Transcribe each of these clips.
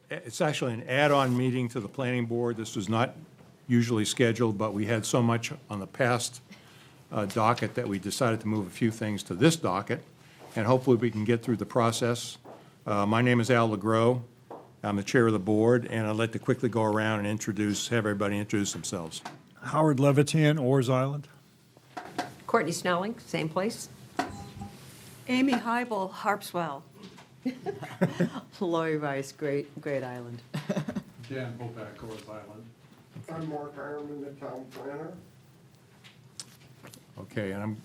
it's actually an add-on meeting to the planning board. This was not usually scheduled, but we had so much on the past docket that we decided to move a few things to this docket, and hopefully we can get through the process. My name is Al LeGros. I'm the chair of the board, and I'd like to quickly go around and have everybody introduce themselves. Howard Levitan, Oars Island. Courtney Snelling, same place. Amy Hybel, Harpswell. Lori Rice, Great Island. Dan Bopak, Oars Island. I'm Mark Ironman, the town planner. Okay, and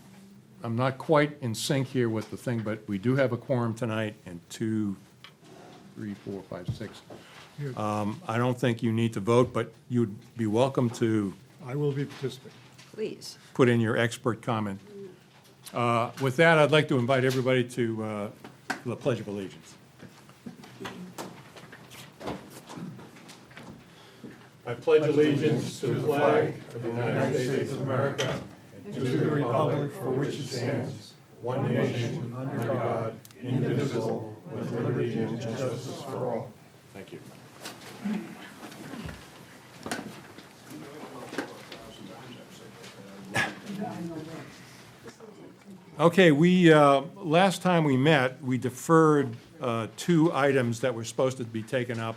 I'm not quite in sync here with the thing, but we do have a quorum tonight, and 2, 3, 4, 5, 6. I don't think you need to vote, but you'd be welcome to I will be participating. Please. put in your expert comment. With that, I'd like to invite everybody to the Pledge of Allegiance. I pledge allegiance to the flag of the United States of America and to the republic for which it stands, one nation, under God, indivisible, with liberty and justice for all. Thank you. Okay, last time we met, we deferred 2 items that were supposed to be taken up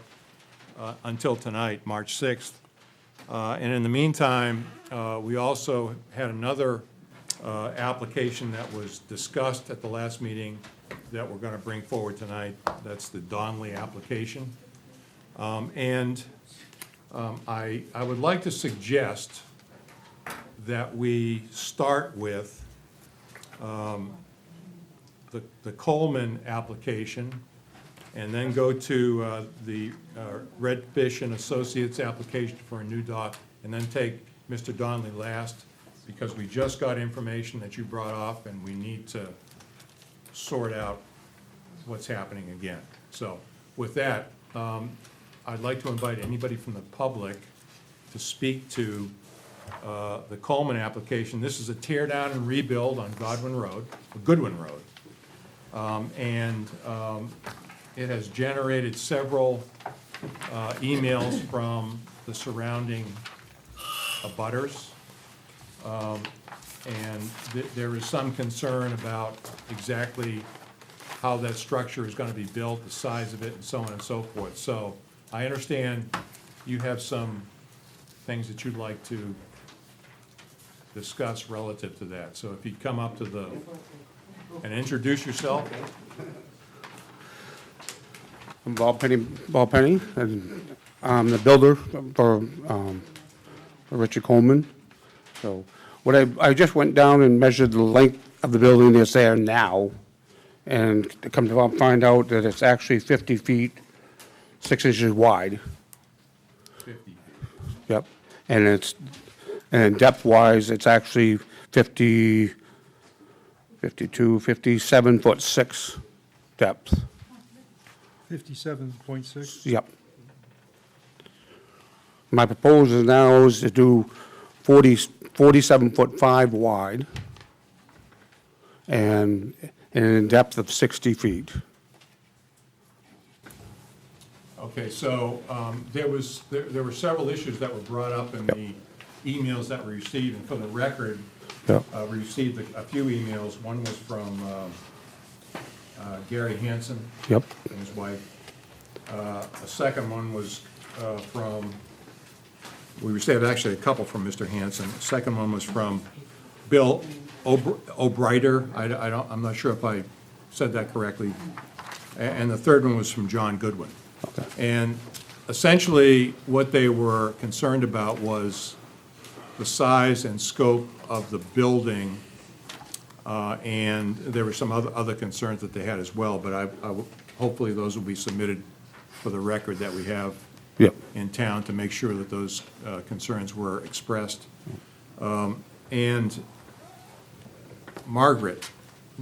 until tonight, March 6th. And in the meantime, we also had another application that was discussed at the last meeting that we're going to bring forward tonight. That's the Donnelly application. I would like to suggest that we start with the Coleman application, and then go to the Redfish and Associates application for a new dock, and then take Mr. Donnelly last, because we just got information that you brought off, and we need to sort out what's happening again. So with that, I'd like to invite anybody from the public to speak to the Coleman application. This is a tear down and rebuild on Goodwin Road. It has generated several emails from the surrounding abutters. There is some concern about exactly how that structure is going to be built, the size of it, and so on and so forth. So I understand you have some things that you'd like to discuss relative to that. So if you'd come up to and introduce yourself. I'm Bob Penny, and I'm the builder for Richard Coleman. So I just went down and measured the length of the building that's there now, and to come to find out that it's actually 50 feet, 6 inches wide. 50. Yep. And depth-wise, it's actually 57 foot 6 depth. 57.6. Yep. My proposal now is to do 47 foot 5 wide and a depth of 60 feet. Okay, so there were several issues that were brought up in the emails that we received, and for the record, Yep. we received a few emails. One was from Gary Hansen Yep. and his wife. A second one was we received actually a couple from Mr. Hansen. The second one was from Bill O'Brighter. I'm not sure if I said that correctly. And the third one was from John Goodwin. Okay. And essentially, what they were concerned about was the size and scope of the building, and there were some other concerns that they had as well, but hopefully those will be submitted for the record that we have Yep. in town to make sure that those concerns were expressed. And Margaret,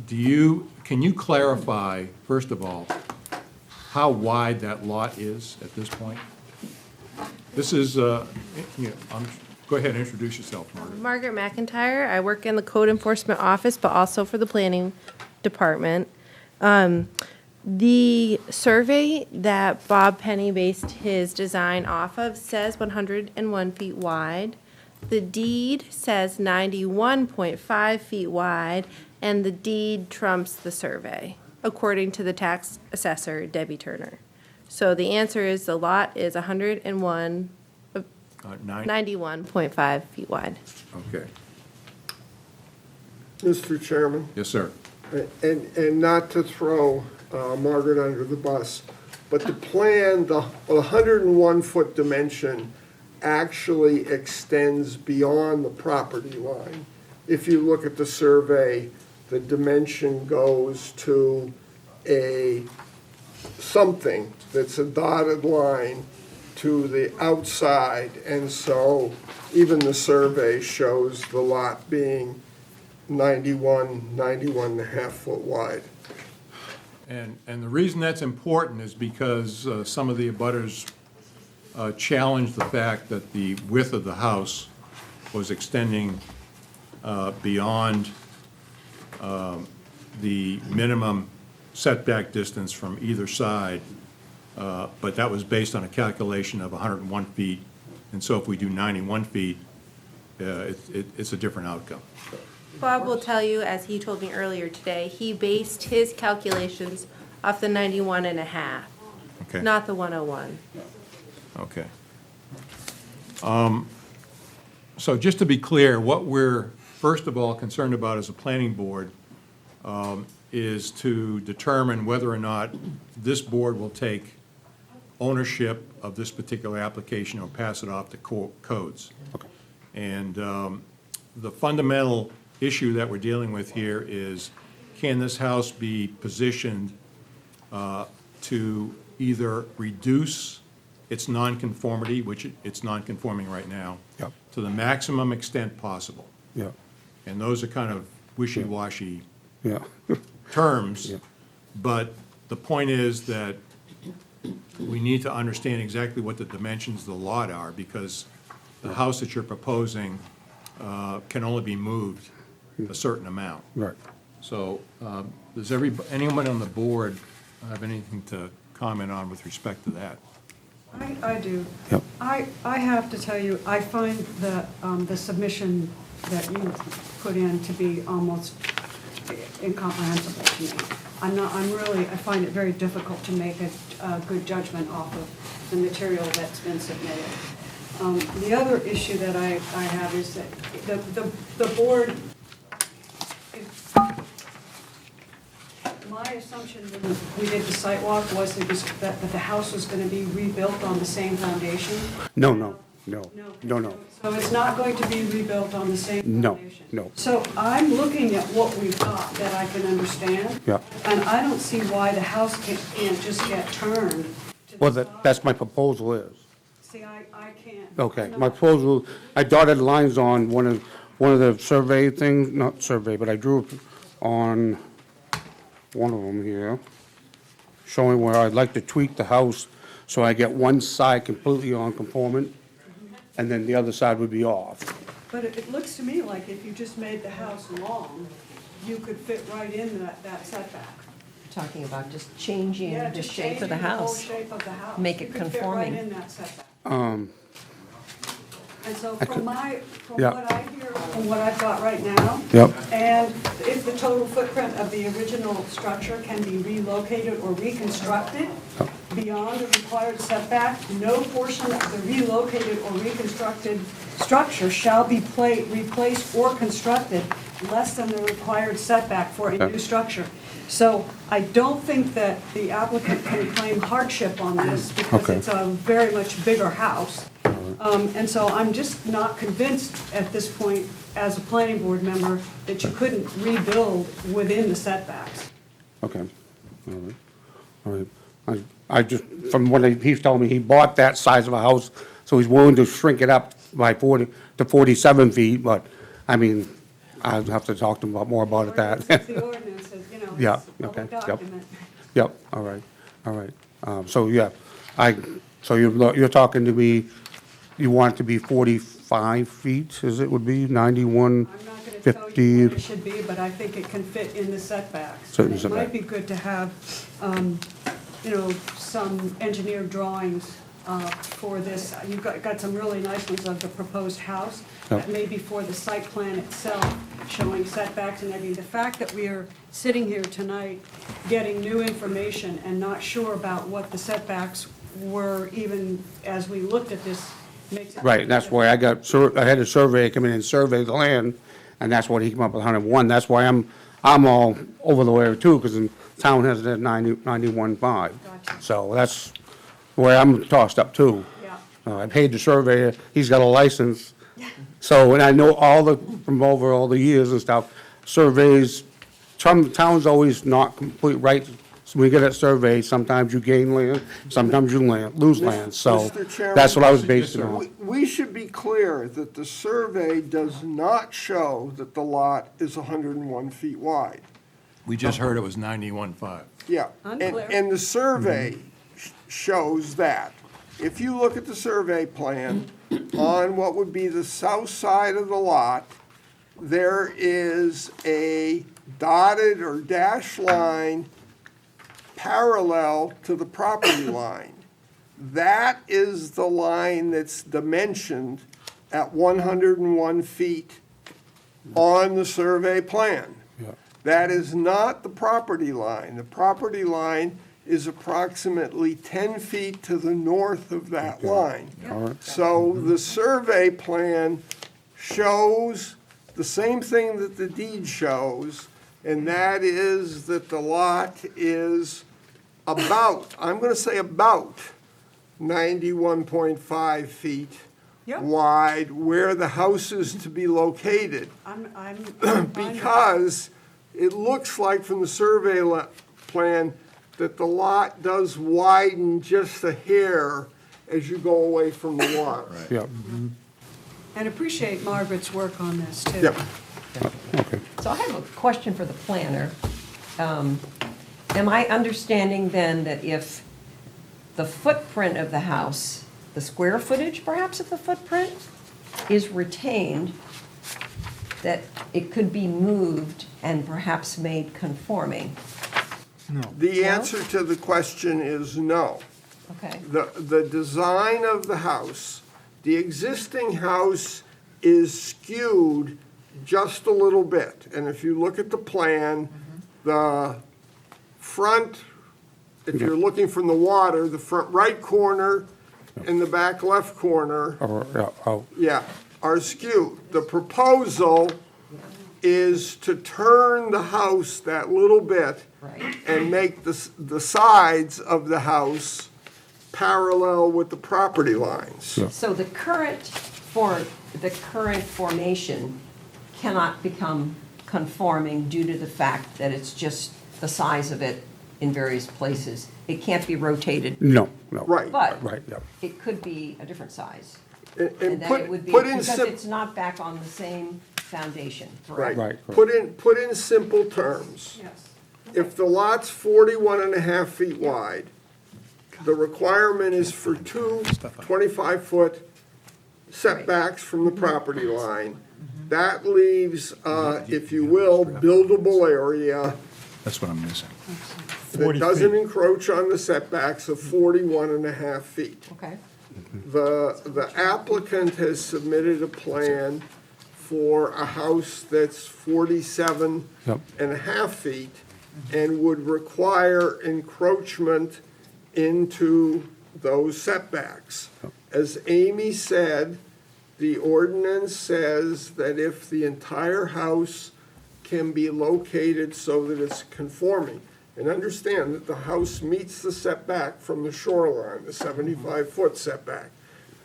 can you clarify, first of all, how wide that lot is at this point? This is, go ahead and introduce yourself, Margaret. Margaret McIntyre. I work in the code enforcement office, but also for the planning department. The survey that Bob Penny based his design off of says 101 feet wide. The deed says 91.5 feet wide, and the deed trumps the survey, according to the tax assessor, Debbie Turner. So the answer is the lot is 91.5 feet wide. Okay. Mr. Chairman, Yes, sir. and not to throw Margaret under the bus, but the plan, the 101-foot dimension actually extends beyond the property line. If you look at the survey, the dimension goes to something that's a dotted line to the outside, and so even the survey shows the lot being 91 and a half foot wide. And the reason that's important is because some of the abutters challenged the fact that the width of the house was extending beyond the minimum setback distance from either side, but that was based on a calculation of 101 feet, and so if we do 91 feet, it's a different outcome. Bob will tell you, as he told me earlier today, he based his calculations off the 91 and a half, Okay. not the 101. Okay. So just to be clear, what we're first of all concerned about as a planning board is to determine whether or not this board will take ownership of this particular application or pass it off to codes. And the fundamental issue that we're dealing with here is, can this house be positioned to either reduce its nonconformity, which it's nonconforming right now, Yep. to the maximum extent possible? Yeah, And those are kind of wishy-washy yeah, terms, Yeah. but the point is that we need to understand exactly what the dimensions of the lot are, because the house that you're proposing can only be moved a certain amount. right. So, does anyone on the board have anything to comment on with respect to that? I do. Yep. I have to tell you, I find the submission that you put in to be almost incomprehensible to me. I find it very difficult to make a good judgment off of the material that's been submitted. The other issue that I have is that the board, my assumption when we did the site walk was that the house was going to be rebuilt on the same foundation. No. So it's not going to be rebuilt on the same No, foundation? no. So I'm looking at what we've got that I can understand. Yeah. And I don't see why the house can't just get turned to Well, the side. that's my proposal is. See, I can't. Okay, I'm my not- proposal, I dotted lines on one of the survey things, not survey, but I drew on one of them here, showing where I'd like to tweak the house so I get one side completely on conformant, and then the other side would be off. But it looks to me like if you just made the house long, you could fit right in that setback. Talking about just changing Yeah, the just shape of the changing whole house. shape of the house. Make it You could fit conforming. right in that setback. And so I from could- from Yeah. what I hear, from what I've got right now. Yep. And if the total footprint of the original structure can be relocated or reconstructed beyond the required setback, no portion of the relocated or reconstructed structure shall be replaced or constructed less than the required setback for a new structure. So I don't think that the applicant can claim hardship on this because Okay. it's a very much bigger house. And so I'm just not convinced at this point, as a planning board member, that you couldn't rebuild within the setbacks. Okay, all right. I just, from what he's telling me, he bought that size of a house, so he's willing to shrink it up by 40 to 47 feet, but, I mean, I'll have to talk to him more about that. It's the ordinance, Yeah, it's a public okay, yep. document. Yep, all right. So, yeah, so you're talking to me, you want it to be 45 feet, as it would be, 91? I'm not gonna tell you 50. what it should be, but I think it can fit in the setbacks. Certain It might setback. be good to have, some engineered drawings for this. You've got some really nice ones of the proposed house, that may be for the site plan itself, showing setbacks and everything. The fact that we are sitting here tonight, getting new information and not sure about what the setbacks were even as we looked at this, makes it. Right, and that's why I had a surveyor come in and survey the land, and that's what he came up with 101. That's why I'm all over the way too, because the town has it at 91.5. Gotcha. So that's where I'm tossed up too. Yeah. I paid the surveyor, he's got a license. So, and I know from over all the years and stuff, surveys, some towns always not complete right. So when you get a survey, sometimes you gain land, sometimes you lose land. So Mr. Chairman, that's what I was basing it on. We should be clear that the survey does not show that the lot is 101 feet wide. We just heard it was 91.5. Yeah. Unclear. And the survey shows that. If you look at the survey plan, on what would be the south side of the lot, there is a dotted or dashed line parallel to the property line. That is the line that's dimensioned at 101 feet on the survey plan. Yeah. That is not the property line. The property line is approximately 10 feet to the north of that line. All right. So the survey plan shows the same thing that the deed shows, and that is that the lot is about, I'm gonna say about 91.5 feet Yep. wide where the house is to be located. I'm fine with that. Because it looks like from the survey plan that the lot does widen just a hair as you go away from the water. Yeah, And appreciate Margaret's work on this, too. Yep. okay. So I have a question for the planner. Am I understanding then that if the footprint of the house, the square footage perhaps of the footprint, is retained, that it could be moved and perhaps made conforming? The answer to the question is no. Okay, The design of the house, the existing house is skewed just a little bit. And if you look at the plan, the front, if you're looking from the water, the front right corner and the back left corner, are skewed. The proposal is to turn the house that little bit right. and make the sides of the house parallel with the property lines. So the current formation cannot become conforming due to the fact that it's just the size of it in various places. It can't be rotated, No. Right. but Right, yeah. it could be a different size. And And then it would be, put in because sim- it's not back on the same foundation, Right. correct? Right. Put in simple terms. Yes. If the lot's 41 and a half feet wide, the requirement is for two 25-foot setbacks from the property line. That leaves, if you will, buildable area That's what I'm missing. that 40 doesn't feet. encroach on the setbacks of 41 and a half feet. Okay, The applicant has submitted a plan for a house that's 47 Yep. and a half feet and would require encroachment into those setbacks. As Amy said, the ordinance says that if the entire house can be located so that it's conforming, and understand that the house meets the setback from the shoreline, the 75-foot setback.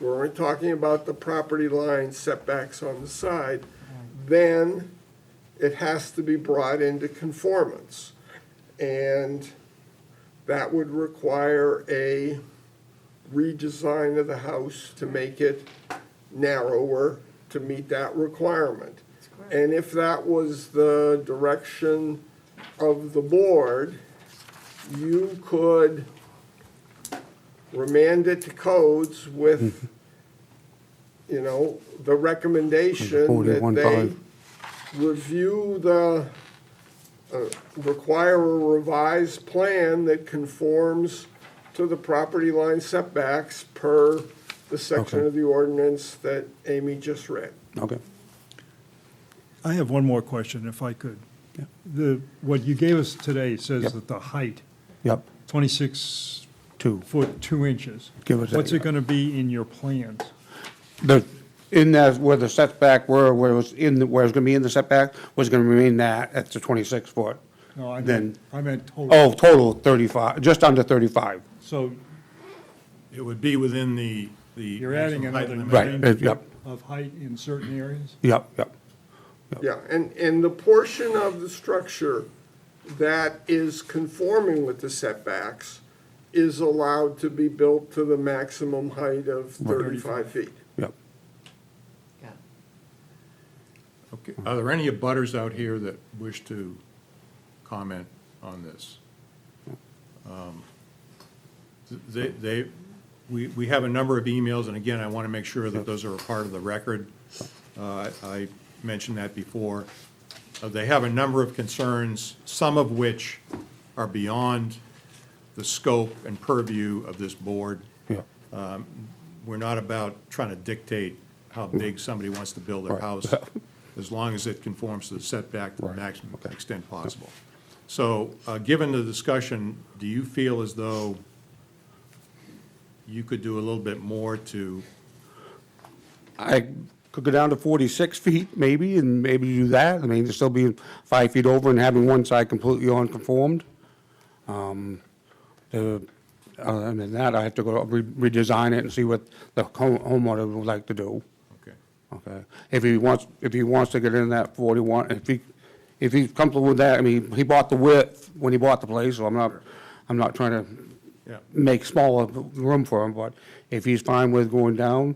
We're only talking about the property line setbacks on the side. Then it has to be brought into conformance. And that would require a redesign of the house to make it narrower to meet that requirement. And if that was the direction of the board, you could remand it to codes with, the recommendation that they 41.5. review require a revised plan that conforms to the property line setbacks per the section Okay. of the ordinance that Amy just read. Okay. I have one more question, if I could. Yeah. What you gave us today says Yep. that the height, Yep, 26 two. foot, 2 inches. Give us that, What's yeah. it going to be in your plans? In that, where the setback were, where it was where it was gonna be in the setback, was gonna remain that at the 26 foot. No, Then- I meant total. Oh, total 35, just under 35. So It would be within the you're adding maximum height another limit. Right, 9 feet yep. of height in certain areas? Yep, yep. Yeah, and the portion of the structure that is conforming with the setbacks is allowed to be built to the maximum height of 35 feet. Yep. Yeah. Okay. Are there any abutters out here that wish to comment on this? We have a number of emails, and again, I want to make sure that those are a part of the record. I mentioned that before. They have a number of concerns, some of which are beyond the scope and purview of this board. Yep. We're not about trying to dictate how big somebody wants to build their Right. house, as long as it conforms to the setback to the Right. maximum Okay. extent possible. So, given the discussion, do you feel as though you could do a little bit more to, I could go down to 46 feet maybe, and maybe do that. I mean, to still be 5 feet over and having one side completely unconformed. Other than that, I have to go redesign it and see what the homeowner would like to do. okay, Okay, if he wants to get in that 41, if he's comfortable with that, I mean, he bought the width when he bought the place, so I'm not trying to yeah. make smaller room for him, but if he's fine with going down,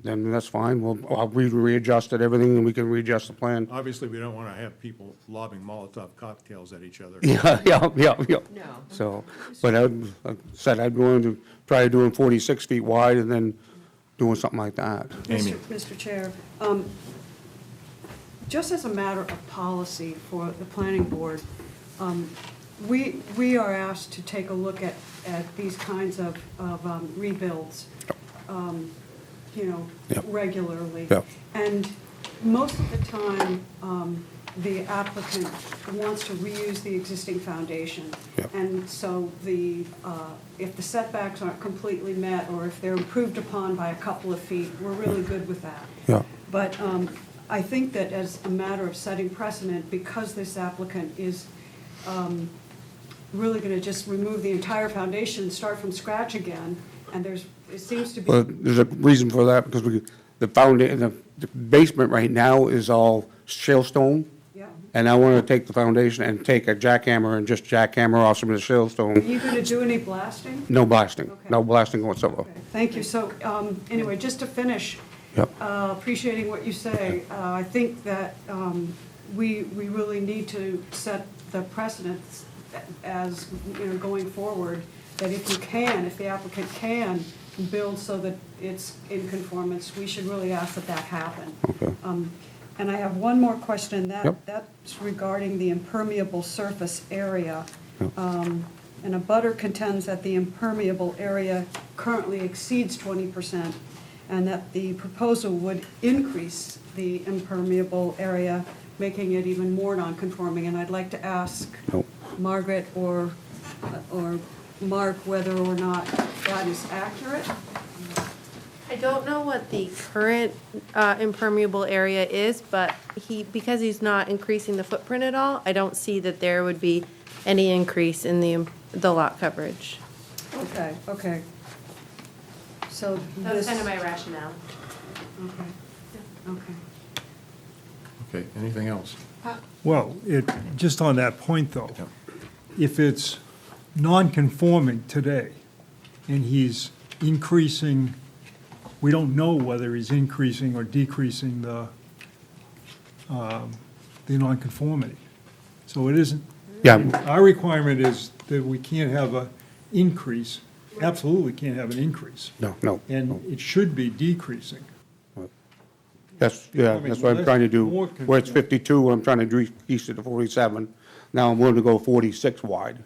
then that's fine, I'll readjust it, everything, and we can readjust the plan. Obviously, we don't want to have people lobbing Molotov cocktails at each other. Yeah, yeah. No. So, but I said I'd going to try doing 46 feet wide and then doing something like that. Amy. Mr. Chair, just as a matter of policy for the planning board, we are asked to take a look at these kinds of rebuilds, Yep. regularly. Yep. And most of the time, the applicant wants to reuse the existing foundation. Yep. And so if the setbacks aren't completely met, or if they're improved upon by a couple of feet, we're really good with that. Yeah. But I think that as a matter of setting precedent, because this applicant is really going to just remove the entire foundation, start from scratch again, and it seems to be. Well, there's a reason for that, because the basement right now is all shale stone, Yeah. and I want to take the foundation and take a jackhammer and just jackhammer off some of the shale Are stone. you going to do any blasting? No blasting, Okay. no blasting whatsoever. Okay, thank you. So, anyway, just to finish, Yep. appreciating what you say, I think that we really need to set the precedents as, going forward, that if the applicant can build so that it's in conformance, we should really ask that happen. Okay. And I have one more question, Yep. that's regarding the impermeable surface area. And a butter contends that the impermeable area currently exceeds 20%, and that the proposal would increase the impermeable area, making it even more non-conforming. And I'd like to ask Nope. Margaret or Mark whether or not that is accurate. I don't know what the current impermeable area is, but because he's not increasing the footprint at all, I don't see that there would be any increase in the lot coverage. Okay. So That's this. kind of my rationale. Okay. Okay, anything else? Well, just on that point, though, Yep. if it's non-conforming today, and he's increasing, we don't know whether he's increasing or decreasing the nonconformity. So it isn't. Yeah. Our requirement is that we can't have an increase, absolutely can't have an increase. No. And it should be decreasing. That's, yeah, mean, that's what I'm that's trying to do. more Where it's 52, I'm trying to decrease it to 47. Now I'm willing to go 46 wide.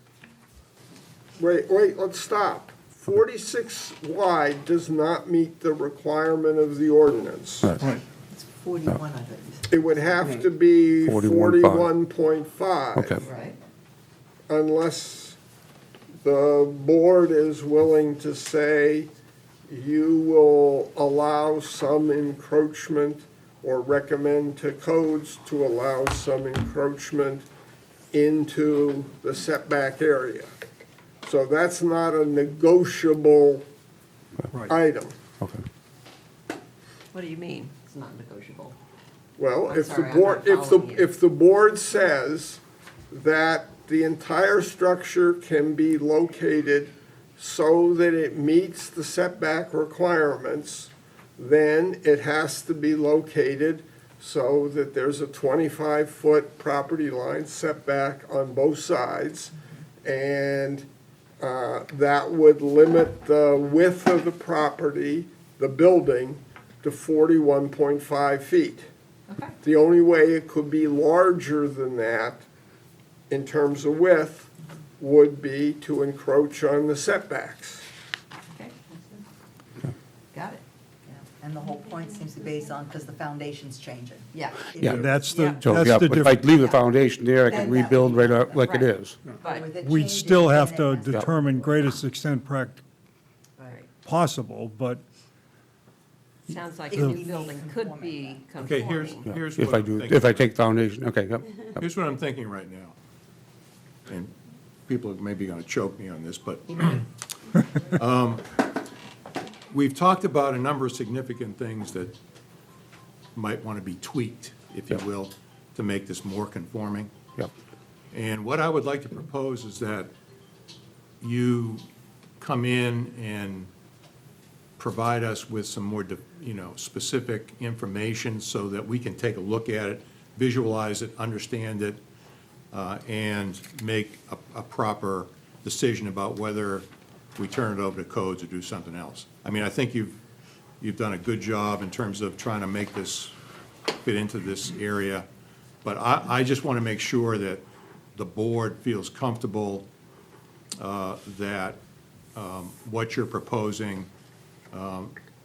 Wait, let's stop. 46 wide does not meet the requirement of the ordinance. Right. It's 41, I think. It would have to be 41.5. 41.5. Okay. Right? Unless the board is willing to say you will allow some encroachment or recommend to codes to allow some encroachment into the setback area. So that's not a negotiable Right. item. Okay. What do you mean? It's not negotiable. Well, I'm if the sorry, I'm board, not following you. if the board says that the entire structure can be located so that it meets the setback requirements, then it has to be located so that there's a 25-foot property line setback on both sides. And that would limit the width of the property, the building, to 41.5 feet. Okay. The only way it could be larger than that in terms of width would be to encroach on the setbacks. Okay. Got it. Yeah. And the whole point seems to be based on, because the foundation's changing. Yeah. Yeah. That's the, Yeah. So, that's yeah, the but if I difference. leave the foundation there, I can Then that rebuild would be right up like it Right. is. Right. With it We changing, still have then to it has determine greatest extent Right. possible, but Sounds like It a would new be building could be Okay, conforming. here's If what I I'm do, thinking. if I take foundation, okay, yep. Here's what I'm thinking right now. And people are maybe gonna choke me on this, but we've talked about a number of significant things that might want to be tweaked, if you Yeah. will, to make this more conforming. Yep. And what I would like to propose is that you come in and provide us with some more, specific information so that we can take a look at it, visualize it, understand it, and make a proper decision about whether we turn it over to codes or do something else. I mean, I think you've done a good job in terms of trying to make this fit into this area, but I just want to make sure that the board feels comfortable that what you're proposing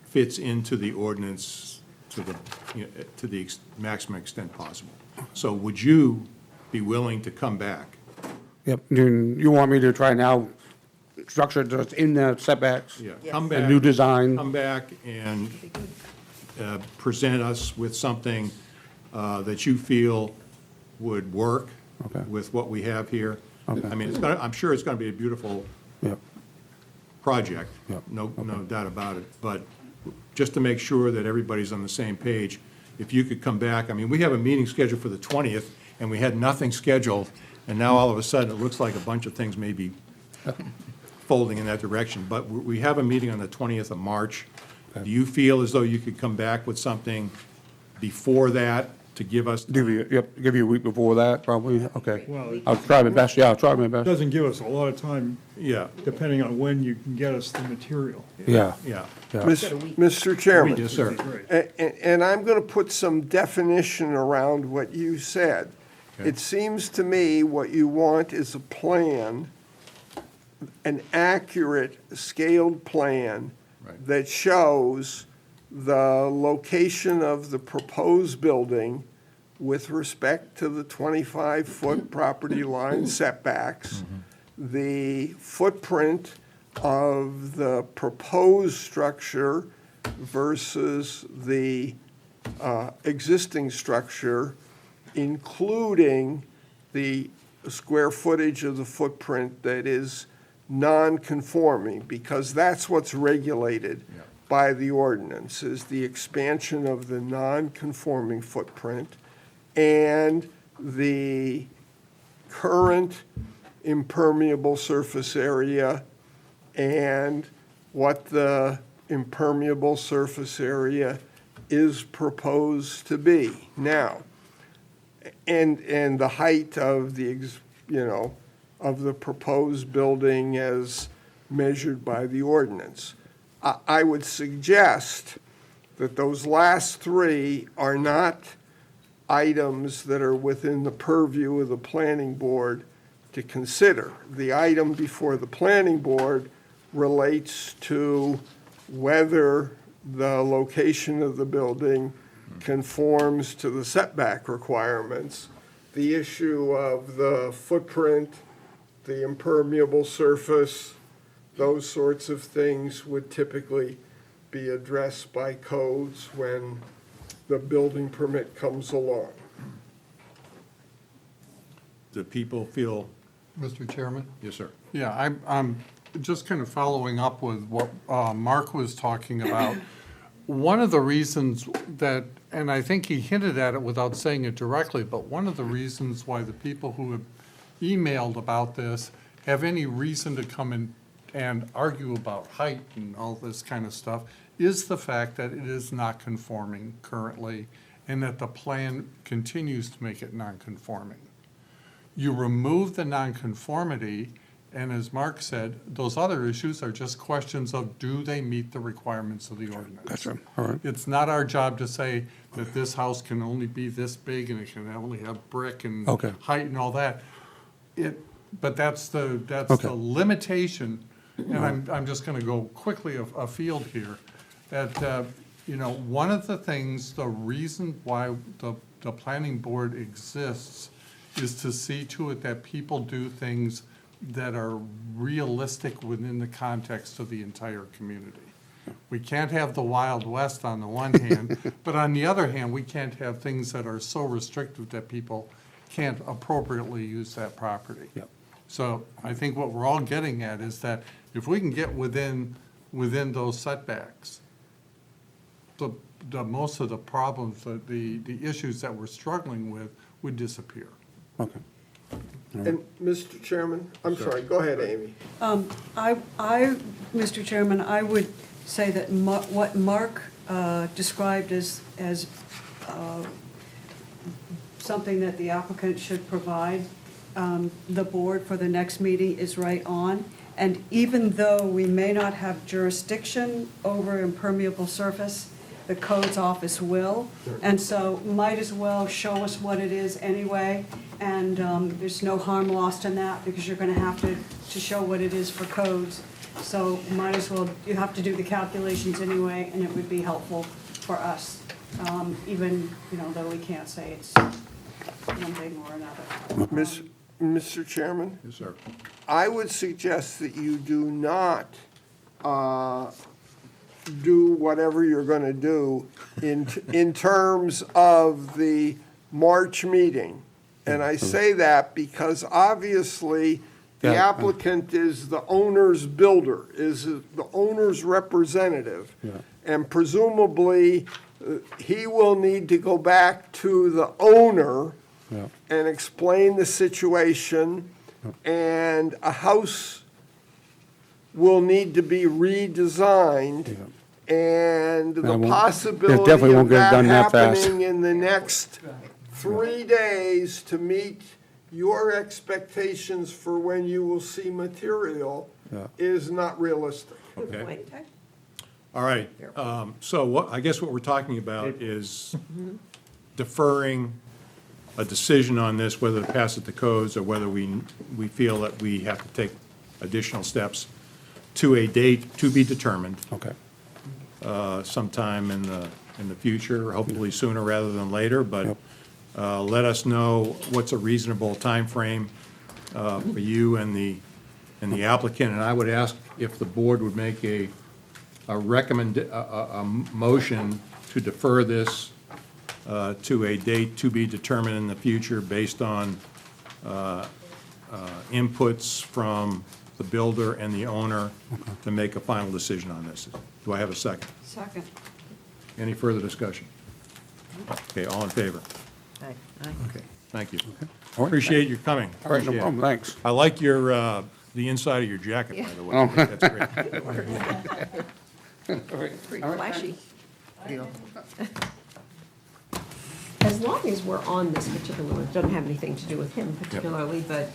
fits into the ordinance to the maximum extent possible. So would you be willing to come back? Yep, you want me to try now structure that's in the setbacks? Yeah, Yes. come A back. new design? Come back and present us with something that you feel would work Okay. with what we have here. Okay. I mean, I'm sure it's gonna be a beautiful Yep, project, Yep. no doubt about it. But just to make sure that everybody's on the same page, if you could come back, I mean, we have a meeting scheduled for the 20th, and we had nothing scheduled, and now all of a sudden, it looks like a bunch of things may be folding in that direction. But we have a meeting on the 20th of March. Do you feel as though you could come back with something before that to give us? give you a week before that, probably, okay. Well, I'll try my best, yeah, I'll try my it best, doesn't give us a lot of time, Yeah, depending on when you can get us the material. yeah, yeah. yeah. Mr. Chairman. Yes, sir. Great. And I'm going to put some definition around what you said. Okay. It seems to me what you want is a plan, an accurate scaled plan Right. that shows the location of the proposed building with respect to the 25-foot property line setbacks, the footprint of the proposed structure versus the existing structure, including the square footage of the footprint that is non-conforming, because that's what's regulated Yeah. by the ordinance, is the expansion of the non-conforming footprint and the current impermeable surface area and what the impermeable surface area is proposed to be. Now, and the height of of the proposed building as measured by the ordinance. I would suggest that those last three are not items that are within the purview of the planning board to consider. The item before the planning board relates to whether the location of the building conforms to the setback requirements. The issue of the footprint, the impermeable surface, those sorts of things would typically be addressed by codes when the building permit comes along. Do people feel, Mr. Chairman? yes, sir? Yeah, I'm just kind of following up with what Mark was talking about. One of the reasons that, and I think he hinted at it without saying it directly, but one of the reasons why the people who have emailed about this have any reason to come in and argue about height and all this kind of stuff is the fact that it is not conforming currently and that the plan continues to make it non-conforming. You remove the nonconformity, and as Mark said, those other issues are just questions of, do they meet the requirements of the ordinance? Gotcha, all right. It's not our job to say that this house can only be this big and it can only have brick and Okay. height and all that. But that's the Okay. limitation, and I'm just gonna go quickly afield here, that, one of the things, the reason why the planning board exists is to see to it that people do things that are realistic within the context of the entire community. We can't have the Wild West on the one hand, but on the other hand, we can't have things that are so restrictive that people can't appropriately use that property. Yep. So I think what we're all getting at is that if we can get within those setbacks, the most of the problems, the issues that we're struggling with would disappear. Okay. And, Mr. Chairman, I'm sorry, go ahead, Amy. Mr. Chairman, I would say that what Mark described as something that the applicant should provide the board for the next meeting is right on. And even though we may not have jurisdiction over impermeable surface, the codes office will. And so might as well show us what it is anyway. And there's no harm lost in that because you're going to have to show what it is for codes. So might as well, you have to do the calculations anyway, and it would be helpful for us, even, though we can't say it's one thing or another. Mr. Chairman? Yes, sir. I would suggest that you do not do whatever you're going to do in terms of the March meeting. And I say that because obviously the Yeah. applicant is the owner's builder, is the owner's representative. Yeah. And presumably, he will need to go back to the owner Yeah. and explain the situation, and a house will need to be redesigned, and the definitely possibility of won't get it that done that fast. happening in the next 3 days to meet your expectations for when you will see material Yeah. is not realistic. Okay. Wait, All right, so I guess what we're talking about is deferring a decision on this, whether to pass it to codes or whether we feel that we have to take additional steps to a date to be determined Okay. sometime in the future, hopefully sooner rather than later, but Yep. let us know what's a reasonable timeframe for you and the applicant, and I would ask if the board would make a motion to defer this to a date to be determined in the future based on inputs from the builder and the owner to make a final decision on this. Do I have a second? Second. Any further discussion? Okay, all in favor? Aye. Okay, thank you. All right. Appreciate your coming. All right, no Appreciate it. problem, thanks. I like your, the inside of your jacket, by the way. I think that's great. Pretty flashy. As long as we're on this particular, it doesn't have anything to do with him particularly, but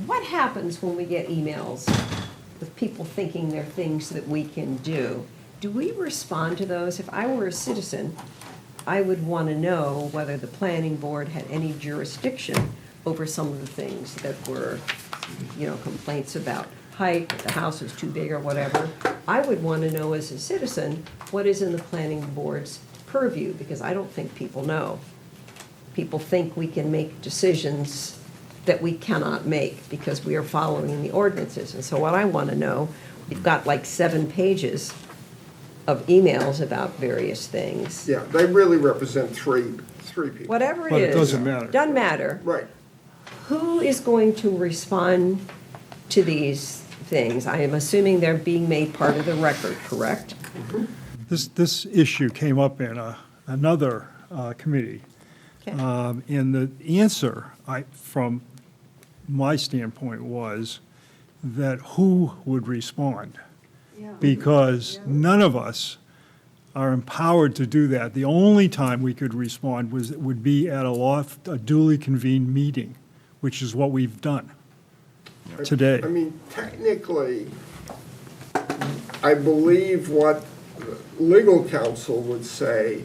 what happens when we get emails with people thinking they're things that we can do? do we respond to those? If I were a citizen, I would want to know whether the planning board had any jurisdiction over some of the things that were, complaints about height, that the house is too big or whatever. I would want to know as a citizen, what is in the planning board's purview, because I don't think people know. People think we can make decisions that we cannot make because we are following the ordinances. And so what I want to know, we've got like 7 pages of emails about various things. Yeah, they really represent three people. Whatever it But is. it doesn't matter. Doesn't matter. Right. Who is going to respond to these things? I am assuming they're being made part of the record, correct? This issue came up in another committee. Okay. And the answer, from my standpoint, was that who would respond? Because none of us are empowered to do that. The only time we could respond would be at a duly convened meeting, which is what we've done today. I mean, technically, I believe what legal counsel would say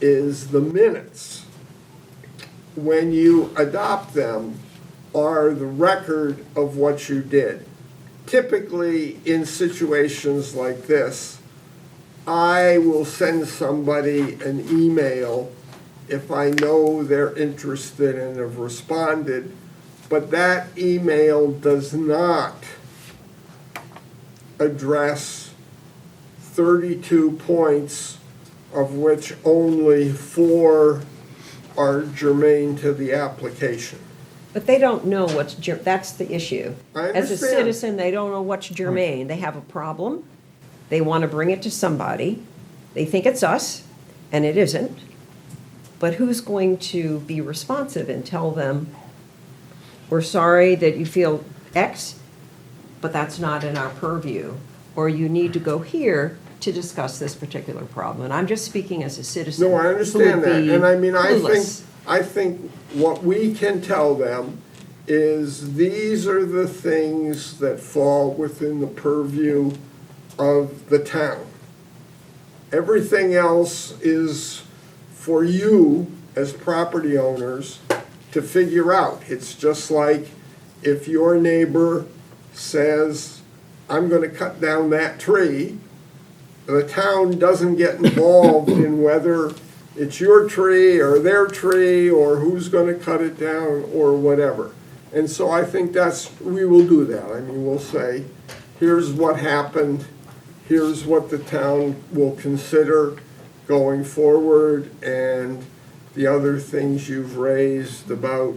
is the minutes, when you adopt them, are the record of what you did. Typically, in situations like this, I will send somebody an email if I know they're interested and have responded, but that email does not address 32 points, of which only 4 are germane to the application. But they don't know that's the issue. I As a understand. citizen, they don't know what's germane. They have a problem, they want to bring it to somebody, they think it's us, and it isn't. But who's going to be responsive and tell them, we're sorry that you feel X, but that's not in our purview, or you need to go here to discuss this particular problem? And I'm just speaking as a citizen. No, I who understand would that, be and I mean, clueless. I think what we can tell them is these are the things that fall within the purview of the town. Everything else is for you as property owners to figure out. It's just like if your neighbor says, I'm gonna cut down that tree, the town doesn't get involved in whether it's your tree or their tree or who's gonna cut it down or whatever. And so I think we will do that. I mean, we'll say, here's what happened, here's what the town will consider going forward, and the other things you've raised about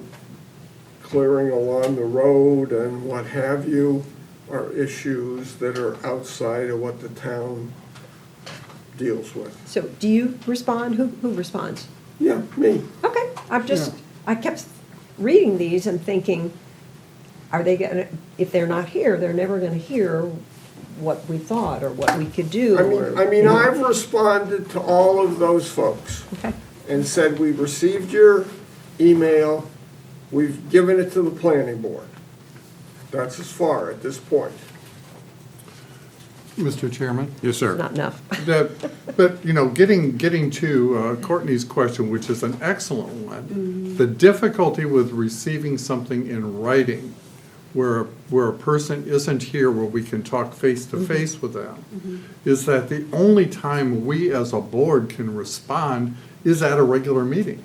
clearing along the road and what have you are issues that are outside of what the town deals with. So do you respond? Who responds? Yeah, me. Okay, I kept reading these and thinking, are they gonna, if they're not here, they're never gonna hear what we thought or what we could do. I mean, I've responded to all of those folks Okay, and said, we've received your email, we've given it to the planning board. That's as far at this point. Mr. Chairman? Yes, sir. not enough. But, getting to Courtney's question, which is an excellent one, the difficulty with receiving something in writing where a person isn't here, where we can talk face-to-face with them, is that the only time we as a board can respond is at a regular meeting.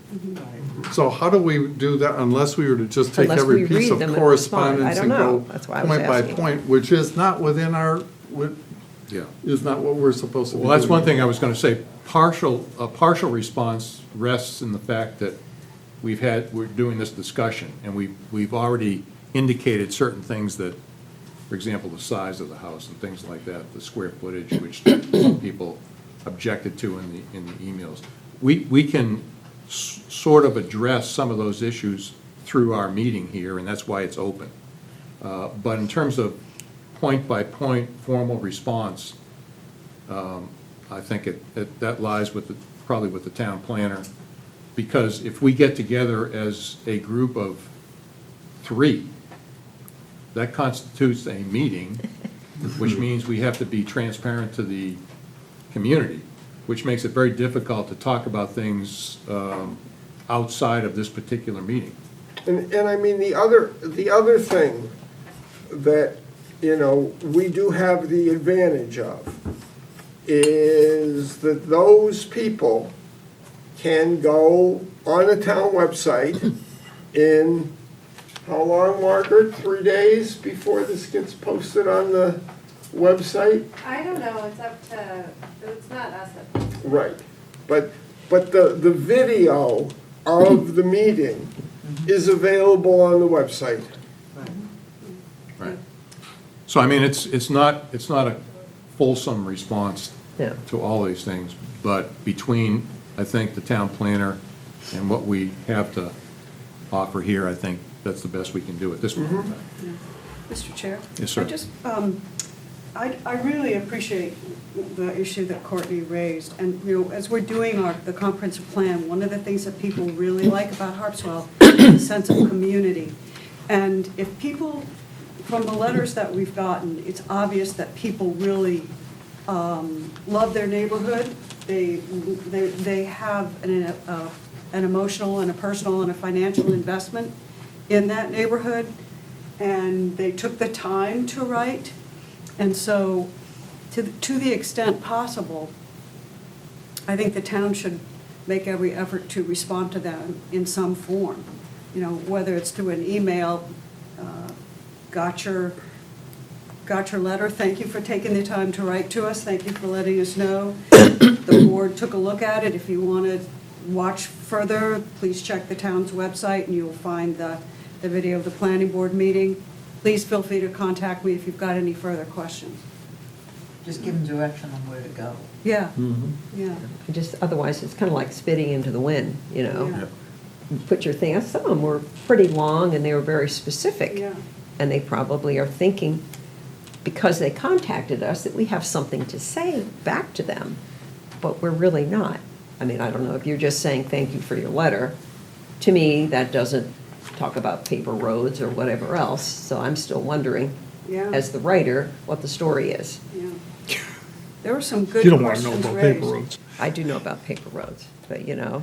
So how do we do that unless we were to just take Unless every we piece read of them and respond. correspondence I and don't know. go That's why I was point by asking. point, which is not within our, Yeah. is not what we're supposed to be doing. Well, that's one thing I was gonna say. A partial response rests in the fact that we're doing this discussion, and we've already indicated certain things that, for example, the size of the house and things like that, the square footage, which some people objected to in the emails. We can sort of address some of those issues through our meeting here, and that's why it's open. But in terms of point-by-point formal response, I think that lies probably with the town planner, because if we get together as a group of 3, that constitutes a meeting, which means we have to be transparent to the community, which makes it very difficult to talk about things outside of this particular meeting. And I mean, the other thing that, you know, we do have the advantage of is that those people can go on the town website in, how long, Margaret? 3 days before this gets posted on the website? I don't know, it's up to, it's not us Right. But the video of the meeting is available on the website. Right. So, I mean, it's not a fulsome response Yeah. to all these things, but between, I think, the town planner and what we have to offer here, I think that's the best we can do at this point in time. Mr. Chair? Yes, sir. I really appreciate the issue that Courtney raised. And, you know, as we're doing the comprehensive plan, one of the things that people really like about Harpswell is the sense of community. And if people, from the letters that we've gotten, it's obvious that people really love their neighborhood. They have an emotional and a personal and a financial investment in that neighborhood, and they took the time to write. And so, to the extent possible, I think the town should make every effort to respond to them in some form. You know, whether it's through an email, got your letter, thank you for taking the time to write to us, thank you for letting us know. The board took a look at it. If you want to watch further, please check the town's website and you'll find the video of the planning board meeting. Please feel free to contact me if you've got any further questions. Just give them direction on where to go. Yeah, yeah. Otherwise, it's kind of like spitting into the wind, you know? Yeah. You put your thing, some of them were pretty long and they were very specific. Yeah. And they probably are thinking, because they contacted us, that we have something to say back to them, but we're really not. I mean, I don't know if you're just saying thank you for your letter. To me, that doesn't talk about paper roads or whatever else, so I'm still wondering, Yeah. as the writer, what the story is. Yeah. There were some good You don't want to know questions about paper raised. roads. I do know about paper roads, but you know,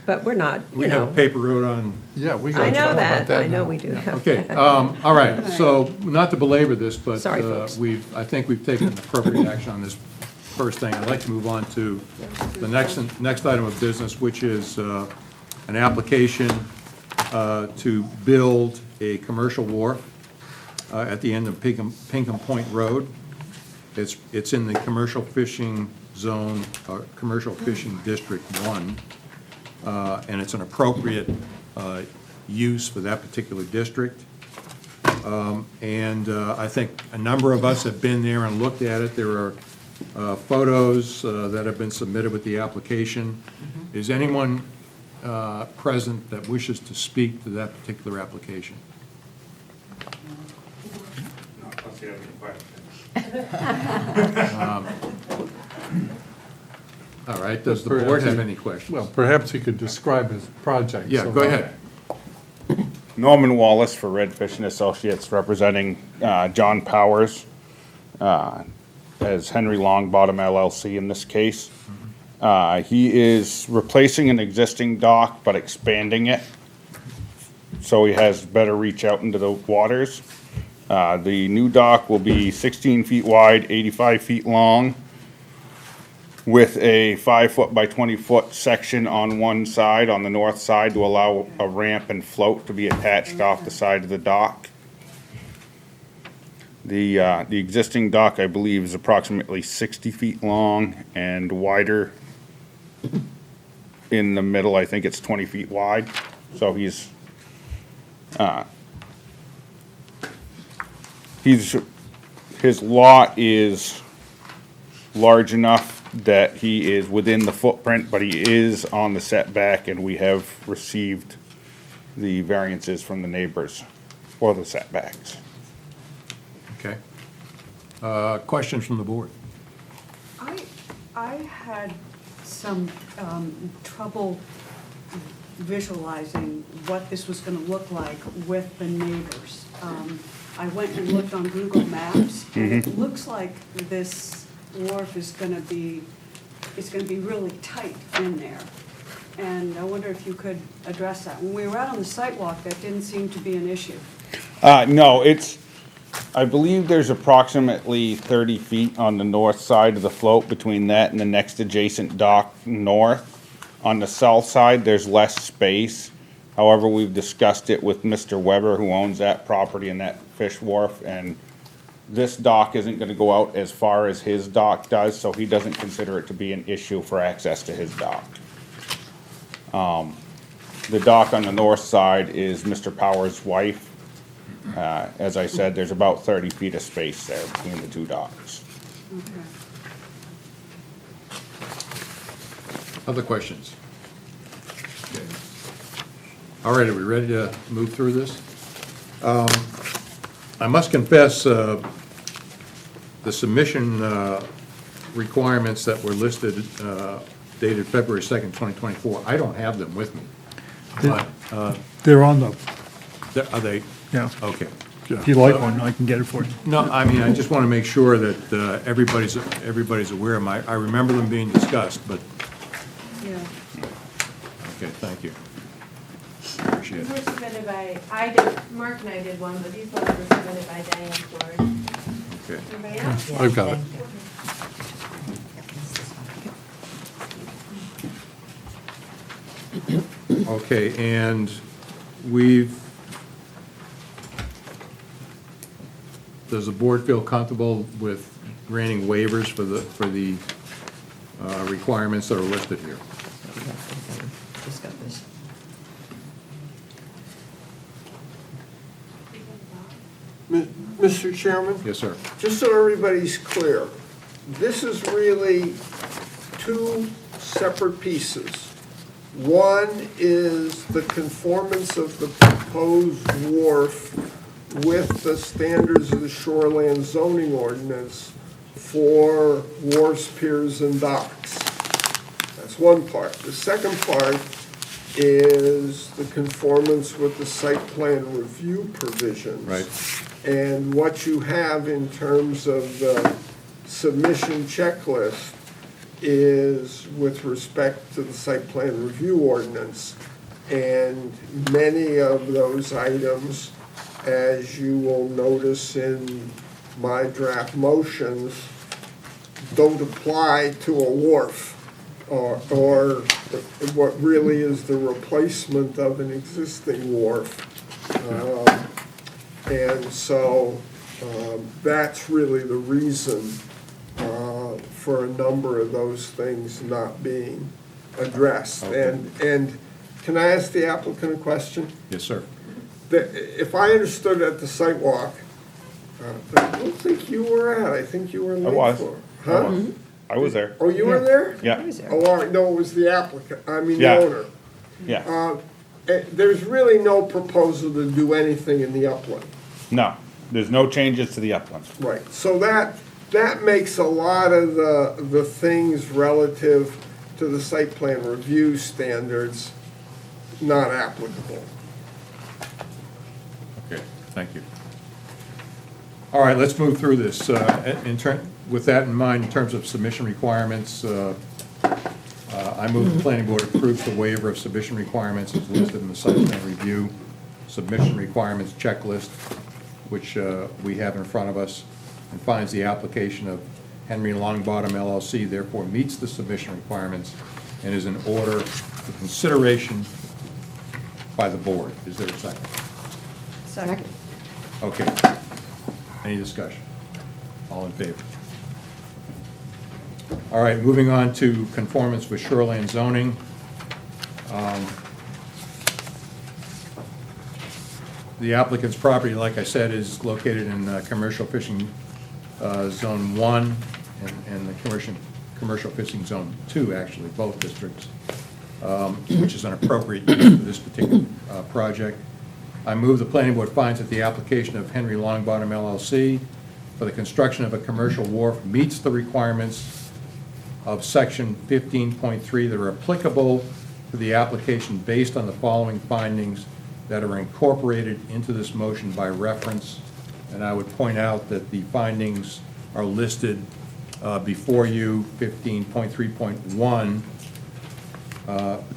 but we're not, We you have a know. paper road on. Yeah, we got I to talk know about that, that I know now. we do have Okay, that. all right, so, not to belabor this, but Sorry, folks. I think we've taken appropriate action on this first thing. I'd like to move on to the next item of business, which is an application to build a commercial wharf at the end of Pinkham Point Road. It's in the commercial fishing zone, commercial fishing district 1, and it's an appropriate use for that particular district. And I think a number of us have been there and looked at it. There are photos that have been submitted with the application. Is anyone present that wishes to speak to that particular application? All right, does the board have any questions? Well, perhaps he could describe his project. Yeah, so go that- ahead. Norman Wallace for Redfish and Associates, representing John Powers as Henry Longbottom LLC in this case. He is replacing an existing dock but expanding it so he has better reach out into the waters. The new dock will be 16 feet wide, 85 feet long, with a 5-foot by 20-foot section on one side, on the north side, to allow a ramp and float to be attached off the side of the dock. The existing dock, I believe, is approximately 60 feet long and wider. In the middle, I think it's 20 feet wide. So his lot is large enough that he is within the footprint, but he is on the setback, and we have received the variances from the neighbors for the setbacks. Okay. Questions from the board? I had some trouble visualizing what this was going to look like with the neighbors. I went and looked on Google Maps, and it looks like this wharf is gonna be really tight in there. And I wonder if you could address that. When we were out on the sidewalk, that didn't seem to be an issue. No, I believe there's approximately 30 feet on the north side of the float between that and the next adjacent dock north. On the south side, there's less space. However, we've discussed it with Mr. Weber, who owns that property and that fish wharf, and this dock isn't gonna go out as far as his dock does, so he doesn't consider it to be an issue for access to his dock. The dock on the north side is Mr. Power's wife. As I said, there's about 30 feet of space there between the two docks. Okay. Other questions? Okay. All right, are we ready to move through this? I must confess, the submission requirements that were listed dated February 2nd, 2024, I don't have them with me. But, They're on the, are they? yeah, Okay. if you like one, I can get it for you. No, I mean, I just want to make sure that everybody's aware of them. I remember them being discussed, but, Yeah. okay, thank you. Appreciate These were it. submitted by, Mark and I did one, but these ones were submitted by Diane Ford. Okay. Anybody else? I've got it. Okay, and does the board feel comfortable with granting waivers for the requirements that are listed here? Just got this. Mr. Chairman? Yes, sir. Just so everybody's clear, this is really two separate pieces. One is the conformance of the proposed wharf with the standards of the shoreline zoning ordinance for wharfs, piers, and docks. That's one part. The second part is the conformance with the site plan review provisions. Right. And what you have in terms of the submission checklist is with respect to the site plan review ordinance. And many of those items, as you will notice in my draft motions, don't apply to a wharf or what really is the replacement of an existing wharf. And so that's really the reason for a number of those things not being addressed. Okay. And can I ask the applicant a question? Yes, sir. If I understood at the site walk, I don't think you were at, I think you were late was. for. I Huh? was. I was there. Oh, you were there? Yeah, Oh, all right, no, it was the applicant, I mean, the Yeah. owner. yeah. There's really no proposal to do anything in the upland. No, there's no changes to the uplands. Right, so that makes a lot of the things relative to the site plan review standards not applicable. Okay, thank you. All right, let's move through this. With that in mind, in terms of submission requirements, I move the planning board approves the waiver of submission requirements as listed in the site plan review submission requirements checklist, which we have in front of us, and finds the application of Henry Longbottom LLC therefore meets the submission requirements and is in order for consideration by the board. Is there a second? Second. Okay. Any discussion? All in favor? All right, moving on to conformance with shoreline zoning. The applicant's property, like I said, is located in commercial fishing zone 1 and the commercial fishing zone 2, actually, both districts, which is an appropriate use for this particular project. I move the planning board finds that the application of Henry Longbottom LLC for the construction of a commercial wharf meets the requirements of section 15.3 that are applicable to the application based on the following findings that are incorporated into this motion by reference. And I would point out that the findings are listed before you 15.3.1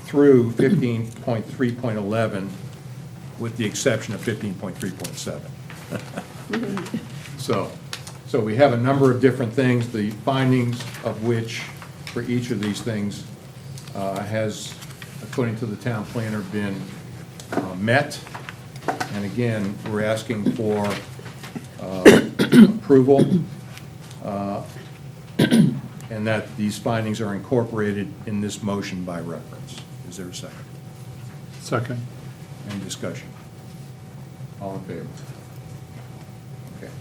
through 15.3.11, with the exception of 15.3.7. So we have a number of different things, the findings of which, for each of these things, has, according to the town planner, been met. And again, we're asking for approval, and that these findings are incorporated in this motion by reference. Is there a second? Second. Any discussion? All in favor? Okay.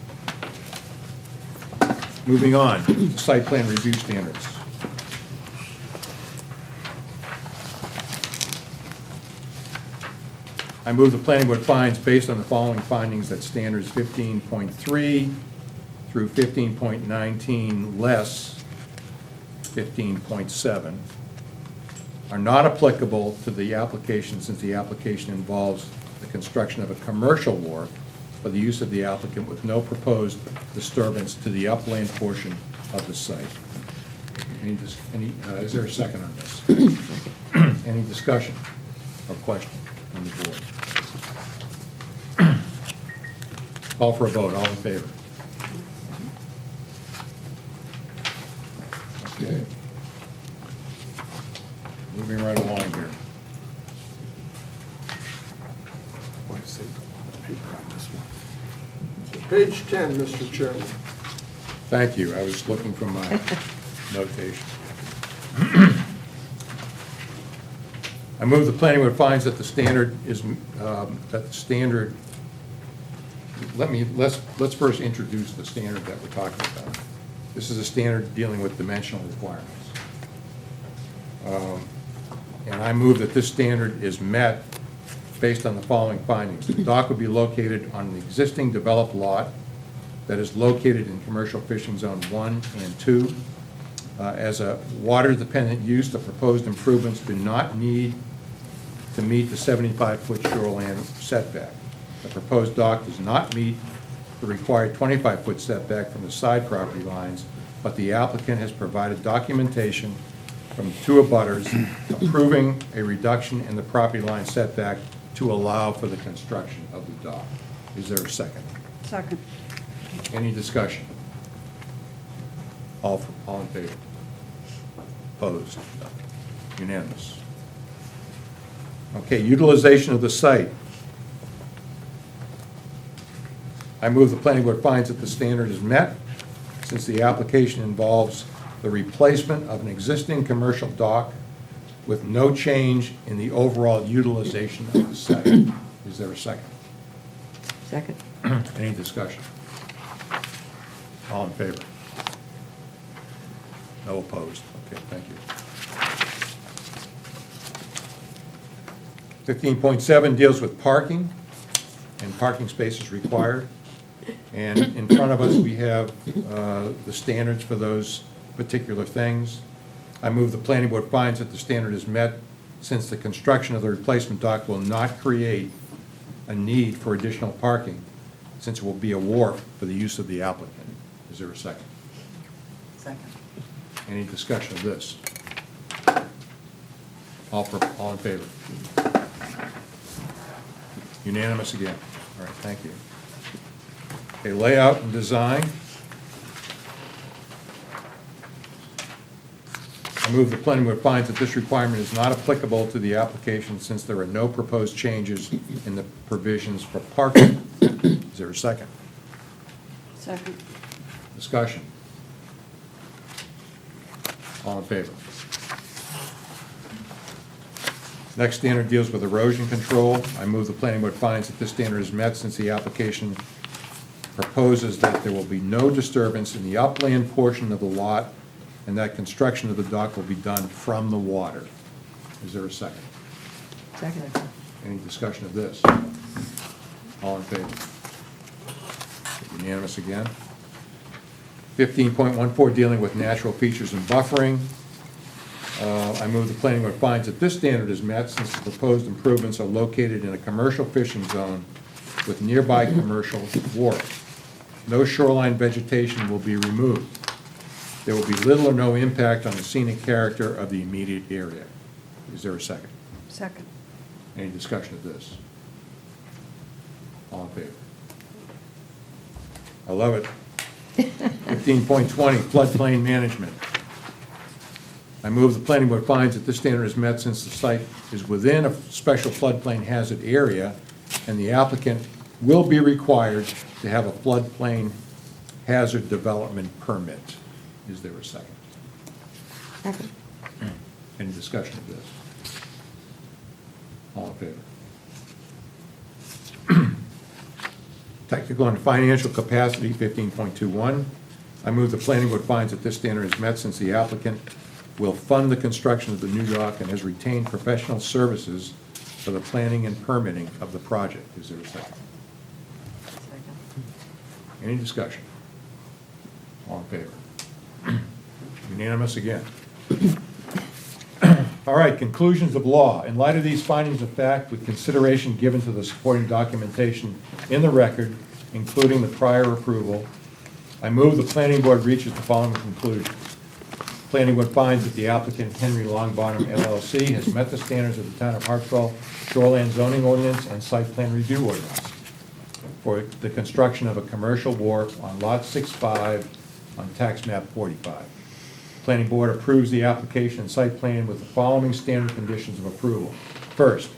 Moving on, site plan review standards. I move the planning board finds, based on the following findings, that standards 15.3 through 15.19 less 15.7 are not applicable to the application, since the application involves the construction of a commercial wharf for the use of the applicant with no proposed disturbance to the upland portion of the site. Is there a second on this? Any discussion or question on the board? Call for a vote, all in favor? Okay. Moving right along here. Page 10, Mr. Chairman. Thank you, I was looking for my notation. I move the planning board finds that the standard is, let's first introduce the standard that we're talking about. This is a standard dealing with dimensional requirements. And I move that this standard is met based on the following findings. The dock would be located on an existing developed lot that is located in commercial fishing zone 1 and 2. As a water-dependent use, the proposed improvements do not need to meet the 75-foot shoreline setback. The proposed dock does not meet the required 25-foot setback from the side property lines, but the applicant has provided documentation from two abutters approving a reduction in the property line setback to allow for the construction of the dock. Is there a second? Second. Any discussion? All in favor? Opposed? Unanimous. Okay, utilization of the site. I move the planning board finds that the standard is met, since the application involves the replacement of an existing commercial dock with no change in the overall utilization of the site. Is there a second? Second. Any discussion? All in favor? No opposed? Okay, thank you. 15.7 deals with parking and parking spaces required. And in front of us, we have the standards for those particular things. I move the planning board finds that the standard is met, since the construction of the replacement dock will not create a need for additional parking, since it will be a wharf for the use of the applicant. Is there a second? Second. Any discussion of this? All in favor? Unanimous again. All right, thank you. Okay, layout and design. I move the planning board finds that this requirement is not applicable to the application, since there are no proposed changes in the provisions for parking. Is there a second? Second. Discussion. All in favor? Next standard deals with erosion control. I move the planning board finds that this standard is met, since the application proposes that there will be no disturbance in the upland portion of the lot, and that construction of the dock will be done from the water. Is there a second? Second. Any discussion of this? All in favor? Unanimous again. 15.14, dealing with natural features and buffering. I move the planning board finds that this standard is met, since the proposed improvements are located in a commercial fishing zone with nearby commercial wharf. No shoreline vegetation will be removed. There will be little or no impact on the scenic character of the immediate area. Is there a second? Second. Any discussion of this? All in favor? I love it. 15.20, floodplain management. I move the planning board finds that this standard is met since the site is within a special floodplain hazard area, and the applicant will be required to have a floodplain hazard development permit. Is there a second? Second. Any discussion of this? All in favor? Technical and financial capacity, 15.21. I move the planning board finds that this standard is met since the applicant will fund the construction of the new dock and has retained professional services for the planning and permitting of the project. Is there a second? Any discussion? All in favor? Unanimous again. All right, conclusions of law. In light of these findings of fact, with consideration given to the supporting documentation in the record, including the prior approval, I move the planning board reaches the following conclusion. Planning board finds that the applicant, Henry Longbottom LLC, has met the standards of the town of Harpswell shoreland zoning ordinance and site plan review ordinance for the construction of a commercial wharf on lot 6-5 on tax map 45. Planning board approves the application and site plan with the following standard conditions of approval. First,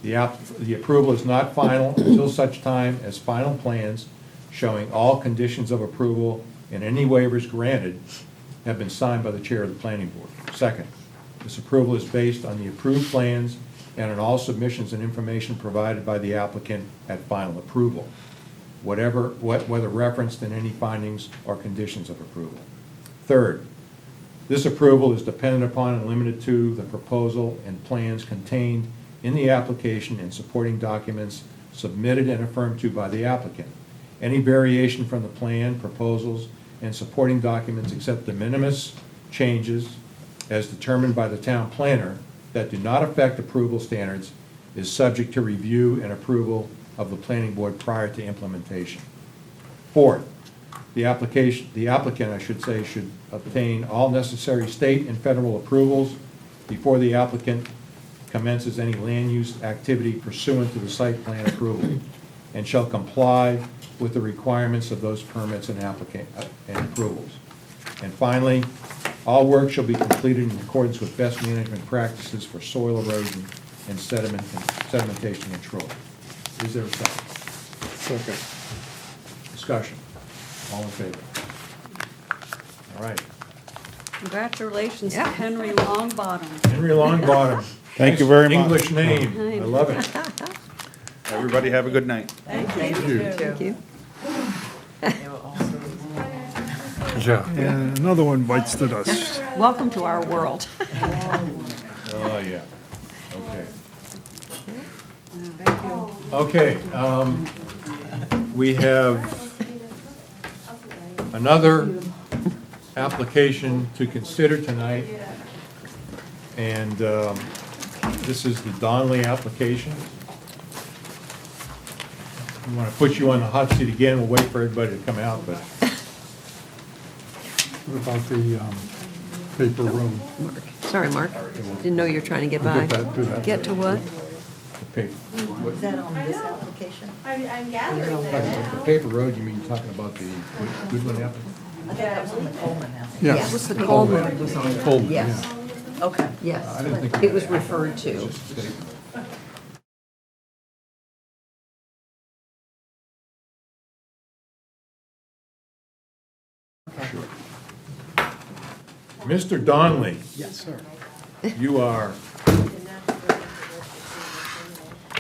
the approval is not final until such time as final plans showing all conditions of approval and any waivers granted have been signed by the chair of the planning board. Second, this approval is based on the approved plans and on all submissions and information provided by the applicant at final approval, whether referenced in any findings or conditions of approval. Third, this approval is dependent upon and limited to the proposal and plans contained in the application and supporting documents submitted and affirmed to by the applicant. Any variation from the plan, proposals, and supporting documents except de minimis changes as determined by the town planner that do not affect approval standards is subject to review and approval of the planning board prior to implementation. Fourth, the applicant, I should say, should obtain all necessary state and federal approvals before the applicant commences any land use activity pursuant to the site plan approval, and shall comply with the requirements of those permits and approvals. And finally, all work shall be completed in accordance with best management practices for soil erosion and sedimentation control. Is there a second? Second. Discussion. All in favor? All right. Congratulations to Henry Longbottom. Henry Longbottom. Thank you very much. English name. I love it. Everybody have a good night. Thank you. Thank you. Yeah. And another one bites the dust. Welcome to our world. Oh, yeah. Okay. Okay, we have another application to consider tonight, and this is the Donnelly application. We want to put you on the hot seat again, we'll wait for everybody to come out, but What about the paper room? Sorry, Mark. Didn't know you were trying to get by. Do that. Get to what? the paper, Is that on this application? the paper road, you mean talking about the Goodwin application? I think that was on the Coleman now. Yes. What's the Coleman was on? Coleman, Yes, Okay. yes. I didn't think we It was had- referred to. Mr. Donnelly. Yes, sir.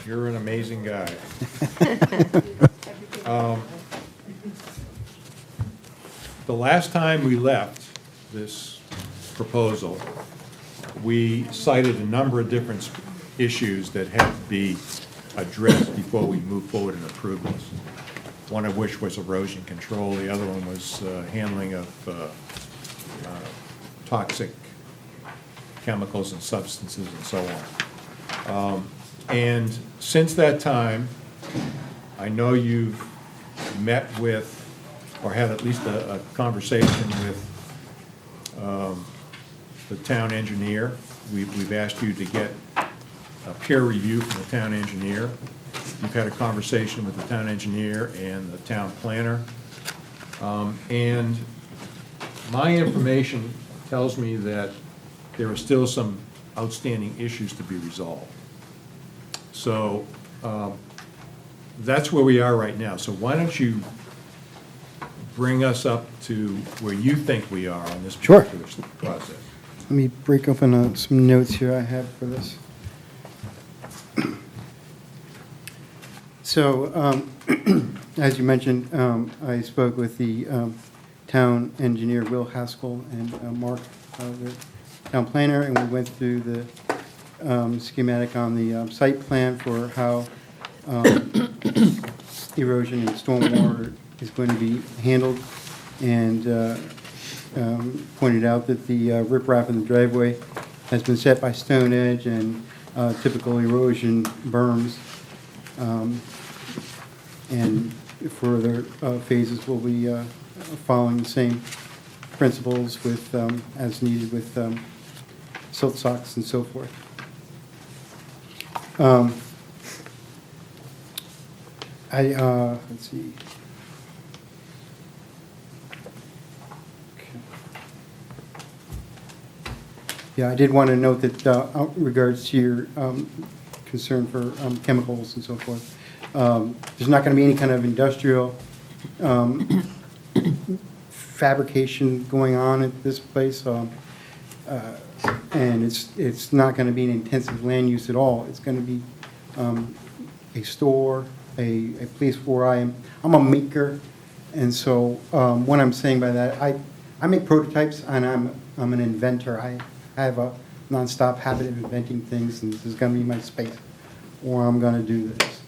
You're an amazing guy. The last time we left this proposal, we cited a number of different issues that had to be addressed before we move forward and approve this. One of which was erosion control, the other one was handling of toxic chemicals and substances and so on. And since that time, I know you've met with, or had at least a conversation with the town engineer. We've asked you to get a peer review from the town engineer. You've had a conversation with the town engineer and the town planner. And my information tells me that there are still some outstanding issues to be resolved. So that's where we are right now. So why don't you bring us up to where you think we are on this Sure. particular process? Let me break open some notes here I have for this. So, as you mentioned, I spoke with the town engineer, Will Haskell, and Mark, the town planner, and we went through the schematic on the site plan for how erosion and stormwater is going to be handled, and pointed out that the riprap in the driveway has been set by stone edge and typical erosion berms. And further phases will be following the same principles with, as needed with silt socks and so forth. Let's see. Yeah, I did want to note that in regards to your concern for chemicals and so forth, there's not going to be any kind of industrial fabrication going on at this place, and it's not going to be an intensive land use at all. It's going to be a store, a place where I'm a maker, and so what I'm saying by that, I make prototypes, and I'm an inventor. I have a nonstop habit of inventing things, and this is going to be my space where I'm going to do this.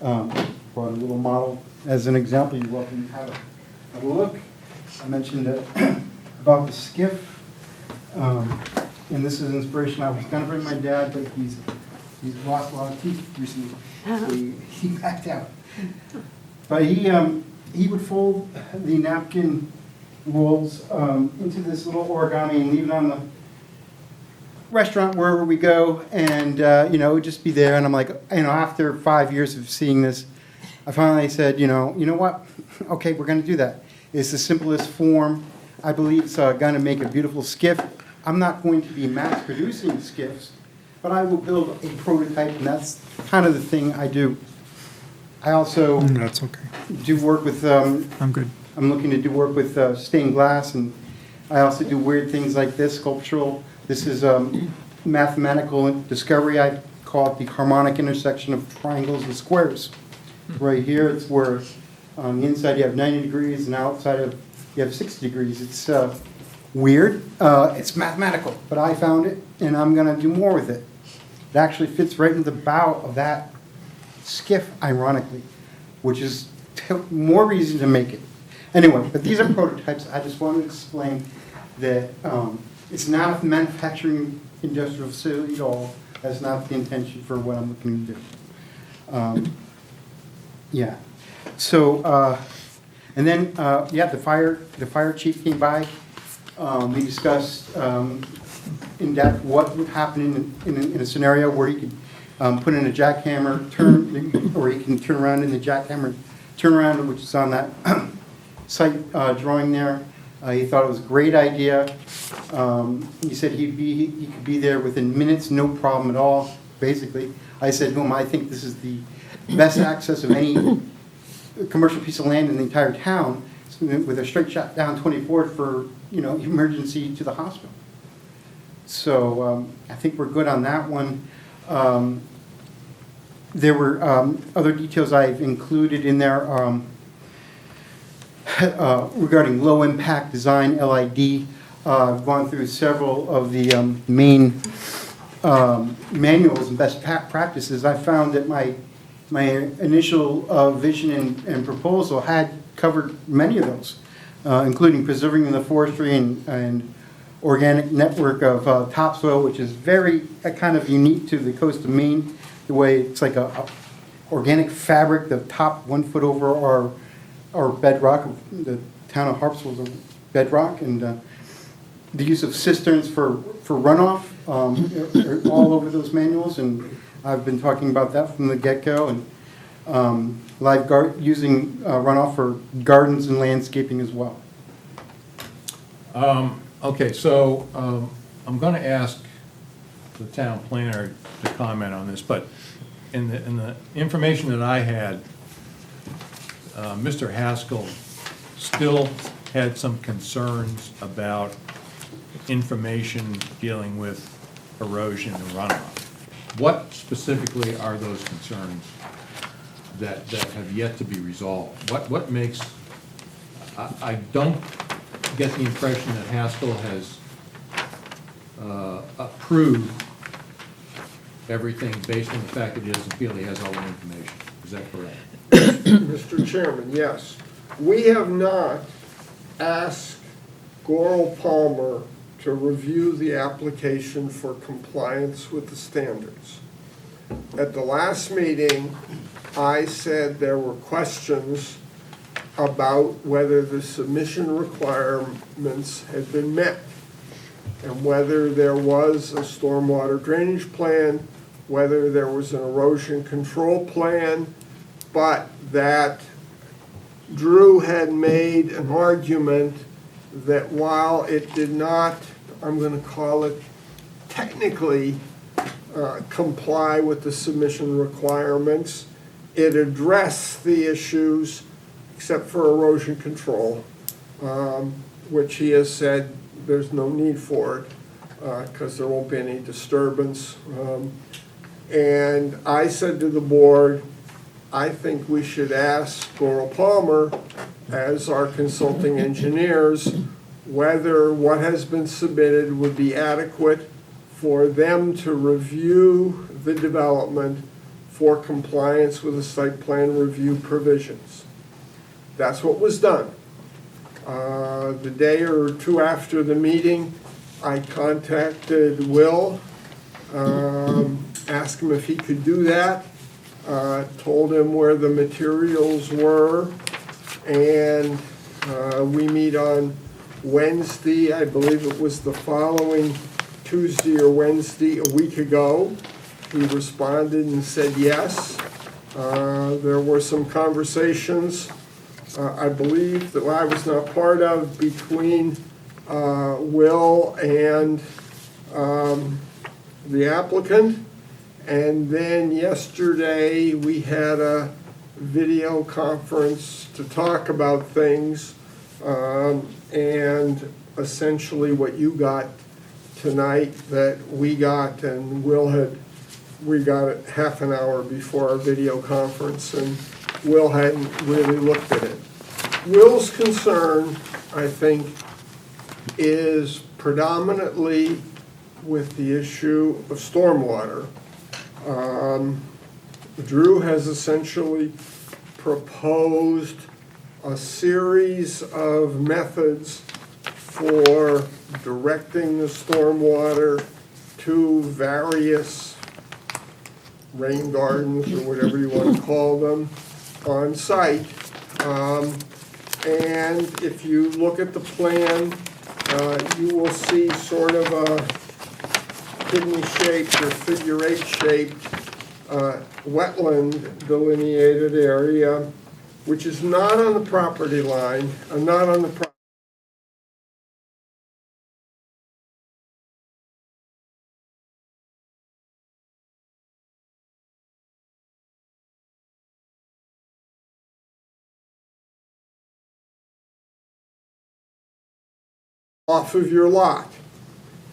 Brought a little model as an example. You're welcome to have a look. I mentioned about the skiff, and this is inspiration. I was going to bring my dad, but he's lost a lot of teeth recently, so he backed out. But he would fold the napkin rolls into this little origami and leave it on the restaurant wherever we go, and it would just be there. And I'm like, after 5 years of seeing this, I finally said, you know what? Okay, we're going to do that. It's the simplest form. I believe it's going to make a beautiful skiff. I'm not going to be mass producing skiffs, but I will build a prototype, and that's kind of the thing I do. I also That's okay. do work with. I'm good. I'm looking to do work with stained glass, and I also do weird things like this, sculptural. This is mathematical discovery. I call it the harmonic intersection of triangles and squares. Right here, it's where on the inside you have 90 degrees, and outside you have 60 degrees. It's weird. It's mathematical, but I found it, and I'm going to do more with it. It actually fits right in the bow of that skiff, ironically, which is more reason to make it. Anyway, but these are prototypes. I just want to explain that it's not a manufacturing industrial facility at all. That's not the intention for what I'm looking to do. Yeah. So, and then, the fire chief came by. We discussed in depth what would happen in a scenario where he could put in a jackhammer, or he can turn around in the jackhammer, turn around, which is on that site drawing there. He thought it was a great idea. He said he could be there within minutes, no problem at all, basically. I said to him, I think this is the best access of any commercial piece of land in the entire town, with a straight shot down 24th for, emergency to the hospital. So I think we're good on that one. There were other details I've included in there regarding low-impact design, LID. I've gone through several of the main manuals and best practices. I found that my initial vision and proposal had covered many of those, including preserving the forestry and organic network of topsoil, which is very kind of unique to the coast of Maine, the way it's like a organic fabric, the top 1 foot over our bedrock. The town of Harpswell is a bedrock, and the use of cisterns for runoff are all over those manuals, and I've been talking about that from the get-go, and using runoff for gardens and landscaping as well. Okay, so I'm going to ask the town planner to comment on this, but in the information that I had, Mr. Haskell still had some concerns about information dealing with erosion and runoff. What specifically are those concerns that have yet to be resolved? What makes, I don't get the impression that Haskell has approved everything based on the fact that he doesn't feel he has all the information. Is that correct? Mr. Chairman, yes. We have not asked Goral Palmer to review the application for compliance with the standards. At the last meeting, I said there were questions about whether the submission requirements had been met and whether there was a stormwater drainage plan, whether there was an erosion control plan, but that Drew had made an argument that while it did not, I'm going to call it technically, comply with the submission requirements, it addressed the issues except for erosion control, which he has said there's no need for it because there won't be any disturbance. And I said to the board, I think we should ask Goral Palmer, as our consulting engineers, whether what has been submitted would be adequate for them to review the development for compliance with the site plan review provisions. That's what was done. The day or two after the meeting, I contacted Will, asked him if he could do that, told him where the materials were, and we meet on Wednesday. I believe it was the following Tuesday or Wednesday a week ago. He responded and said yes. There were some conversations, I believe, that I was not part of between Will and the applicant. And then yesterday, we had a video conference to talk about things. And essentially what you got tonight that we got, and we got it half an hour before our video conference, and Will hadn't really looked at it. Will's concern, I think, is predominantly with the issue of stormwater. Drew has essentially proposed a series of methods for directing the stormwater to various rain gardens or whatever you want to call them on site. And if you look at the plan, you will see sort of a kidney-shaped or figure-8-shaped wetland delineated area, which is not on the property line, not on the off of your lot.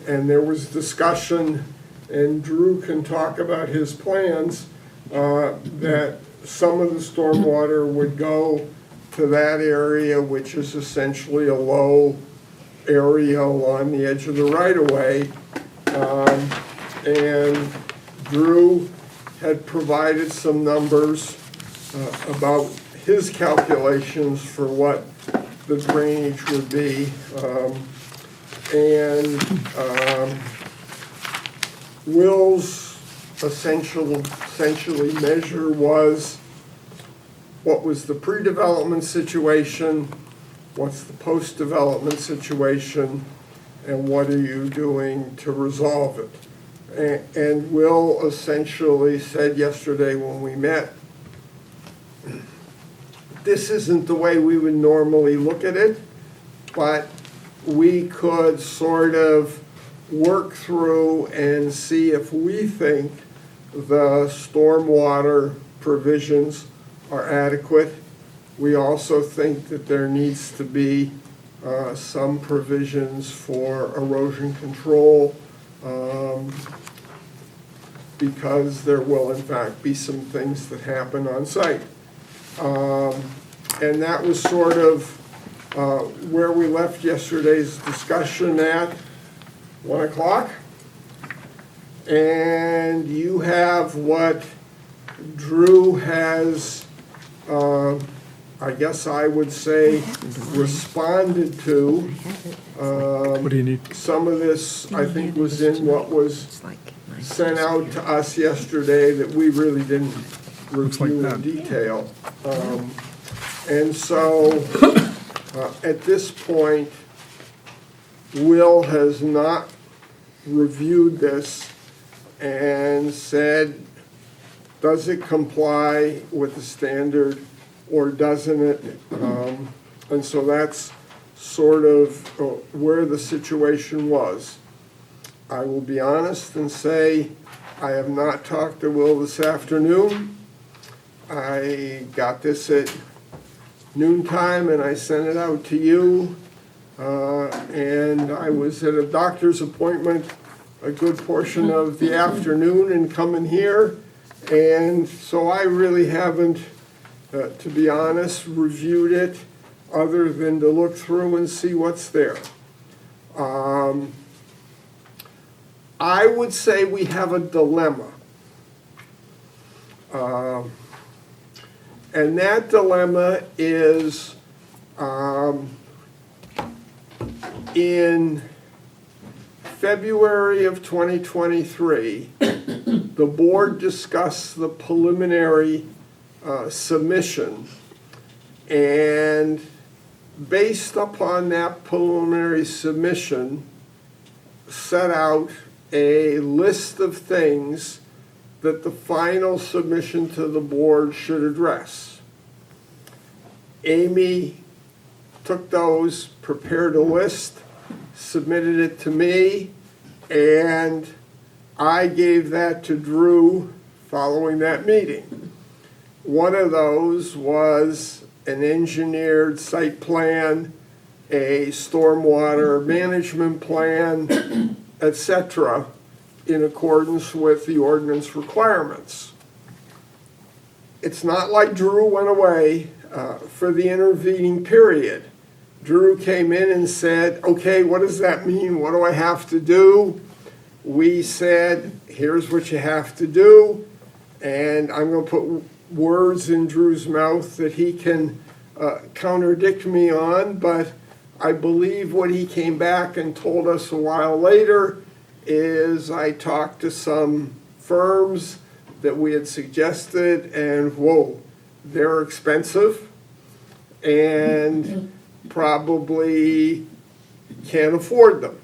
And there was discussion, and Drew can talk about his plans, that some of the stormwater would go to that area, which is essentially a low area along the edge of the right-of-way. And Drew had provided some numbers about his calculations for what the drainage would be. Will's essentially measure was what was the pre-development situation, what's the post-development situation, and what are you doing to resolve it? And Will essentially said yesterday when we met, this isn't the way we would normally look at it, but we could sort of work through and see if we think the stormwater provisions are adequate. We also think that there needs to be some provisions for erosion control, because there will in fact be some things that happen on site. And that was sort of where we left yesterday's discussion at 1 o'clock. And you have what Drew has, I guess I would say, responded to. What do you need? Some of this, I think, was in what was sent out to us yesterday that we really didn't review in detail. And so, at this point, Will has not reviewed this and said, does it comply with the standard or doesn't it? And so that's sort of where the situation was. I will be honest and say, I have not talked to Will this afternoon. I got this at noontime and I sent it out to you. And I was at a doctor's appointment a good portion of the afternoon and coming here. And so I really haven't, to be honest, reviewed it other than to look through and see what's there. I would say we have a dilemma. And that dilemma is in February of 2023, the board discussed the preliminary submission, and based upon that preliminary submission, set out a list of things that the final submission to the board should address. Amy took those, prepared a list, submitted it to me, and I gave that to Drew following that meeting. One of those was an engineered site plan, a stormwater management plan, etc., in accordance with the ordinance requirements. It's not like Drew went away for the intervening period. Drew came in and said, okay, what does that mean? What do I have to do? We said, here's what you have to do. And I'm going to put words in Drew's mouth that he can contradict me on, but I believe what he came back and told us a while later is I talked to some firms that we had suggested, and whoa, they're expensive and probably can't afford them.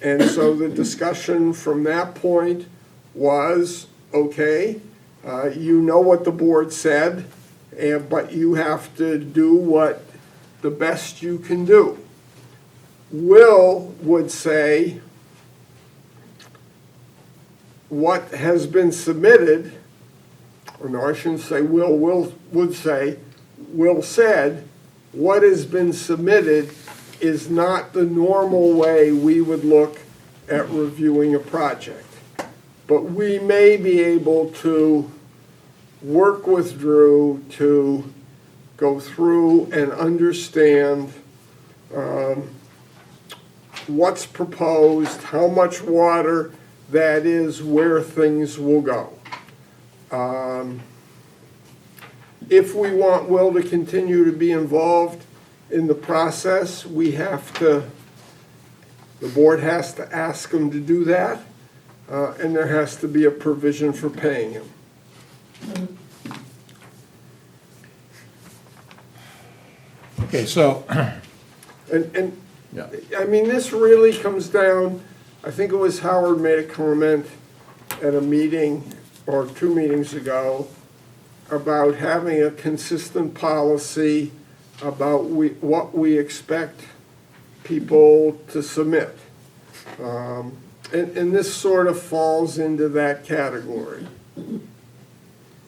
And so the discussion from that point was, okay, you know what the board said, but you have to do what the best you can do. Will would say, what has been submitted, or no, I shouldn't say Will would say, Will said, what has been submitted is not the normal way we would look at reviewing a project. But we may be able to work with Drew to go through and understand what's proposed, how much water that is, where things will go. If we want Will to continue to be involved in the process, we have to, the board has to ask him to do that, and there has to be a provision for paying him. Okay, so, And Yeah. I mean, this really comes down, I think it was Howard made a comment at a meeting or 2 meetings ago about having a consistent policy about what we expect people to submit. And this sort of falls into that category.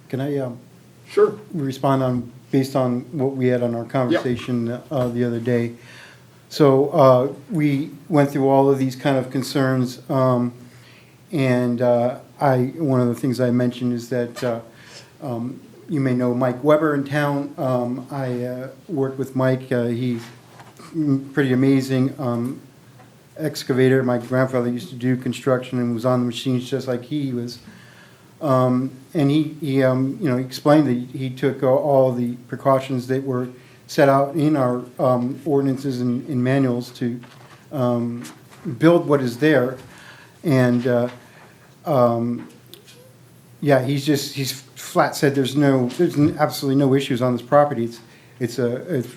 Can I Sure. respond on, based on what we had on our conversation the other day? So we went through all of these kind of concerns, and one of the things I mentioned is that you may know Mike Weber in town. I worked with Mike. He's pretty amazing excavator. My grandfather used to do construction and was on the machines just like he was. And he explained that he took all the precautions that were set out in our ordinances and in manuals to build what is there. And he's flat said there's absolutely no issues on this property. It's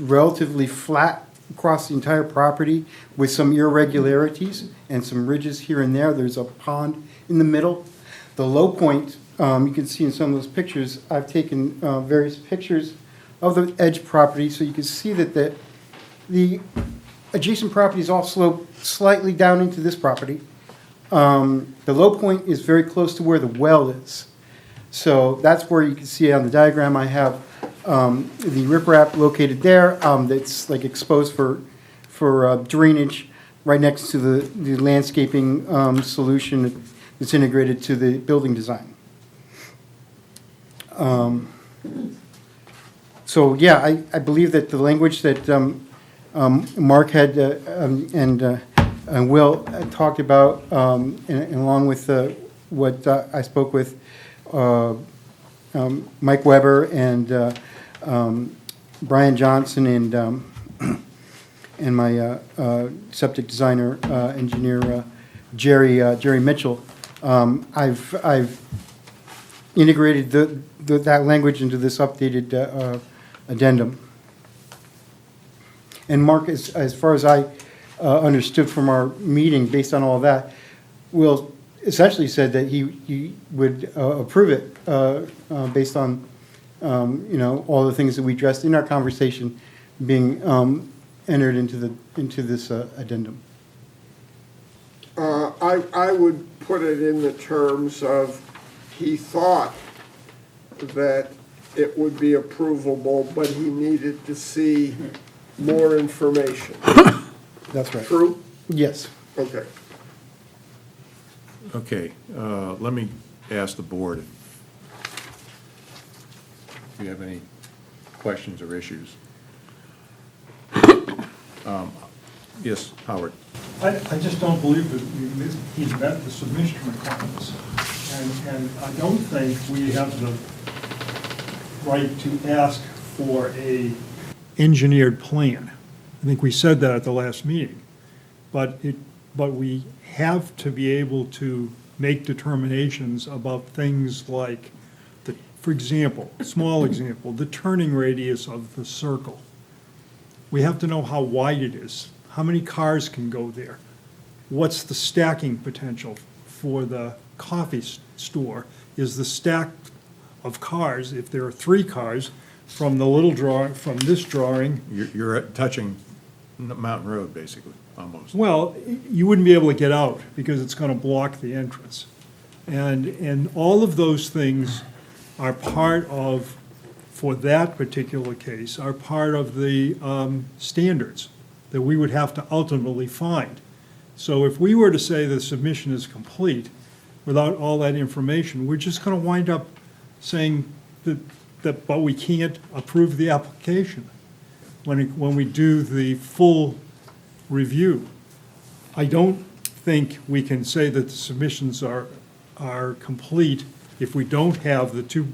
relatively flat across the entire property with some irregularities and some ridges here and there. There's a pond in the middle. The low point, you can see in some of those pictures, I've taken various pictures of the edge property, so you can see that the adjacent properties all slope slightly down into this property. The low point is very close to where the well is. So that's where you can see on the diagram, I have the riprap located there, that's like exposed for drainage right next to the landscaping solution that's integrated to the building design. So yeah, I believe that the language that Mark had and Will talked about, and along with what I spoke with Mike Weber and Brian Johnson and my septic designer engineer Jerry Mitchell, I've integrated that language into this updated addendum. And Mark, as far as I understood from our meeting, based on all that, Will essentially said that he would approve it based on all the things that we addressed in our conversation being entered into this addendum. I would put it in the terms of he thought that it would be approvable, but he needed to see more information. That's right. True? Yes. Okay. Okay, let me ask the board if you have any questions or issues. Yes, Howard. I just don't believe that he's met the submission requirements. And I don't think we have the right to ask for a engineered plan. I think we said that at the last meeting. But we have to be able to make determinations about things like, for example, small example, the turning radius of the circle. We have to know how wide it is, how many cars can go there, what's the stacking potential for the coffee store. Is the stack of cars, if there are 3 cars, from the little drawing, from this drawing, You're touching Mountain Road, basically, almost. well, you wouldn't be able to get out because it's going to block the entrance. And all of those things are part of, for that particular case, are part of the standards that we would have to ultimately find. So if we were to say the submission is complete without all that information, we're just going to wind up saying that but we can't approve the application when we do the full review. I don't think we can say that the submissions are complete if we don't have the 2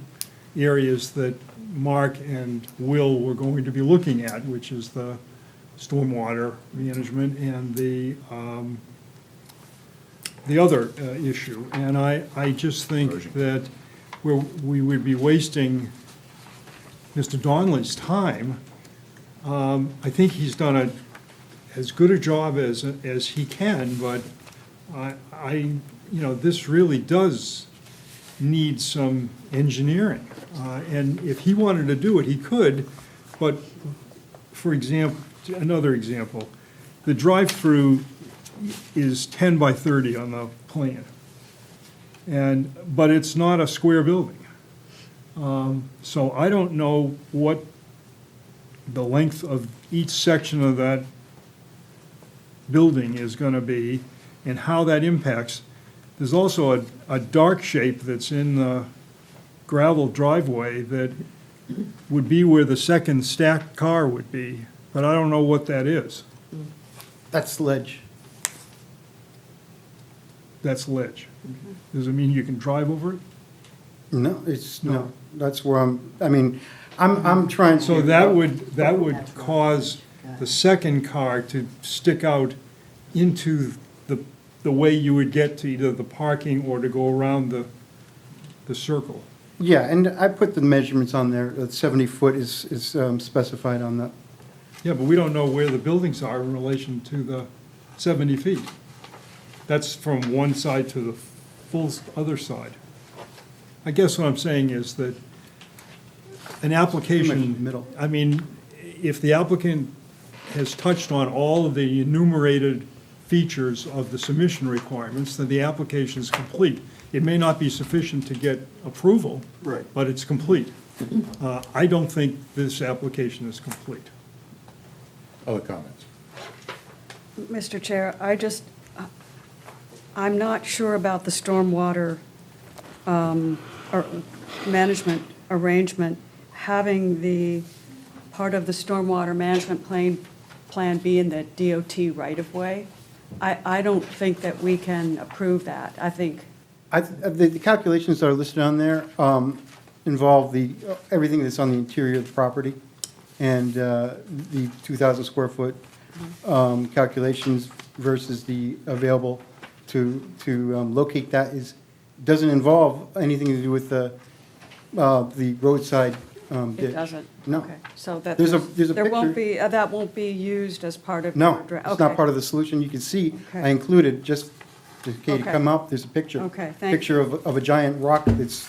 areas that Mark and Will were going to be looking at, which is the stormwater management and the other issue. And I just think that we would be wasting Mr. Donnelly's time. I think he's done as good a job as he can, but this really does need some engineering. And if he wanted to do it, he could, but, for example, another example, the drive-through is 10 by 30 on the plan. But it's not a square building. So I don't know what the length of each section of that building is gonna be and how that impacts. There's also a dark shape that's in the gravel driveway that would be where the second stacked car would be, but I don't know what that is. That's ledge. That's ledge. Does it mean you can drive over it? No, no, that's where I'm trying to. So that would cause the second car to stick out into the way you would get to either the parking or to go around the circle. Yeah, and I put the measurements on there, 70 foot is specified on that. Yeah, but we don't know where the buildings are in relation to the 70 feet. That's from one side to the full other side. I guess what I'm saying is that an application. Middle. I mean, if the applicant has touched on all of the enumerated features of the submission requirements, then the application is complete. It may not be sufficient to get approval. Right. But it's complete. I don't think this application is complete. Other comments? Mr. Chair, I'm not sure about the stormwater or management arrangement, having the part of the stormwater management plan be in the DOT right-of-way. I don't think that we can approve that. I think, The calculations that are listed on there involve everything that's on the interior of the property, and the 2,000 square foot calculations versus the available to locate that doesn't involve anything to do with the roadside ditch. it doesn't. No. Okay, so that, There's a there won't picture. be, that won't be used as part of. No, your it's not part of the solution. You can see, Okay. I included, just to Katie Okay. come up, there's a picture. Okay, thank you. Picture of a giant rock that's,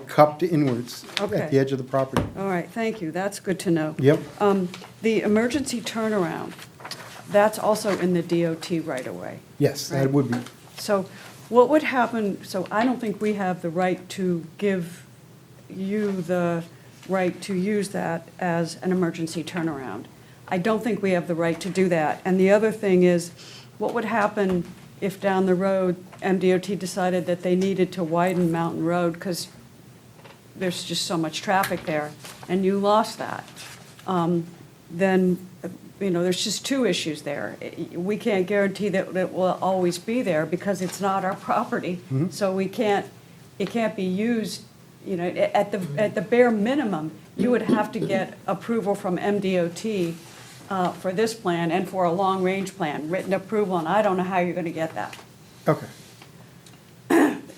cupped inwards Okay. at the edge of the property. All right, thank you, that's good to know. Yep. The emergency turnaround, that's also in the DOT right-of-way. Yes, that Right. would be. So what would happen, so I don't think we have the right to give you the right to use that as an emergency turnaround. I don't think we have the right to do that. And the other thing is, what would happen if down the road MDOT decided that they needed to widen Mountain Road because there's just so much traffic there, and you lost that? Then, there's just two issues there. We can't guarantee that it will always be there because it's not our property. So it can't be used, at the bare minimum, you would have to get approval from MDOT for this plan and for a long-range plan, written approval, and I don't know how you're going to get that. Okay.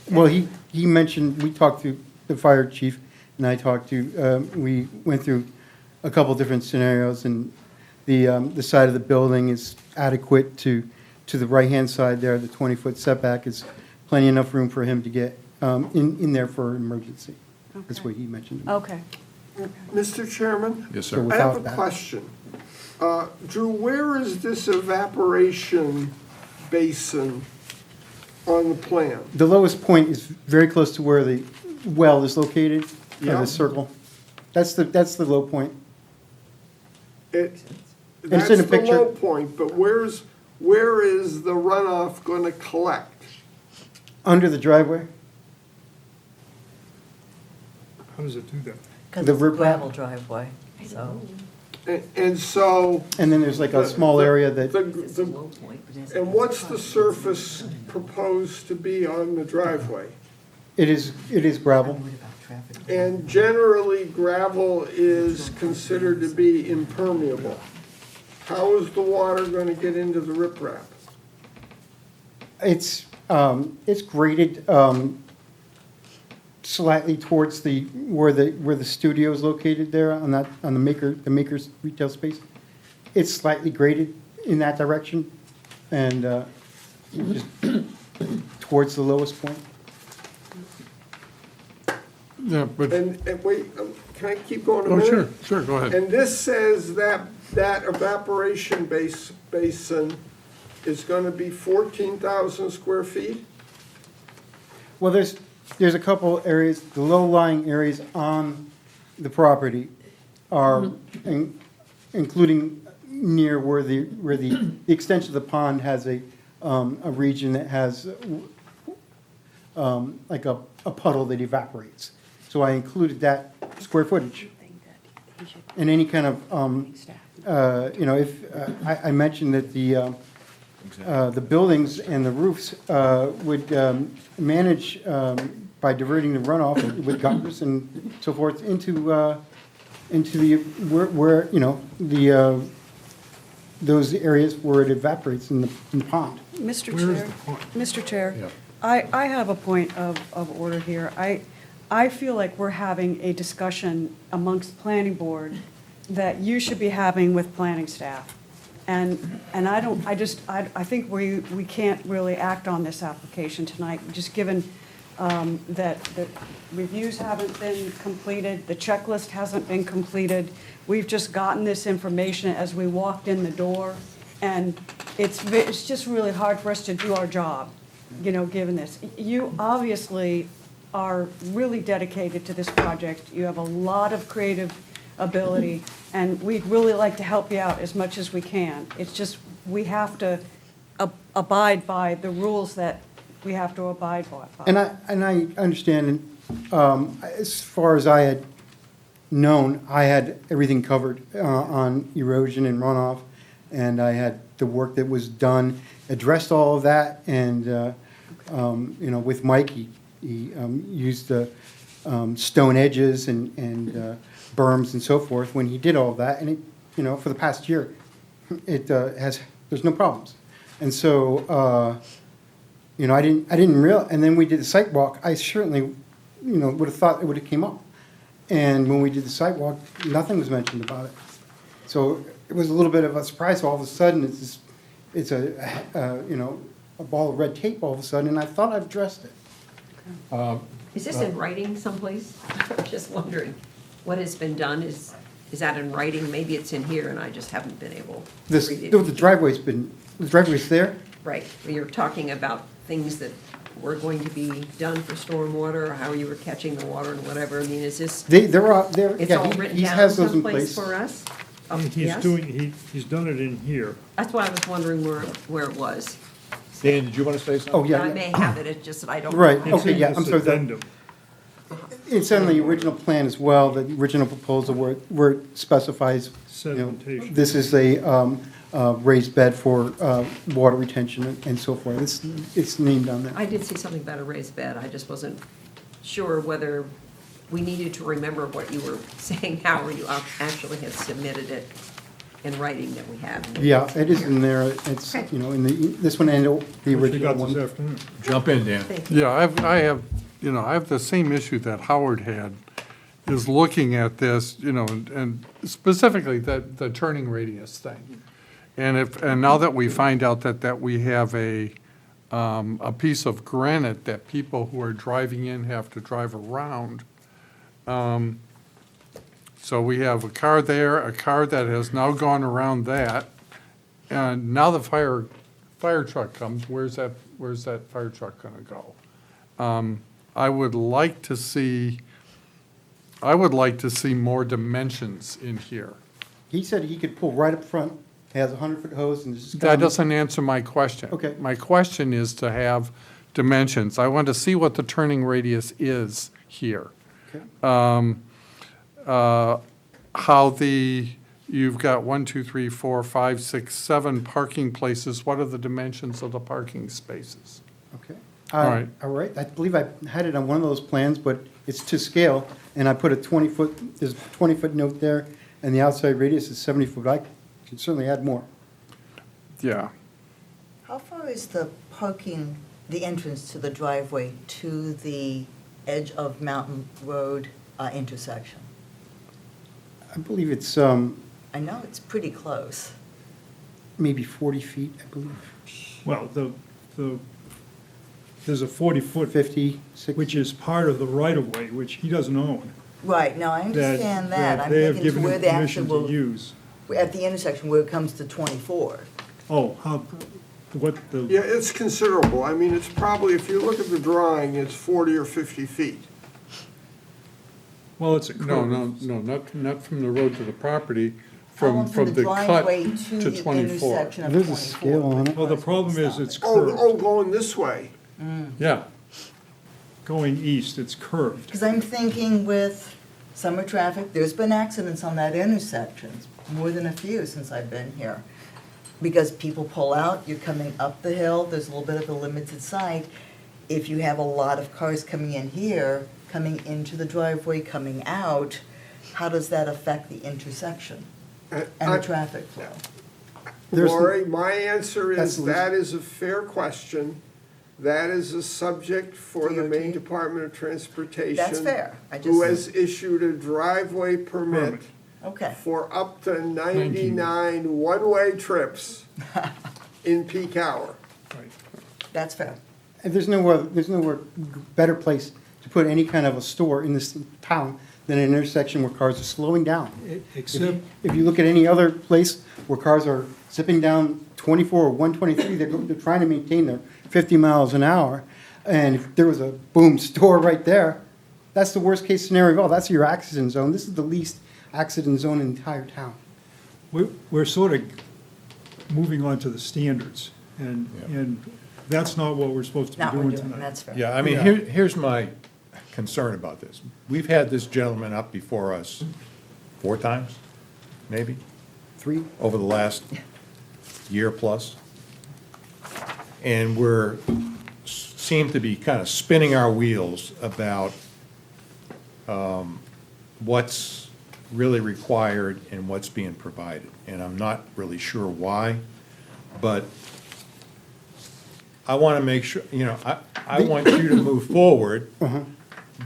Well, he mentioned, we talked to the fire chief, and I talked to, we went through a couple different scenarios, and the side of the building is adequate to the right-hand side there, the 20-foot setback is plenty enough room for him to get in there for an emergency. That's Okay. what he mentioned. Okay. Mr. Chairman? Yes, So sir. I have without a that- question. Drew, where is this evaporation basin on the plan? The lowest point is very close to where the well is located, Yeah. the circle. That's the low point. That's in a the picture. low point, but where is the runoff going to collect? Under the driveway, How does it do that? Because The it's a rip- gravel driveway, so. And so. and then there's like a small area that, It's a low point, but it's- And what's the surface proposed to be on the driveway? it is gravel. I'm worried about traffic. And generally gravel is considered to be impermeable. How is the water going to get into the riprap? It's graded slightly towards where the studio is located there on the maker's retail space. It's slightly graded. in that direction and just towards the lowest point. Yeah, but, And wait, can I keep going a oh, minute? sure, go ahead. And this says that evaporation basin is gonna be 14,000 square feet? Well, there's a couple areas, the low-lying areas on the property are, including near where the extension of the pond has a region that has like a puddle that evaporates. So I included that square footage. And any kind of, you know, if, I mentioned that the buildings and the roofs would manage by diverting the runoff with gutters and so forth into the, where, you know, those areas where it evaporates in the pond. Mr. Chair, Mr. Chair, I have a point of order here. I feel like we're having a discussion amongst planning board that you should be having with planning staff. And I think we can't really act on this application tonight, just given that the reviews haven't been completed, the checklist hasn't been completed. We've just gotten this information as we walked in the door, and it's just really hard for us to do our job, you know, given this. You obviously are really dedicated to this project. You have a lot of creative ability, and we'd really like to help you out as much as we can. It's just, we have to abide by the rules that we have to abide by. And I understand, as far as I had known, I had everything covered on erosion and runoff, and I had the work that was done, addressed all of that, and, you know, with Mike, he used the stone edges and berms and so forth when he did all of that, and it, you know, for the past year, it there's no problems. And so, you know, I didn't realize, and then we did the site walk, I certainly, you know, would have thought it would have came up. And when we did the site walk, nothing was mentioned about it. So it was a little bit of a surprise, all of a sudden, it's a, you know, a ball of red tape all of a sudden, and I thought I'd addressed it. Is this in writing someplace? I'm just wondering what has been done. Is that in writing? Maybe it's in here and I just haven't been able to This, read it. the driveway's there. Right, you're talking about things that were going to be done for stormwater, or how you were catching the water and whatever. I mean, is this, They're all, they're, it's yeah, all written he down has those in someplace place. for us? He's Yes? he's done it in here. That's why I was wondering where it was. Dan, did you want to say something? Oh, yeah, I yeah. may have it, it's just that I don't. Right. It's Okay, in yeah, this I'm sorry, that- addendum. It's on the original plan as well, the original proposal where it specifies, you know, Sedimentation. this is a raised bed for water retention and so forth. It's named on there. I did see something about a raised bed, I just wasn't sure whether we needed to remember what you were saying now, or you actually had submitted it in writing that we have. Yeah, it is in there. It's, Okay. you know, in this one and the Which we original got this one. afternoon. Jump in, Dan. Thank you. Yeah, I have the same issue that Howard had, is looking at this, you know, and specifically the turning radius thing. And now that we find out that we have a piece of granite that people who are driving in have to drive around. So we have a car there, a car that has now gone around that, and now the fire truck comes, where's that fire truck gonna go? I would like to see more dimensions in here. He said he could pull right up front, has a 100-foot hose and just. That doesn't answer my question. Okay. My question is to have dimensions. I want to see what the turning radius is here. Okay. How you've got 1, 2, 3, 4, 5, 6, 7 parking places. What are the dimensions of the parking spaces? Okay. All right. All right, I believe I had it on one of those plans, but it's to scale, and I put a 20-foot, there's a 20-foot note there, and the outside radius is 70-foot. I can certainly add more. Yeah. How far is the parking, the entrance to the driveway to the edge of Mountain Road intersection? I believe it's, I know it's pretty close. maybe 40 feet, I believe, Well, there's a 40-foot, 50, 60. which is part of the right-of-way, which he doesn't own. Right, now I understand that. I'm They have thinking to given where him the permission to actual, use. at the intersection where it comes to 24. Oh, what Yeah, it's considerable. I mean, it's probably, if you look at the drawing, it's 40 or 50 feet. well, it's a curve. No, not from the road to the property, How long from the cut driveway to the 24. intersection of There's 24. a scale on it. Well, the problem is it's Oh, curved. oh, going this way. Yeah, Going east, it's curved. Because I'm thinking with summer traffic, there's been accidents on that intersection, more than a few since I've been here. Because people pull out, you're coming up the hill, there's a little bit of a limited sight. If you have a lot of cars coming in here, coming into the driveway, coming out, how does that affect the intersection and the traffic flow? There's- Lori, my answer That's is, the- that is a fair question. That is a subject for the Maine DOT? Department of Transportation. That's fair. I Who just- has issued a driveway permit Okay, for up to 99 one-way trips in peak hour. Right. that's fair. And there's nowhere better place to put any kind of a store in this town than an intersection where cars are slowing down. Except, If you look at any other place where cars are zipping down 24 or 123, they're trying to maintain their 50 miles an hour. And if there was a boom store right there, that's the worst case scenario of all. That's your accident zone. This is the least accident zone in the entire town. we're sort of moving on to the standards, and that's not what we're supposed to be Not we're doing doing, tonight. that's fair. Yeah, I mean, Yeah. here's my concern about this. We've had this gentleman up before us 4 times, maybe, 3, over the last year plus. And seem to be kind of spinning our wheels about what's really required and what's being provided. And I'm not really sure why, but I want to make sure, I want you to move forward,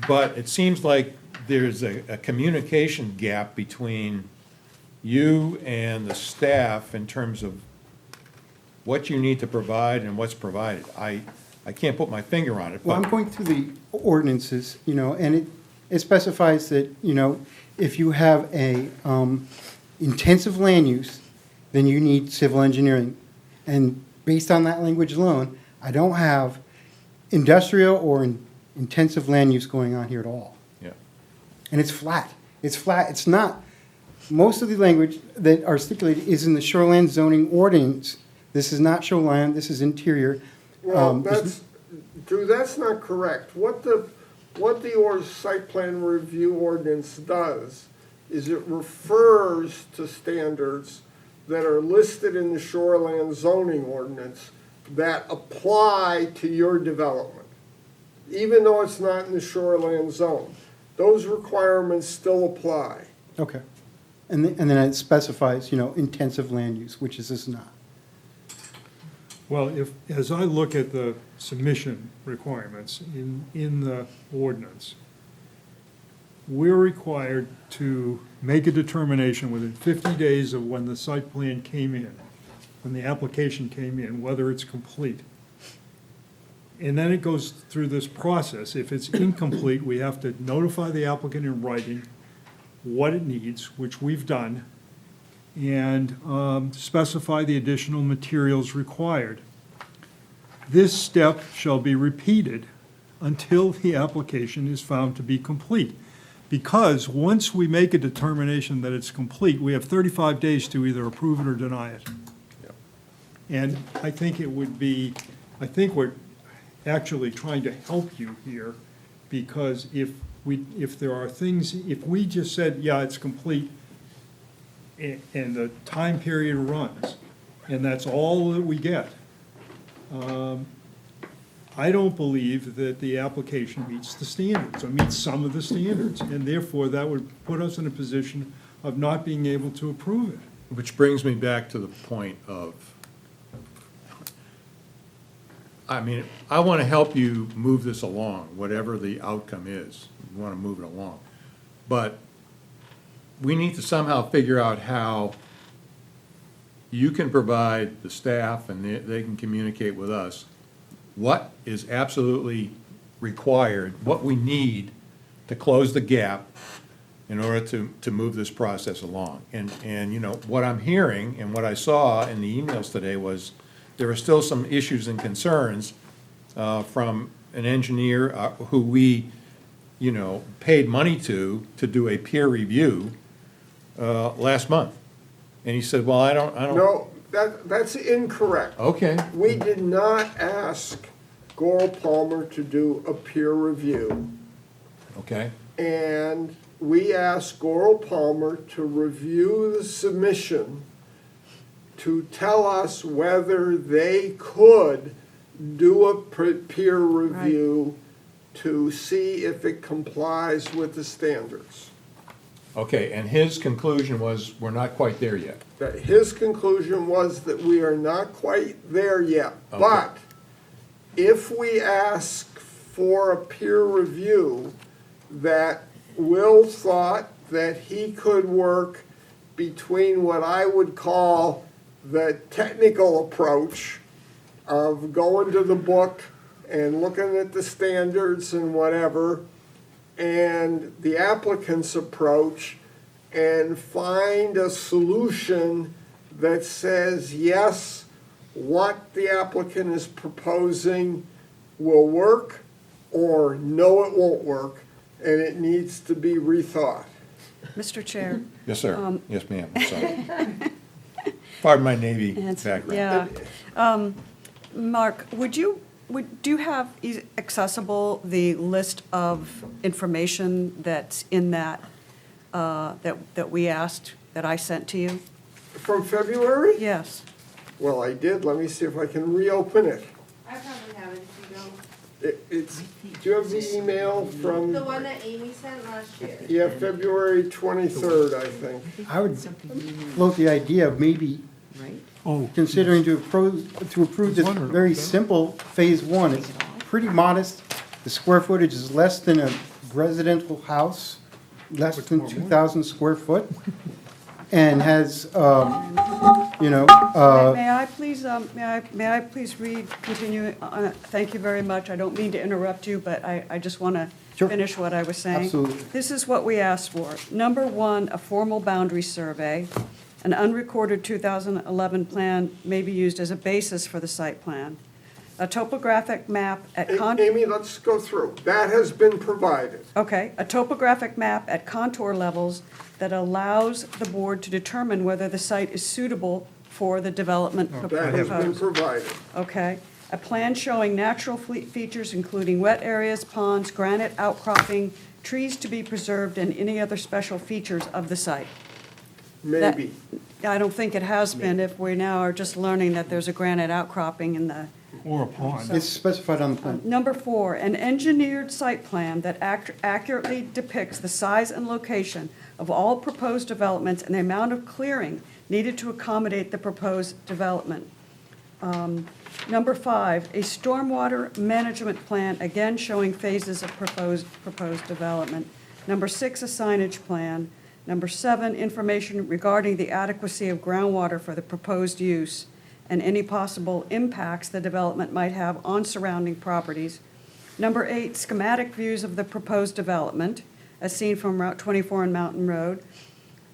but it seems like there's a communication gap between you and the staff in terms of what you need to provide and what's provided. I can't put my finger on it, Well, I'm but, going through the ordinances, and it specifies that, if you have a intensive land use, then you need civil engineering. And based on that language alone, I don't have industrial or intensive land use going on here at all. yeah. And it's flat. It's flat. It's not, most of the language that are stipulated is in the shoreline zoning ordinance. This is not shoreline, this is interior. Well, This- Drew, that's not correct. What the site plan review ordinance does is it refers to standards that are listed in the shoreline zoning ordinance that apply to your development. Even though it's not in the shoreline zone, those requirements still apply. Okay. And then it specifies, intensive land use, which this is not. Well, as I look at the submission requirements in the ordinance, we're required to make a determination within 50 days of when the site plan came in, when the application came in, whether it's complete. And then it goes through this process. If it's incomplete, we have to notify the applicant in writing what it needs, which we've done, and specify the additional materials required. This step shall be repeated until the application is found to be complete. Because once we make a determination that it's complete, we have 35 days to either approve it or deny it. And I think we're actually trying to help you here, because if there are things, if we just said, yeah, it's complete, and the time period runs, and that's all that we get, I don't believe that the application meets the standards, or meets some of the standards, and therefore that would put us in a position of not being able to approve it. Which brings me back to the point of, I mean, I want to help you move this along, whatever the outcome is. We want to move it along. But we need to somehow figure out how you can provide the staff and they can communicate with us what is absolutely required, what we need to close the gap in order to move this process along. And, you know, what I'm hearing and what I saw in the emails today was there are still some issues and concerns from an engineer who we, you know, paid money to do a peer review last month. And he said, well, I don't. No, that's incorrect. Okay. We did not ask Goral Palmer to do a peer review. Okay. And we asked Goral Palmer to review the submission to tell us whether they could do a peer review to see if it complies with the standards. Okay, and his conclusion was, we're not quite there yet. That his conclusion was that we are not quite there yet. Okay. But if we ask for a peer review, that Will thought that he could work between what I would call the technical approach of going to the book and looking at the standards and whatever, and the applicant's approach, and find a solution that says, yes, what the applicant is proposing will work, or no, it won't work, and it needs to be rethought. Mr. Chair. Yes, sir. Yes, ma'am. I'm sorry. Pardon my Navy background. Yeah. Mark, do you have accessible the list of information that's in that, that we asked, that I sent to you? From February? Yes. Well, I did. Let me see if I can reopen it. I probably have it if you don't. It's, do you have the email from? The one that Amy sent last year. Yeah, February 23rd, I think. I would float the idea of maybe Oh, considering to approve this very simple phase one. It's pretty modest. The square footage is less than a residential house, less than 2,000 square foot, and has, you know, May I please, may I please continue? Thank you very much. I don't mean to interrupt you, but I just want to Sure. finish what I was saying. Absolutely. This is what we asked for. Number one, a formal boundary survey. An unrecorded 2011 plan may be used as a basis for the site plan. A topographic map at Amy, let's go through. That has been provided. Okay, a topographic map at contour levels that allows the board to determine whether the site is suitable for the development That has been proposed. provided. Okay, a plan showing natural features including wet areas, ponds, granite outcropping, trees to be preserved, and any other special features of the site. That- Maybe. I don't think it has been if we now are just learning that there's a granite outcropping in the. or a pond. it's specified on the plan. Number four, an engineered site plan that accurately depicts the size and location of all proposed developments and the amount of clearing needed to accommodate the proposed development. Number five, a stormwater management plan, again showing phases of proposed development. Number six, a signage plan. Number seven, information regarding the adequacy of groundwater for the proposed use and any possible impacts the development might have on surrounding properties. Number eight, schematic views of the proposed development, as seen from Route 24 and Mountain Road.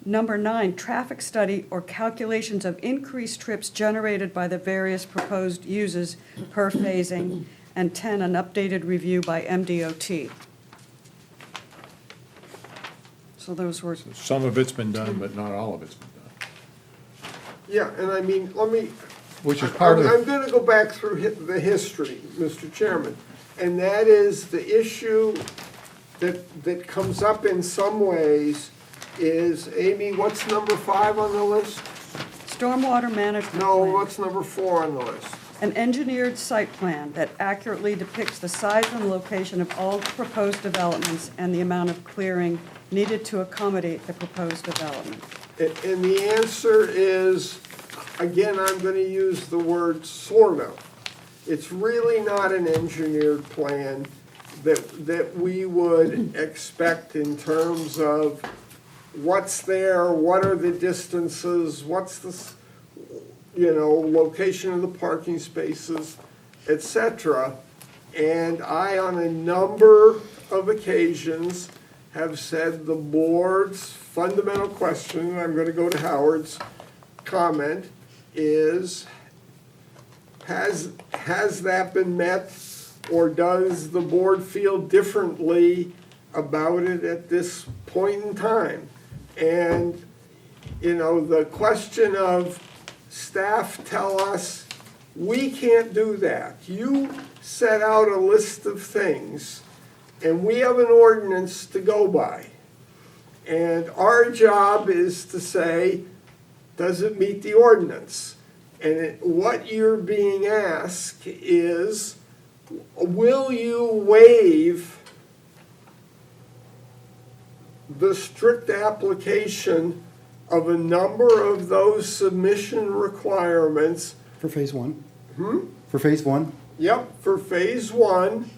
Number nine, traffic study or calculations of increased trips generated by the various proposed uses per phasing. And 10, an updated review by MDOT. So those were, Some of it's been done, but not all of it's been done. Yeah, and I mean, let me, Which is part I'm of, going to go back through the history, Mr. Chairman, and that is the issue that comes up in some ways is, Amy, what's number 5 on the list? stormwater management No, plan. what's number 4 on the list? An engineered site plan that accurately depicts the size and location of all proposed developments and the amount of clearing needed to accommodate the proposed development. And the answer is, again, I'm going to use the word sort of. It's really not an engineered plan that we would expect in terms of what's there, what are the distances, location of the parking spaces, et cetera. And I, on a number of occasions, have said the board's fundamental question, and I'm going to go to Howard's comment, is, has that been met, or does the board feel differently about it at this point in time? And, the question of staff tell us, we can't do that. You set out a list of things, and we have an ordinance to go by. And our job is to say, does it meet the ordinance? And what you're being asked is, will you waive the strict application of a number of those submission requirements? For phase one? For phase one? Yep, for phase one,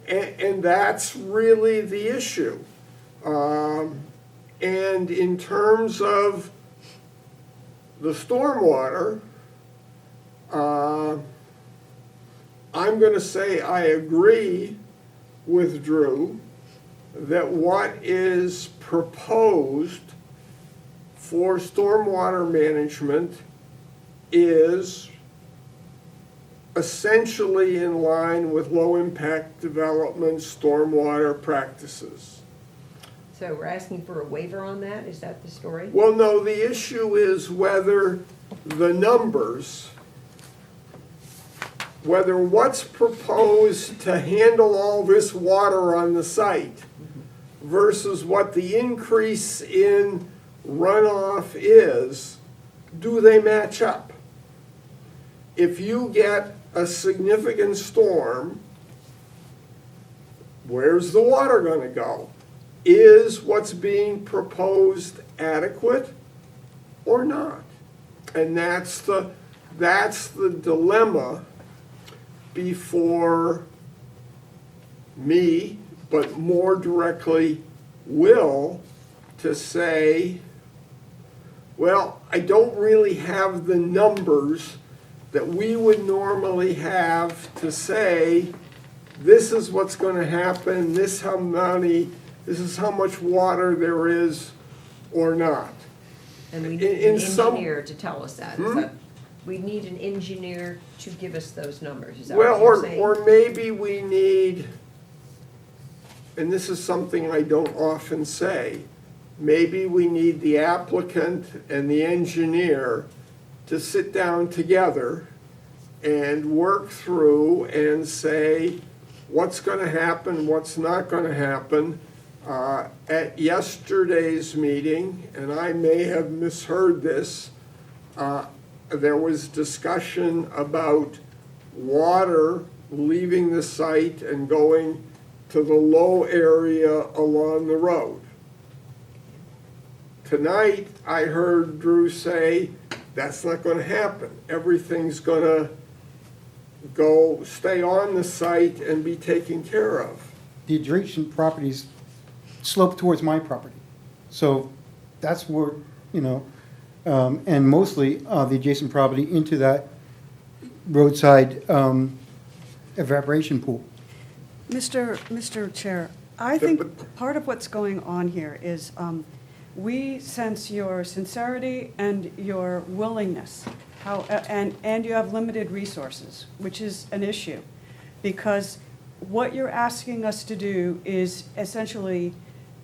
and that's really the issue. And in terms of the stormwater, I'm gonna say I agree with Drew that what is proposed for stormwater management is essentially in line with low-impact development stormwater practices. So we're asking for a waiver on that? Is that the story? Well, no, the issue is whether the numbers, whether what's proposed to handle all this water on the site versus what the increase in runoff is, do they match up? If you get a significant storm, where's the water gonna go? Is what's being proposed adequate or not? And that's the dilemma before me, but more directly Will, to say, well, I don't really have the numbers that we would normally have to say, this is what's gonna happen, this is how much water there is or not. And we need an engineer to tell us that. Is that, we need an engineer to give us those numbers, is that what you're saying? Or maybe we need, and this is something I don't often say, maybe we need the applicant and the engineer to sit down together and work through and say what's gonna happen, what's not gonna happen. At yesterday's meeting, and I may have misheard this, there was discussion about water leaving the site and going to the low area along the road. Tonight, I heard Drew say, that's not gonna happen. Everything's gonna stay on the site and be taken care of. The adjacent properties slope towards my property. So that's where, and mostly the adjacent property into that roadside evaporation pool. Mr. Chair, I think part of what's going on here is we sense your sincerity and your willingness, and you have limited resources, which is an issue. Because what you're asking us to do is essentially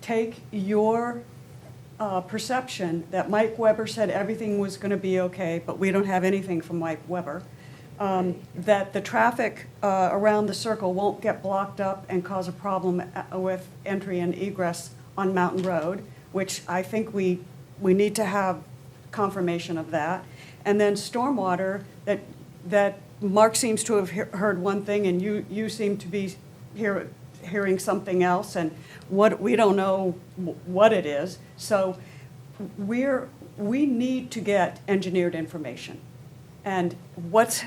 take your perception that Mike Weber said everything was going to be okay, but we don't have anything from Mike Weber, that the traffic around the circle won't get blocked up and cause a problem with entry and egress on Mountain Road, which I think we need to have confirmation of that. And then stormwater, that Mark seems to have heard one thing and you seem to be hearing something else, and we don't know what it is. So we need to get engineered information. And what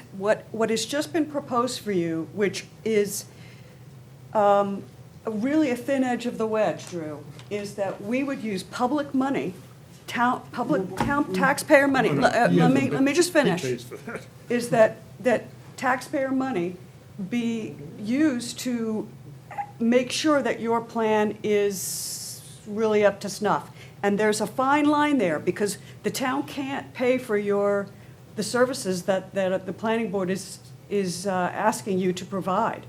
has just been proposed for you, which is really a thin edge of the wedge, Drew, is that we would use public money town taxpayer money, let me just finish, is that taxpayer money be used to make sure that your plan is really up to snuff. And there's a fine line there, because the town can't pay for the services that the planning board is asking you to provide.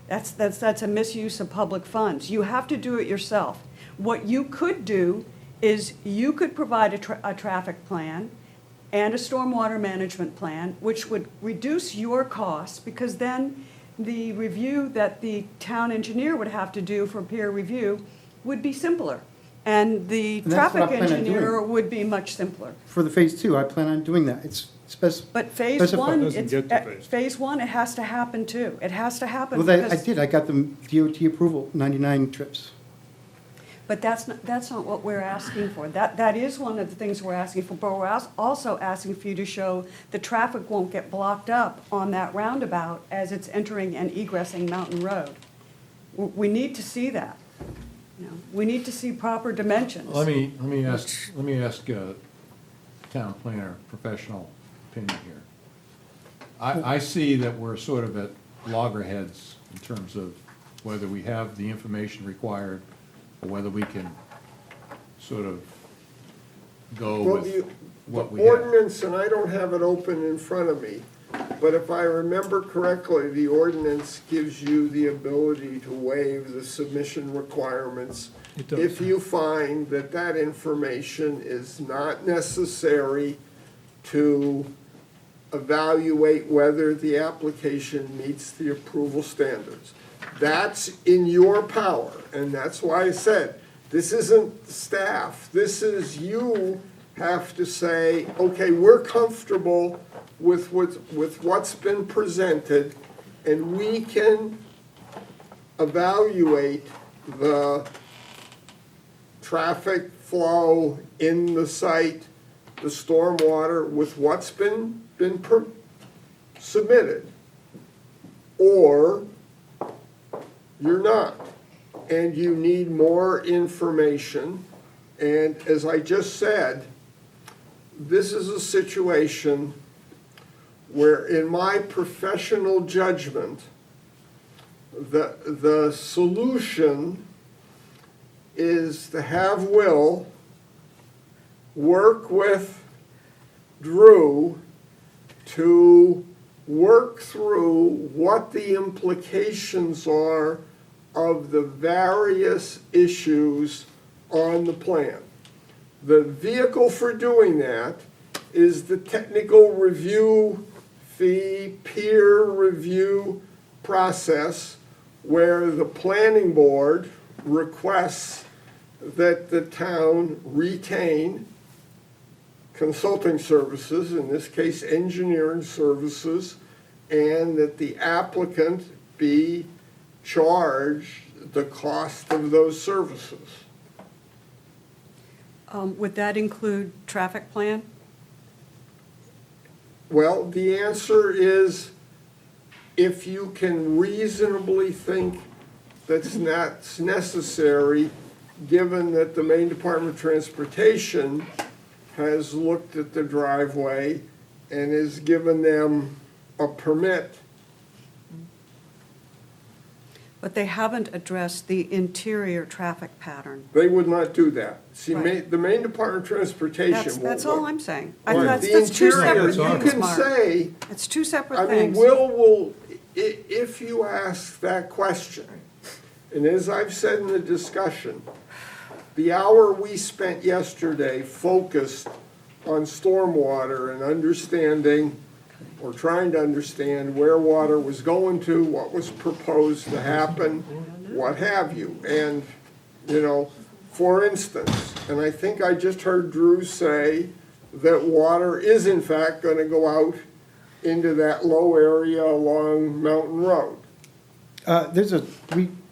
That's a misuse of public funds. You have to do it yourself. What you could do is you could provide a traffic plan and a stormwater management plan, which would reduce your costs, because then the review that the town engineer would have to do for peer review would be simpler. And the And that's what I traffic plan on engineer doing. would be much simpler. For the phase two, I plan on doing that. It's But phase specified. one, Doesn't get to phase phase one, it has to happen too. It has to happen Well, I because, did, I got the DOT approval, 99 trips. but that's not what we're asking for. That is one of the things we're asking for, but we're also asking for you to show the traffic won't get blocked up on that roundabout as it's entering and egressing Mountain Road. We need to see that. You know, we need to see proper dimensions. Let me ask town planner professional opinion here. I see that we're sort of at loggerheads in terms of whether we have the information required or whether we can sort of go Well, with what we the have. ordinance, and I don't have it open in front of me, but if I remember correctly, the ordinance gives you the ability to waive the submission requirements It does. if you find that that information is not necessary to evaluate whether the application meets the approval standards. That's in your power, and that's why I said, this isn't staff, this is you have to say, okay, we're comfortable with what's been presented, and we can evaluate the traffic flow in the site, the stormwater, with what's been submitted. Or you're not, and you need more information. And as I just said, this is a situation where, in my professional judgment, the solution is to have Will work with Drew to work through what the implications are of the various issues on the plan. The vehicle for doing that is the technical review fee, peer review process, where the planning board requests that the town retain consulting services, in this case engineering services, and that the applicant be charged the cost of those services. Would that include traffic plan? Well, the answer is, if you can reasonably think that's not necessary, given that the Maine Department of Transportation has looked at the driveway and has given them a permit. But they haven't addressed the interior traffic pattern. They would not do that. See, Right. the Maine Department of Transportation. That's all I'm saying. Right. That's The two interior, separate you things, can Mark. say, It's two separate I mean, things. Will, if you ask that question, and as I've said in the discussion, the hour we spent yesterday focused on stormwater and understanding, or trying to understand where water was going to, what was proposed to happen, what have you. And, you know, for instance, and I think I just heard Drew say that water is in fact gonna go out into that low area along Mountain Road.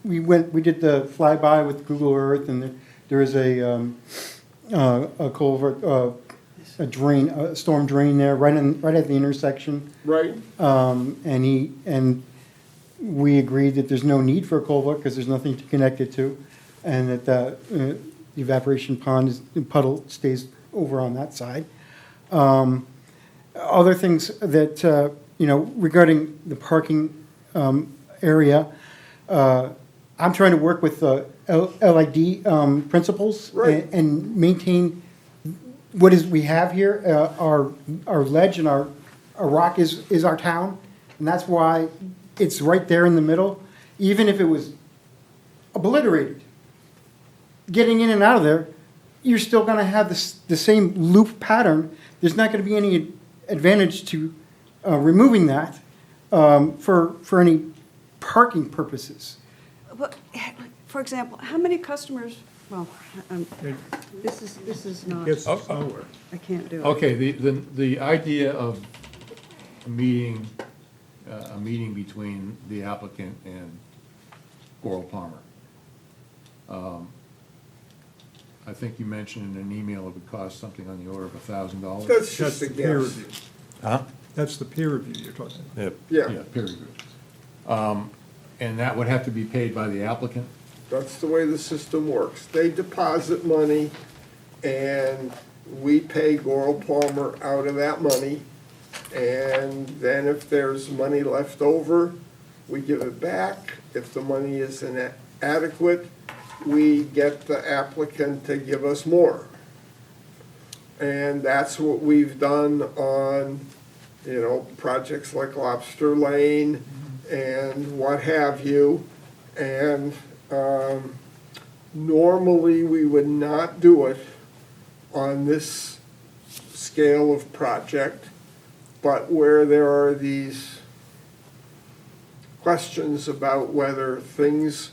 We did the flyby with Google Earth, and there is a culvert, a drain, a storm drain there, right at the intersection. Right? And we agreed that there's no need for a culvert because there's nothing to connect it to, and that the evaporation pond puddle stays over on that side. Other things that, regarding the parking area, I'm trying to work with LID principals Right. and maintain what is we have here. Our ledge and our rock is our town, and that's why it's right there in the middle. Even if it was obliterated, getting in and out of there, you're still going to have the same loop pattern. There's not going to be any advantage to removing that for any parking purposes. But, for example, how many customers, well, this is not, Gets nowhere. I can't do it. Okay, the idea of a meeting between the applicant and Goral Palmer. I think you mentioned in an email it would cost something on the order of $1,000. That's That's just a the peer guess. review. Huh? That's the peer review you're talking about. Yeah. Peer review. And that would have to be paid by the applicant? That's the way the system works. They deposit money, and we pay Goral Palmer out of that money. And then if there's money left over, we give it back. If the money is inadequate, we get the applicant to give us more. And that's what we've done on, projects like Lobster Lane and what have you. And normally, we would not do it on this scale of project, but where there are these questions about whether things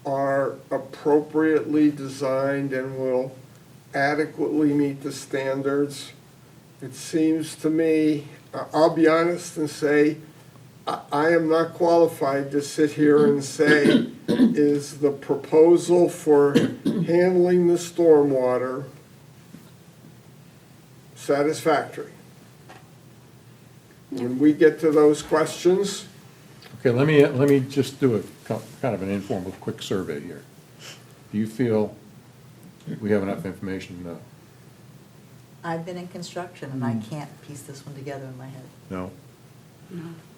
are appropriately designed and will adequately meet the standards, it seems to me, I'll be honest and say, I am not qualified to sit here and say, is the proposal for handling the stormwater satisfactory? When we get to those questions, Okay, let me just do kind of an informal, quick survey here. Do you feel we have enough information? I've been in construction and I can't piece this one together in my head. No?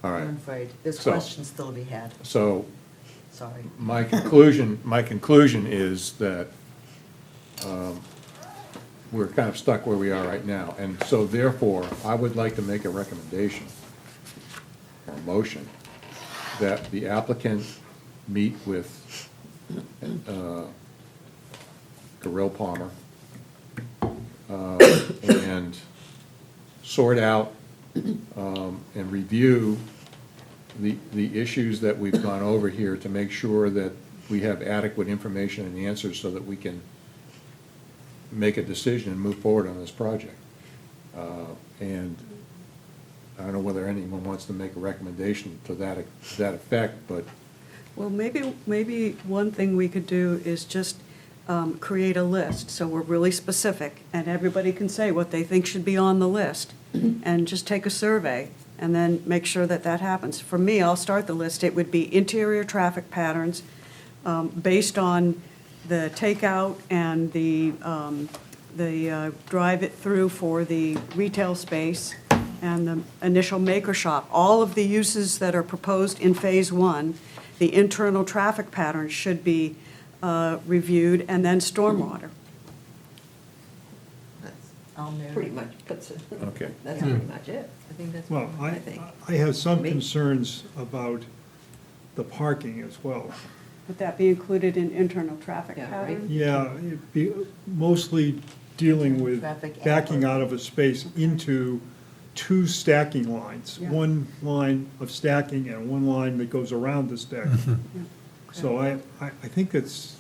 All right. I'm afraid. There's So- questions still to be had. So Sorry. my conclusion is that we're kind of stuck where we are right now. And so therefore, I would like to make a recommendation or a motion that the applicant meet with Gorell Palmer and sort out and review the issues that we've gone over here to make sure that we have adequate information and answers so that we can make a decision and move forward on this project. And I don't know whether anyone wants to make a recommendation to that effect, but Well, maybe one thing we could do is just create a list, so we're really specific, and everybody can say what they think should be on the list, and just take a survey, and then make sure that that happens. For me, I'll start the list. It would be interior traffic patterns based on the takeout and the drive it through for the retail space and the initial maker shop. All of the uses that are proposed in Phase 1, the internal traffic patterns should be reviewed, and then stormwater. I'll marry. Pretty much puts it, okay. that's pretty much it. I think that's. Well, I think. I have some Me. concerns about the parking as well. Would that be included in internal traffic Yeah, right. patterns? Yeah, it'd be mostly dealing with Traffic and backing parking. out of a space into two stacking lines. Yeah. One line of stacking and one line that goes around the stack. So I think it's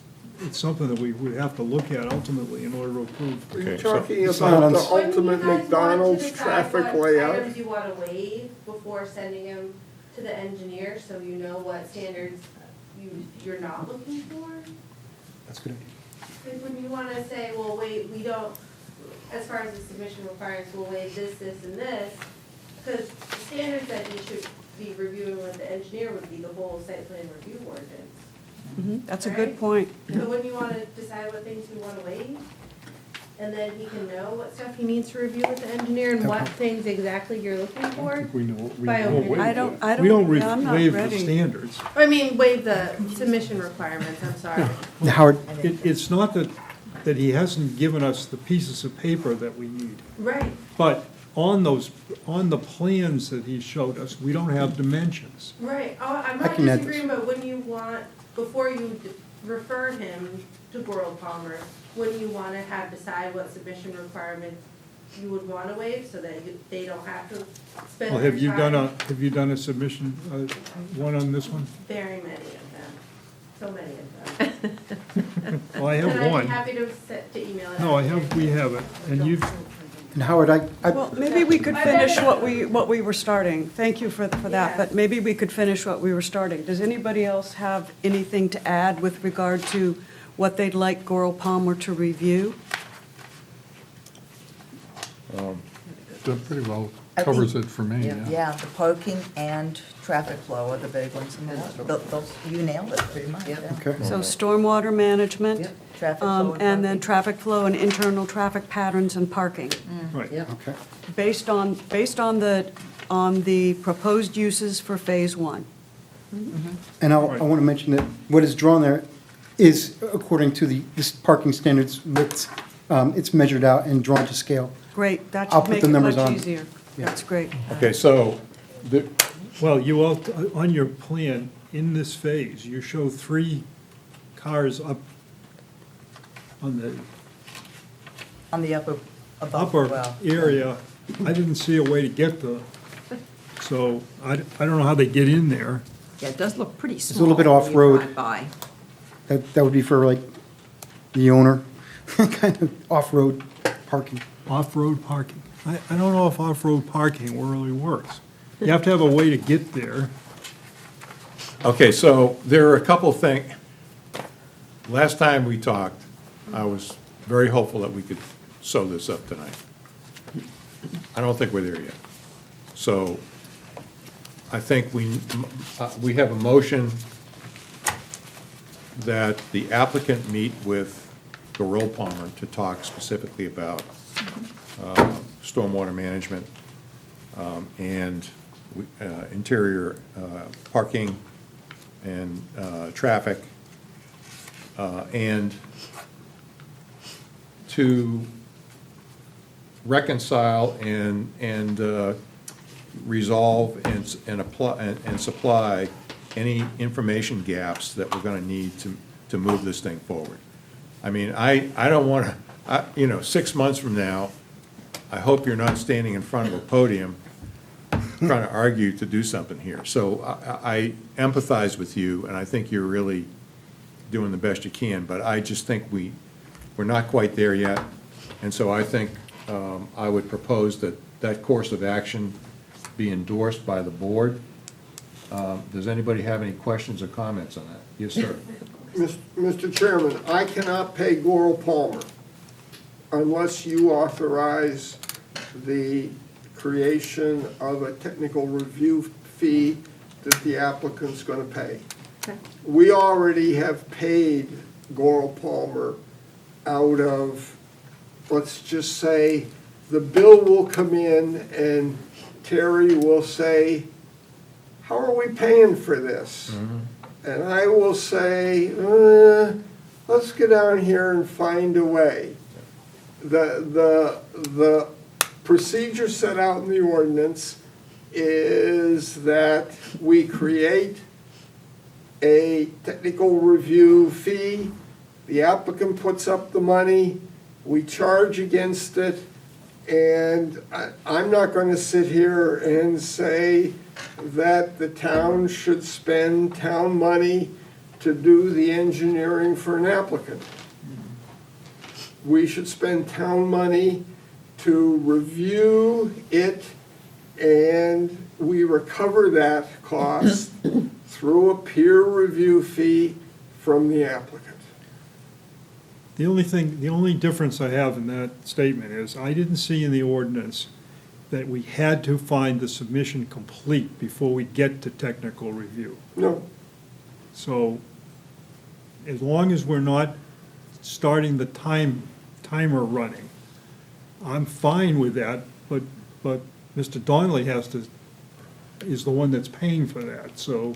something that we would have to look at ultimately in order to approve. are you Okay, so- talking about the Silence. ultimate McDonald's traffic layout? Items you want to waive before sending them to the engineer, so you know what standards you're not looking for? That's good. Like when you want to say, well, wait, we don't, as far as the submission requirements, we'll waive this, this, and this, because the standards that you should be reviewing with the engineer would be the whole site plan review ordinance. That's a good Right. point. So when you want to decide what things you want to waive, and then he can know what stuff he needs to review with the engineer and what things exactly you're looking for. We know, we By don't opening- waive I don't, that. I We don't don't, I'm not waive the ready. standards. I mean, waive the submission requirements, I'm sorry. Howard, It's not that he hasn't given us the pieces of paper that we need. Right, But on the plans that he showed us, we don't have dimensions. right. Oh, I'm I not can add disagreeing, but when you want, before you refer him to World Palmer, when you want to decide what submission requirements you would want to waive so that they don't have to spend Well, their have you time. done a submission, one on this one? Very many of them, so many of them. Well, I And have I'd one. be happy to email it. No, out. we have it, and you've, and Howard, Well, maybe we could finish what we were starting. Thank you for that, Yeah. but maybe we could finish what we were starting. Does anybody else have anything to add with regard to what they'd like Goral Palmer to review? That pretty well I think- covers it for me, yeah. Yeah, the parking and traffic flow are the big ones. You nailed it pretty much, yeah. okay. So stormwater management, Traffic flow and then parking. traffic flow and internal traffic patterns and parking. right. Okay. Based on the proposed uses for Phase 1. And I want to mention that what is drawn there is according to this parking standards, it's measured out and drawn to scale. Great, that I'll should put make the it numbers much on. easier. That's great. Okay, so, the- Well, you all, on your plan, in this phase, you show 3 cars up on the On the upper, above, upper well. area. I didn't see a way to get the, so I don't know how they get in there. Yeah, it does look pretty small. a little bit when you off-road. drive by. That would be for like the owner, kind of off-road parking. Off-road parking. I don't know if off-road parking really works. You have to have a way to get there. okay, so there are a couple things. Last time we talked, I was very hopeful that we could sew this up tonight. I don't think we're there yet. So I think we have a motion that the applicant meet with Gorell Palmer to talk specifically about stormwater management and interior parking and traffic, and to reconcile and resolve and apply and supply any information gaps that we're gonna need to move this thing forward. I mean, I don't wanna, 6 months from now, I hope you're not standing in front of a podium trying to argue to do something here. So I empathize with you, and I think you're really doing the best you can, but I just think we're not quite there yet. And so I think I would propose that course of action be endorsed by the board. Does anybody have any questions or comments on that? Yes, sir. Mr. Chairman, I cannot pay Goral Palmer unless you authorize the creation of a technical review fee that the applicant's gonna pay. We already have paid Goral Palmer out of, let's just say, the bill will come in and Terry will say, how are we paying for this? And I will say, let's go down here and find a way. The procedure set out in the ordinance is that we create a technical review fee, the applicant puts up the money, we charge against it, and I'm not gonna sit here and say that the town should spend town money to do the engineering for an applicant. We should spend town money to review it, and we recover that cost through a peer review fee from the applicant. The only difference I have in that statement is I didn't see in the ordinance that we had to find the submission complete before we get to technical review. No, So as long as we're not starting the timer running. I'm fine with that, but Mr. Donnelly is the one that's paying for that, so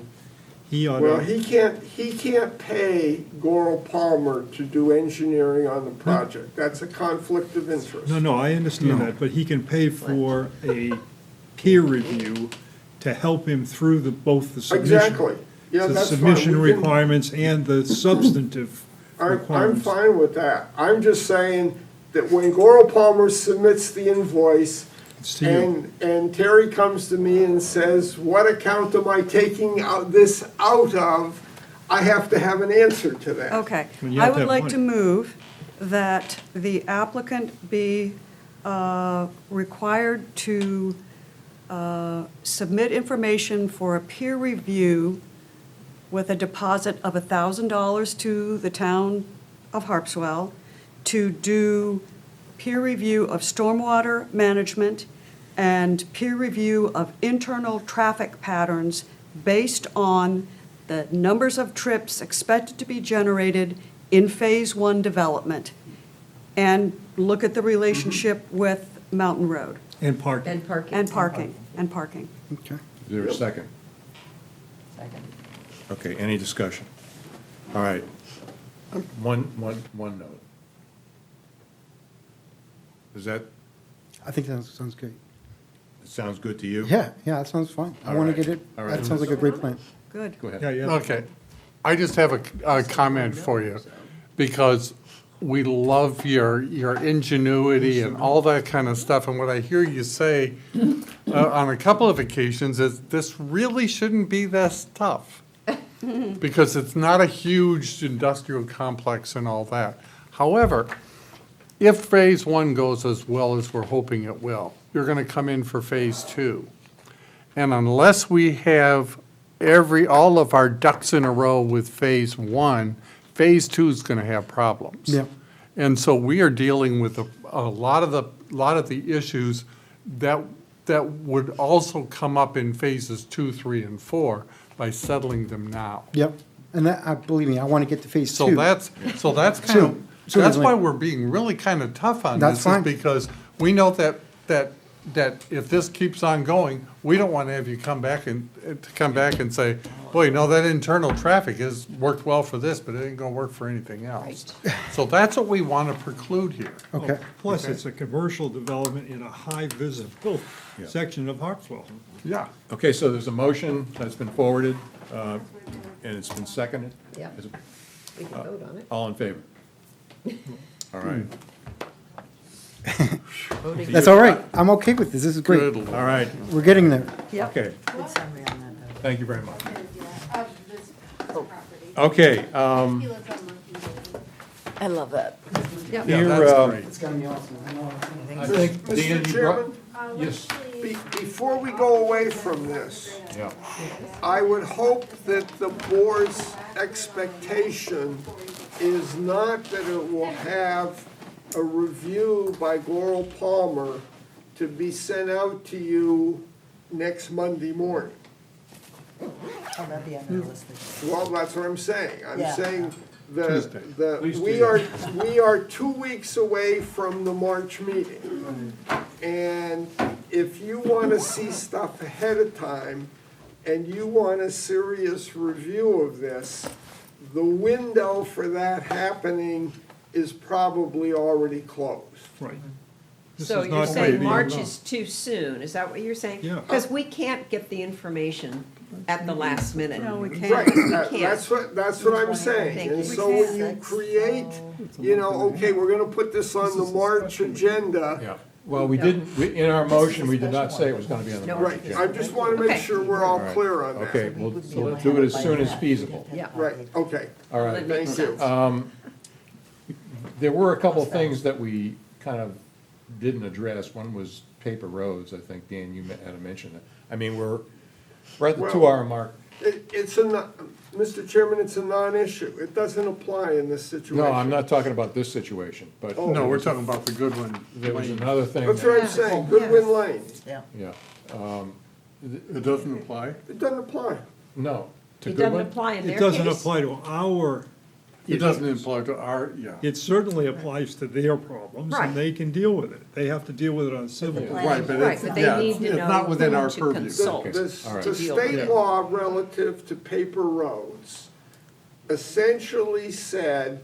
he ought Well, to. he can't pay Goral Palmer to do engineering on the project. That's a conflict of interest. No, I understand that, but he can pay for a peer review to help him through both the submission. Exactly. Yeah, The that's fine. submission We can- requirements and the substantive I'm requirements. fine with that. I'm just saying that when Goral Palmer submits the invoice, It's to you. and Terry comes to me and says, what account am I taking this out of? I have to have an answer to that. Okay. Well, you I have to would have like money. to move that the applicant be required to submit information for a peer review with a deposit of $1,000 to the town of Harpswell to do peer review of stormwater management and peer review of internal traffic patterns based on the numbers of trips expected to be generated in Phase 1 development, and look at the relationship with Mountain Road, And parking. And parking. and parking. Okay. Is there a second? Second. Okay, any discussion? All right. One note. Does that, I think that sounds great. sounds good to you? Yeah, that sounds fine. I All want right. to get it, All right. that sounds like a great plan. Good. Go ahead. Yeah. Okay. I just have a comment for you, because we love your ingenuity and all that kind of stuff. And what I hear you say on a couple of occasions is this really shouldn't be this tough. Because it's not a huge industrial complex and all that. However, if Phase 1 goes as well as we're hoping it will, you're going to come in for Phase 2. And unless we have all of our ducks in a row with Phase 1, Phase 2 is going to have problems. Yeah. And so we are dealing with a lot of the issues that would also come up in Phases 2, 3, and 4 by settling them now. Yep. And that, believe me, I want to get to phase So two. that's kind Soon of, that's than why later. we're being really kind of tough on That's this, is fine. because we know that if this keeps on going, we don't want to have you come back and say, boy, no, that internal traffic has worked well for this, but it ain't gonna work for anything else. So that's what we want to preclude here. Okay. Plus, it's a commercial development in a high visible Yeah. section of Harpswell. Yeah. Okay, so there's a motion that's been forwarded, and it's been seconded? Yeah. Is it- We can vote on it. All in favor? All right, That's all right. I'm okay with this. This is great. Good Lord. all right, We're getting there. Yep. okay, Good summary on that, though. thank you very much. Okay, I love that. Yeah, Here, that's great. It's gonna be awesome. I think, Mr. Dan, you Chairman? brought, yes, Before we go away from this, yeah, I would hope that the board's expectation is not that it will have a review by Goral Palmer to be sent out to you next Monday morning. Oh, that'd be unrealistic. Well, that's what I'm saying. I'm Yeah. saying Tuesday. Please we do. are 2 weeks away from the March meeting. And if you want to see stuff ahead of time and you want a serious review of this, the window for that happening is probably already closed. Right. This So is you're not saying gonna be March enough. is too soon, is that what you're saying? Yeah. Because we can't get the information at the last minute. No, we Right, can't. that's what I'm saying. Thank And you. so when you create, okay, we're gonna put this on the March agenda. yeah. Well, we didn't, in our motion, we did not say it was gonna be on the No. March Right, agenda. I just wanna make Okay. sure we're all All right. clear on that. Okay, we'll do it as soon as feasible. Yeah. Right, okay, All right. That makes thank you. sense. There were a couple of things that we kind of didn't address. One was paper roads, I think, Dan, you had mentioned it. I mean, we're at the Well- 2-hour mark. It's Mr. Chairman, it's a non-issue. It doesn't apply in this situation. No, I'm not talking about this situation, but. Oh. No, we're talking about the good one. There was another thing. That's that- what I'm saying, Goodwin Lane. Yeah. Yeah, It doesn't apply? It doesn't apply. no. To It doesn't Goodwin? apply in their It case. doesn't apply to our It doesn't apply to our, yeah. It certainly applies to their problems, Right. and they can deal with it. They have to deal with it on civil. The law. Right, but Right, it's, but they yeah, need it's to it's know not within who our to purview. consult. The to the deal with state it. law relative to paper roads essentially said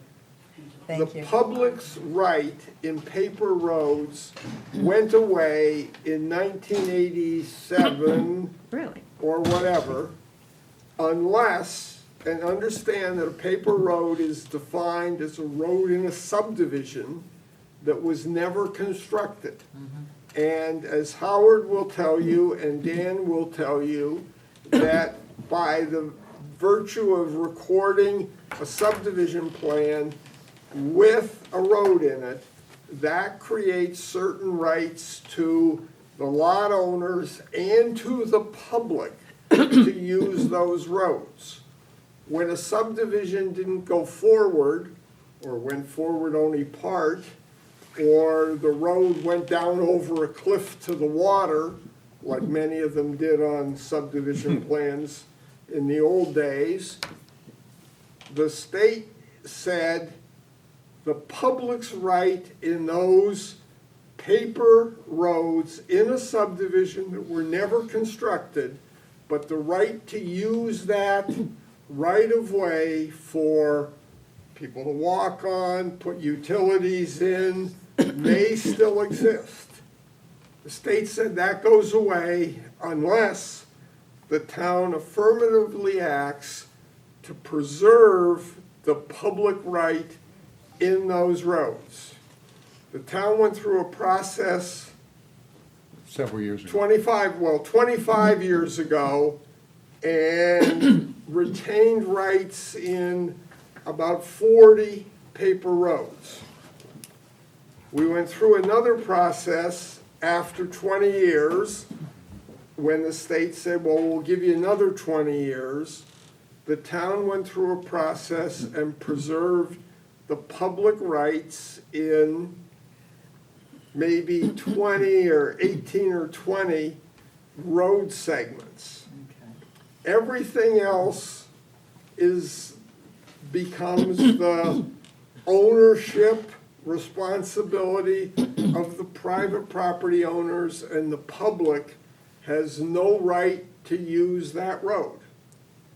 the Thank you. public's right in paper roads went away in 1987 Really? or whatever, unless, and understand that a paper road is defined as a road in a subdivision that was never constructed. And as Howard will tell you, and Dan will tell you, that by the virtue of recording a subdivision plan with a road in it, that creates certain rights to the lot owners and to the public to use those roads. When a subdivision didn't go forward, or went forward only part, or the road went down over a cliff to the water, like many of them did on subdivision plans in the old days, the state said the public's right in those paper roads in a subdivision that were never constructed, but the right to use that right-of-way for people to walk on, put utilities in, may still exist. The state said that goes away unless the town affirmatively acts to preserve the public right in those roads. The town went through a process Several years ago. 25 years ago and retained rights in about 40 paper roads. We went through another process after 20 years when the state said, well, we'll give you another 20 years. The town went through a process and preserved the public rights in maybe 20 or 18 or 20 road segments. Everything else becomes the ownership, responsibility of the private property owners, and the public has no right to use that road.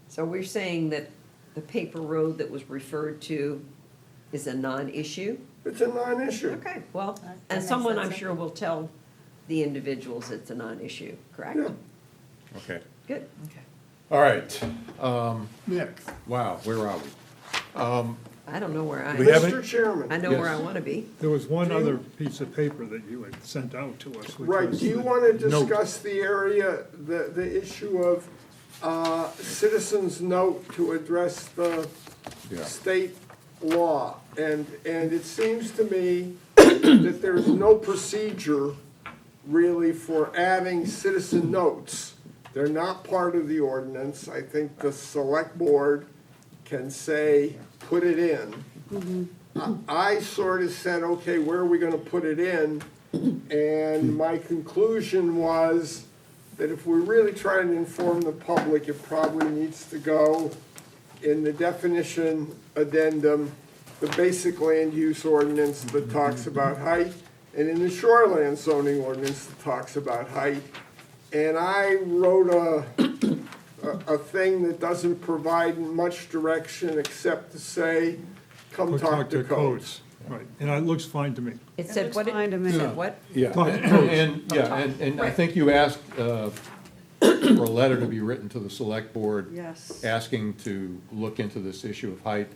So we're saying that the paper road that was referred to is a non-issue? It's a non-issue. Okay, well, That and makes someone sense. I'm sure will tell the individuals it's a non-issue, correct? Yeah. Okay. Good. All right. Next. Wow, where are we? I don't know where I We am. haven't- Mr. Chairman. I know where I Yes. want to be. There was one other piece of paper that you had sent out to us, which Right, was do you the want to note. discuss the area, the issue of citizens' note to address the Yeah. state law? And it seems to me that there's no procedure really for adding citizen notes. They're not part of the ordinance. I think the select board can say, put it in. I sort of said, okay, where are we gonna put it in? And my conclusion was that if we're really trying to inform the public, it probably needs to go in the definition addendum, the basic land use ordinance that talks about height, and in the shoreland zoning ordinance that talks about height. And I wrote a thing that doesn't provide much direction except to say, come talk to codes. Right, and it looks fine to me. It said looks what? fine to me. Said what? Yeah, Talk to and I think you asked for a letter to be written to the select board. Yes. Asking to look into this issue of height,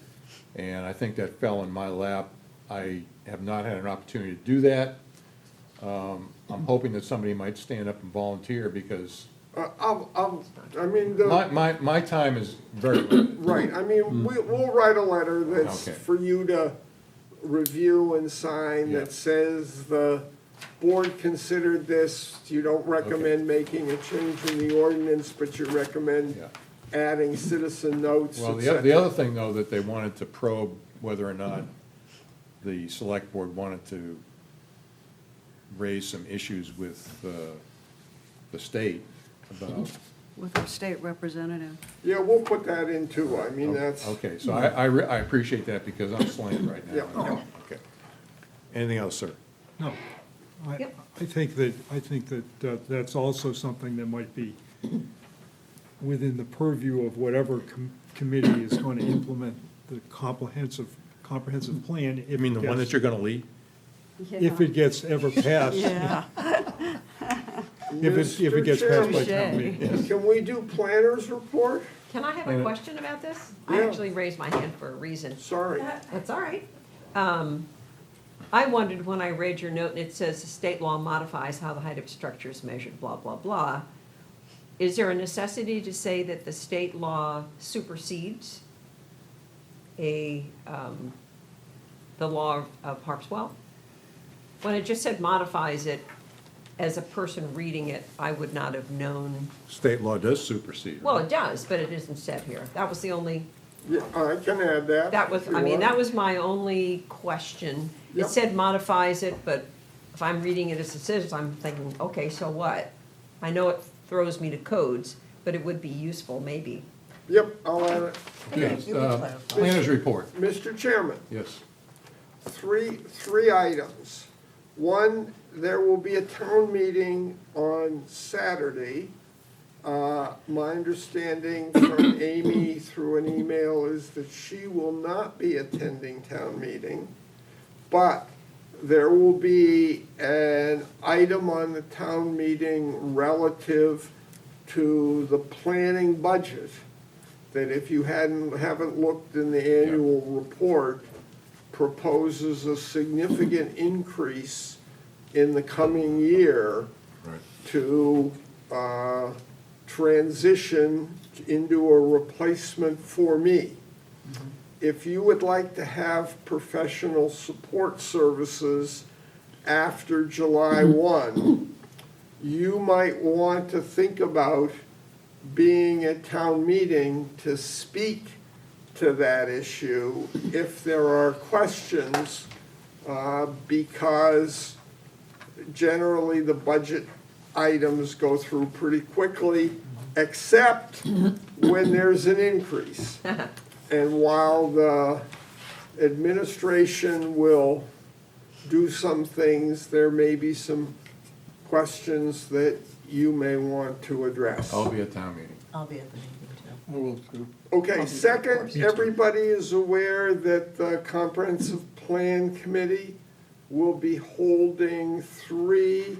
and I think that fell in my lap. I have not had an opportunity to do that. I'm hoping that somebody might stand up and volunteer, because I mean, my time is very limited. right, I mean, we'll write a letter that's Okay. for you to review and sign Yeah. that says the board considered this, you don't recommend making a change in the ordinance, but you recommend Yeah. adding citizen notes, Well, et the cetera. other thing, though, that they wanted to probe whether or not the select board wanted to raise some issues with the state about with our state representative. Yeah, we'll put that in too. I mean, that's, Okay, so I appreciate that because I'm slammed right now. Yeah. Okay. Anything else, sir? No. I Yep. I think that that's also something that might be within the purview of whatever committee is going to implement the comprehensive plan. You mean the one that you're gonna lead? If it gets ever passed. Yeah. If it gets passed by town meeting. can we do planners report? Can I have a question about this? I Yeah. actually raised my hand for a reason. Sorry. That's all right. I wondered when I read your note, and it says the state law modifies how the height of structure is measured, blah, blah, blah. Is there a necessity to say that the state law supersedes the law of Harpswell? When it just said modifies it, as a person reading it, I would not have known. State law does supersede. Well, it does, but it isn't said here. That was the only, Yeah, I can add that. that was, if you I mean, want. that was my only question. It Yep. said modifies it, but if I'm reading it as it says, I'm thinking, okay, so what? I know it throws me to codes, but it would be useful, maybe. Yep, I'll add it. Okay, You can clarify. planners report, Mr. Chairman, yes. three items. One, there will be a town meeting on Saturday. My understanding from Amy through an email is that she will not be attending town meeting, but there will be an item on the town meeting relative to the planning budget, that if you haven't looked in the annual report, proposes a significant increase in the coming year to transition into a replacement for me. If you would like to have professional support services after July 1, you might want to think about being at town meeting to speak to that issue if there are questions, because generally the budget items go through pretty quickly, except when there's an increase. And while the administration will do some things, there may be some questions that you may want to address. I'll be at town meeting. I'll be at the meeting too. I will too. Okay, second, everybody is aware that the Comprehensive Plan Committee will be holding 3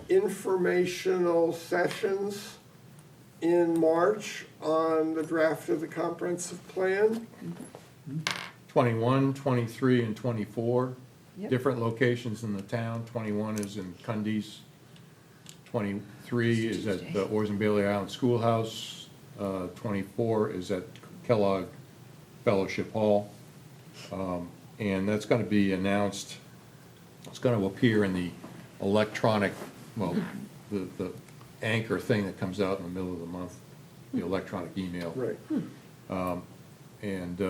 informational sessions in March on the draft of the comprehensive plan. 21, 23, and 24, Yep. different locations in the town. 21 is in Cundies. 23 is at the Orson Bailey Island Schoolhouse. 24 is at Kellogg Fellowship Hall. And that's going to be announced, it's going to appear in the electronic, well, the anchor thing that comes out in the middle of the month, the electronic email. Right. And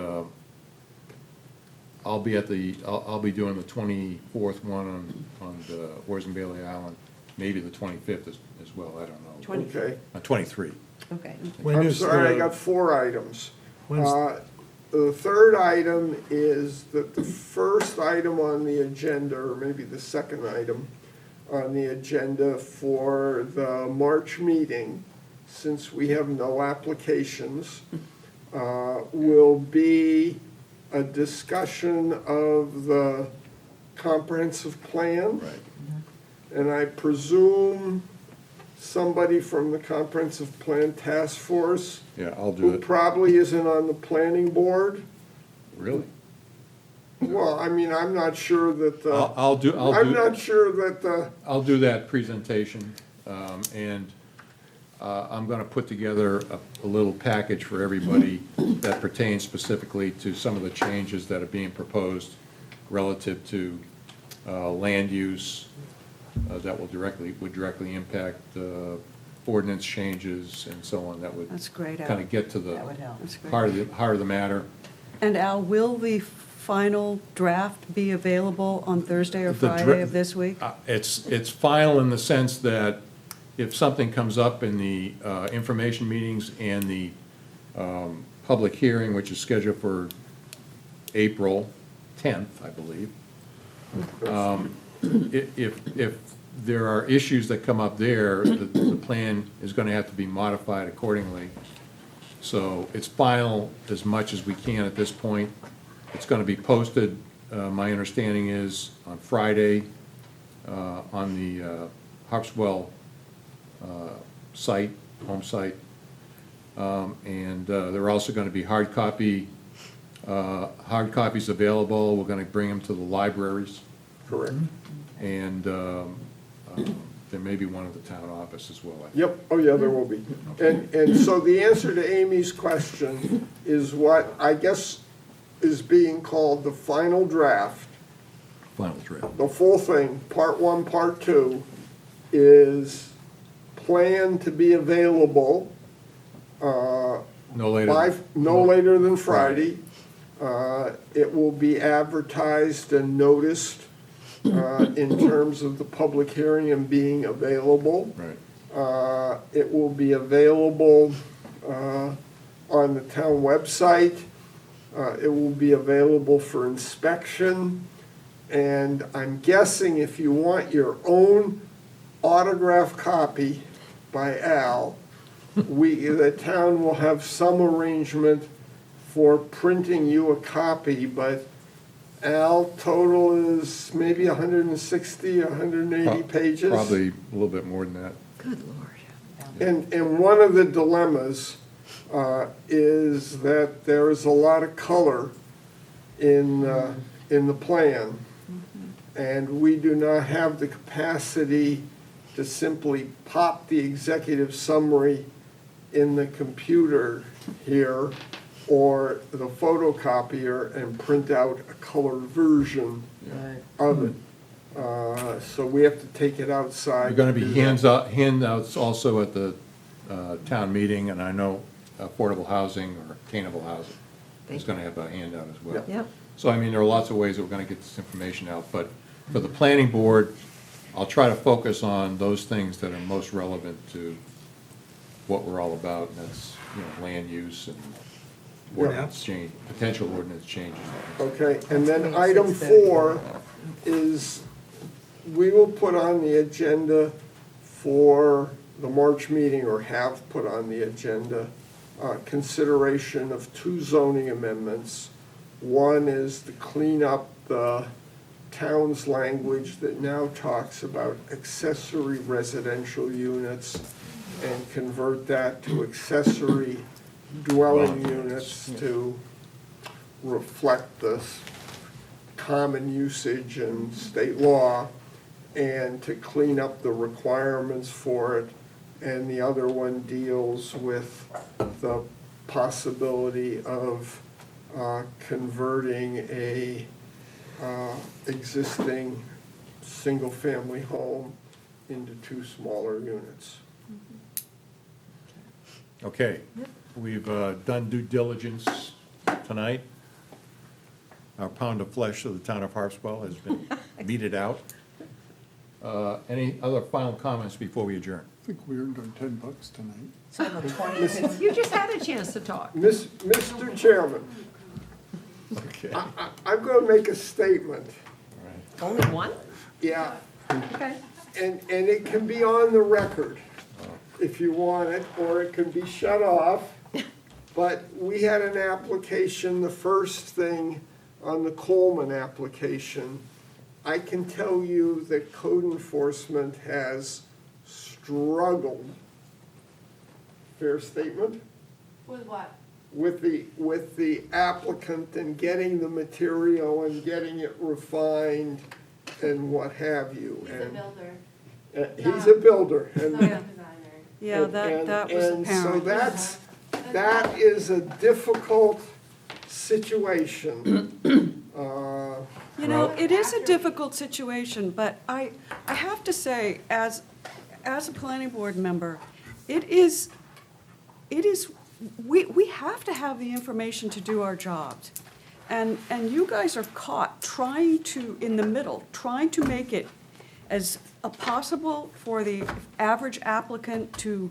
I'll be at I'll be doing the 24th one on the Orson Bailey Island, maybe the 25th as well, I don't know. 20, Okay. 23. okay. When I'm is sorry, I the- got 4 items. when's- The third item is that the first item on the agenda, or maybe the second item on the agenda for the March meeting, since we have no applications, will be a discussion of the comprehensive plan. Right. And I presume somebody from the comprehensive plan task force, Yeah, I'll do who it. probably isn't on the planning board. Really? Well, I mean, I'm not sure that the, I'm not sure that the, I'll do that presentation, and I'm gonna put together a little package for everybody that pertains specifically to some of the changes that are being proposed relative to land use that would directly impact ordinance changes and so on, that would That's great, Al. kind of get to the That would help. That's great. heart of the matter. And Al, will the final draft be available on Thursday or The dra- Friday of this week? It's final in the sense that if something comes up in the information meetings and the public hearing, which is scheduled for April 10th, I believe, if there are issues that come up there, the plan is going to have to be modified accordingly. So it's final as much as we can at this point. It's going to be posted, my understanding is, on Friday on the Harpswell site, home site. And there are also going to be hard copies available. We're going to bring them to the libraries. Correct. And there may be one at the town office as well. I think. Yep, oh yeah, there will be. And so the answer to Amy's question is what I guess is being called the final draft. Final draft. The full thing, part one, part two, is planned to be available No later. no later than Friday. It will be advertised and noticed in terms of the public hearing and being available. Right. It will be available on the town website. It will be available for inspection. And I'm guessing if you want your own autographed copy by Al, the town will have some arrangement for printing you a copy, but Al, total is maybe 160, 180 pages. Probably a little bit more than that. Good Lord. And one of the dilemmas is that there is a lot of color in the plan. And we do not have the capacity to simply pop the executive summary in the computer here or the photocopier and print out a color version of it. So we have to take it outside. There are going to be handouts also at the town meeting, and I know affordable housing or attainable housing is going to have a handout as well. Yep. So, I mean, there are lots of ways that we're going to get this information out, but for the planning board, I'll try to focus on those things that are most relevant to what we're all about, and that's, land use and ordinance change, potential ordinance changes. Okay, and then item 4 is, we will put on the agenda for the March meeting, or have put on the agenda, consideration of 2 zoning amendments. One is to clean up the town's language that now talks about accessory residential units and convert that to accessory dwelling units to reflect the common usage and state law, and to clean up the requirements for it. And the other one deals with the possibility of converting a existing single-family home into 2 smaller units. Okay, we've done due diligence tonight. Our pound of flesh of the town of Harpswell has been meted out. Any other final comments before we adjourn? I think we earned our $10 tonight. So the 20th, You just had a chance to talk. Mr. Chairman, Okay. I'm going to make a statement. Only one? Yeah, Okay. and it can be on the record if you want it, or it can be shut off. But we had an application, the first thing on the Coleman application. I can tell you that code enforcement has struggled. Fair statement? With what? With the applicant and getting the material and getting it refined and what have you. He's a builder, He's a builder. And- not a designer. Yeah, that was And so apparent. that is a difficult situation. You know, it is a difficult situation, but I have to say, as a planning board member, we have to have the information to do our jobs. And you guys are caught trying to, in the middle, trying to make it as a possible for the average applicant to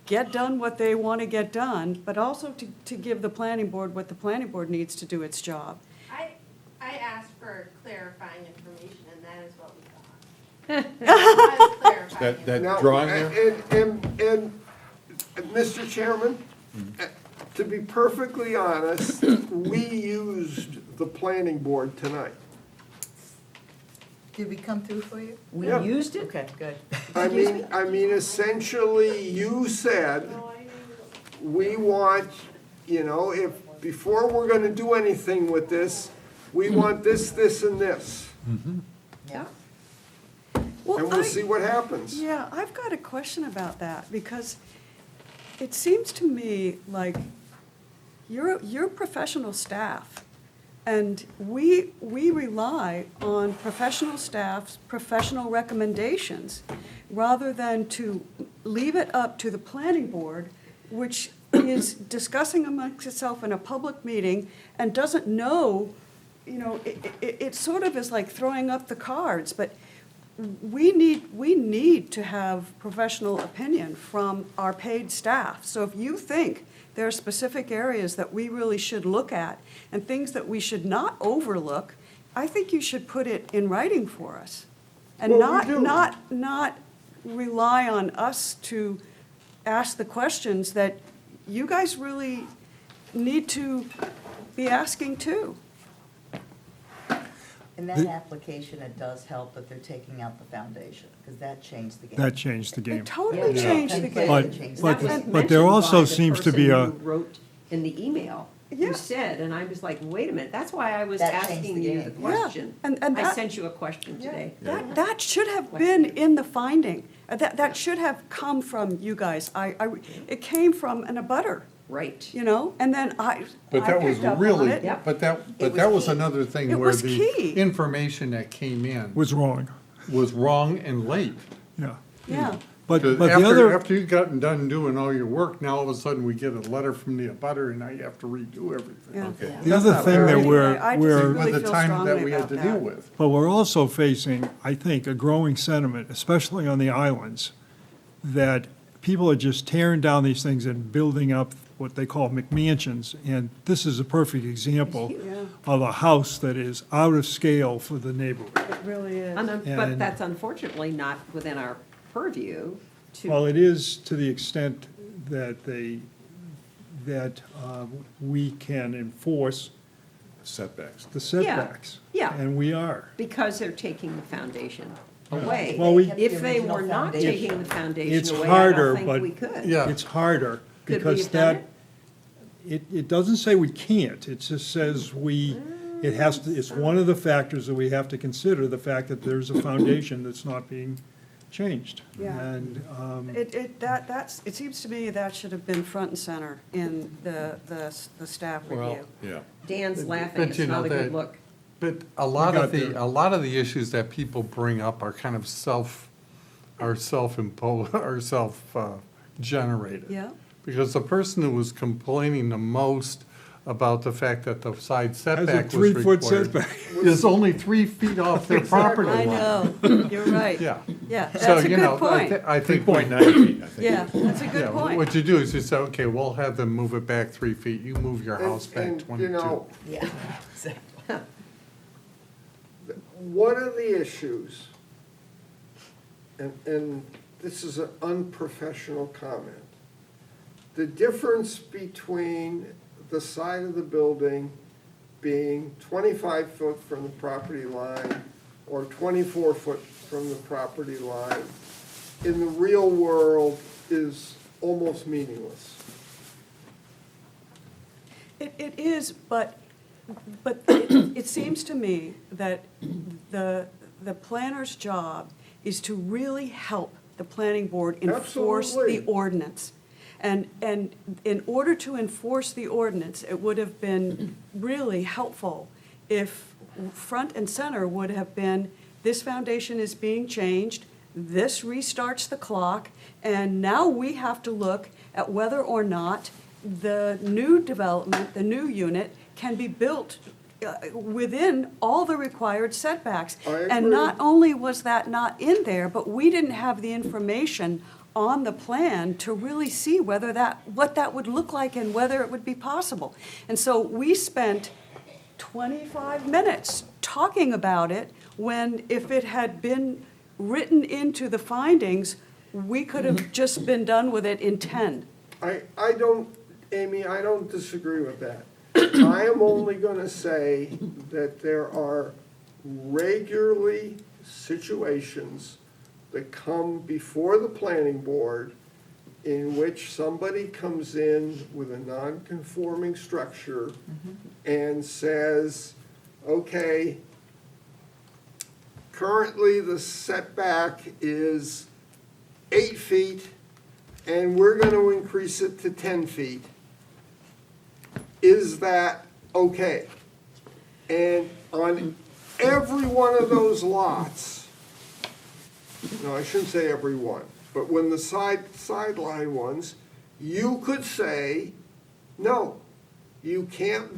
get done what they want to get done, but also to give the planning board what the planning board needs to do its job. I asked for clarifying information, and that is what we got. That is clarifying That Now, drawing there? And, Mr. Chairman, to be perfectly honest, we used the planning board tonight. Did we come through for you? We Yeah. used it? Okay, good. I mean, essentially, you said, we want, if, before we're gonna do anything with this, we want this, this, and this, Yeah. Well, and we'll see what happens. Yeah, I've got a question about that, because it seems to me like you're professional staff, and we rely on professional staff's professional recommendations, rather than to leave it up to the planning board, which is discussing amongst itself in a public meeting and doesn't know, it sort of is like throwing up the cards, but we need to have professional opinion from our paid staff. So if you think there are specific areas that we really should look at and things that we should not overlook, I think you should put it in writing for us. And Well, we do. not rely on us to ask the questions that you guys really need to be asking too. In that application, it does help that they're taking out the foundation, because that changed the game. That changed the game. It totally changed the game. But- Changed but- the That game. was but there mentioned also by the seems to be person a- who wrote in the email, Yeah. who said, and I was like, wait a minute, that's why I was That changed asking the you the game. Yeah, question. and I that- sent you a question today. That should have been in the finding. That should have come from you guys. It came from an abutter, Right. and then I But that was picked up on really, it. Yep. but that was was key. another thing It where was the key. information that came in Was wrong, was wrong and late. yeah. Yeah, But the After, other, after you gotten done doing all your work, now all of a sudden we get a letter from the abutter and now you have to redo everything. yeah. Okay. the other thing that Anyway, we're, I just we're, really With the feel time that strongly we had about to that. deal with. but we're also facing, I think, a growing sentiment, especially on the islands, that people are just tearing down these things and building up what they call McMansions. And this is a perfect example Yeah. of a house that is out of scale for the neighborhood. It really is. But And- that's unfortunately not within our purview Well, to, it is to the extent that we can enforce Setbacks. the setbacks. yeah. And we are. because they're taking the foundation away. Well, we- If they The were original not foundation. taking the It's foundation away, I harder, don't but- think we could. Yeah. It's harder Could we because have done that, it doesn't say we can't, it just says it has to, it's one of the factors that we have to consider, the fact that there's a foundation that's not being changed. Yeah. And, It seems to me that should have been front and center in the staff Well, review. Yeah. Dan's laughing, But it's you know not a good that- look. But a lot got of the, there. a lot of the issues that people bring up are kind of self-imposed, are self-generated. Yeah. Because the person who was complaining the most about the fact that the side has a setback was 3-foot required setback. is only 3 feet off their property line. I know, you're right. Yeah. Yeah, So, that's a you good know, point. I think. 3.9 feet, I think. Yeah, that's a Yeah, good point. what you do is you say, okay, we'll have them move it back 3 feet, you move your house back And, 22. Yeah. One of the issues, and this is an unprofessional comment, the difference between the side of the building being 25 foot from the property line or 24 foot from the property line, in the real world is almost meaningless. It is, but it seems to me that the planner's job is to really help the planning board enforce Absolutely. the ordinance. And in order to enforce the ordinance, it would have been really helpful if front and center would have been, this foundation is being changed, this restarts the clock, and now we have to look at whether or not the new development, the new unit, can be built within all the required setbacks. I And agree. not only was that not in there, but we didn't have the information on the plan to really see whether what that would look like and whether it would be possible. And so we spent 25 minutes talking about it, when if it had been written into the findings, we could have just been done with it in 10. I don't, Amy, I don't disagree with that. I am only gonna say that there are regularly situations that come before the planning board in which somebody comes in with a non-conforming structure and says, okay, currently the setback is 8 feet, and we're gonna increase it to 10 feet. Is that okay? And on every one of those lots, no, I shouldn't say every one, but when the sideline ones, you could say, no, you can't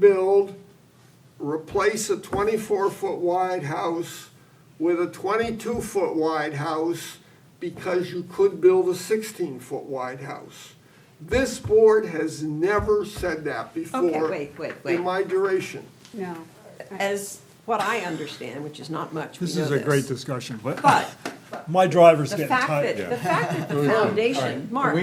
replace a 24-foot wide house with a 22-foot wide house because you could build a 16-foot wide house. This board has never said that before. Okay, wait. In my duration. No. As what I understand, which is not much, we This know is a great this. discussion, but But my driver's the getting fact tired. that, the fact that the foundation, Mark,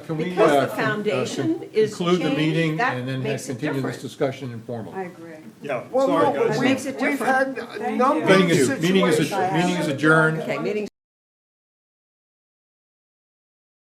Can we because the foundation is conclude the meeting changed, that and then makes it continue this different. discussion informally? I agree. Yeah, Well, sorry, no, but guys. Makes it we've different. had a number Meeting of is, meeting is situations. meeting is adjourned. Okay, meeting's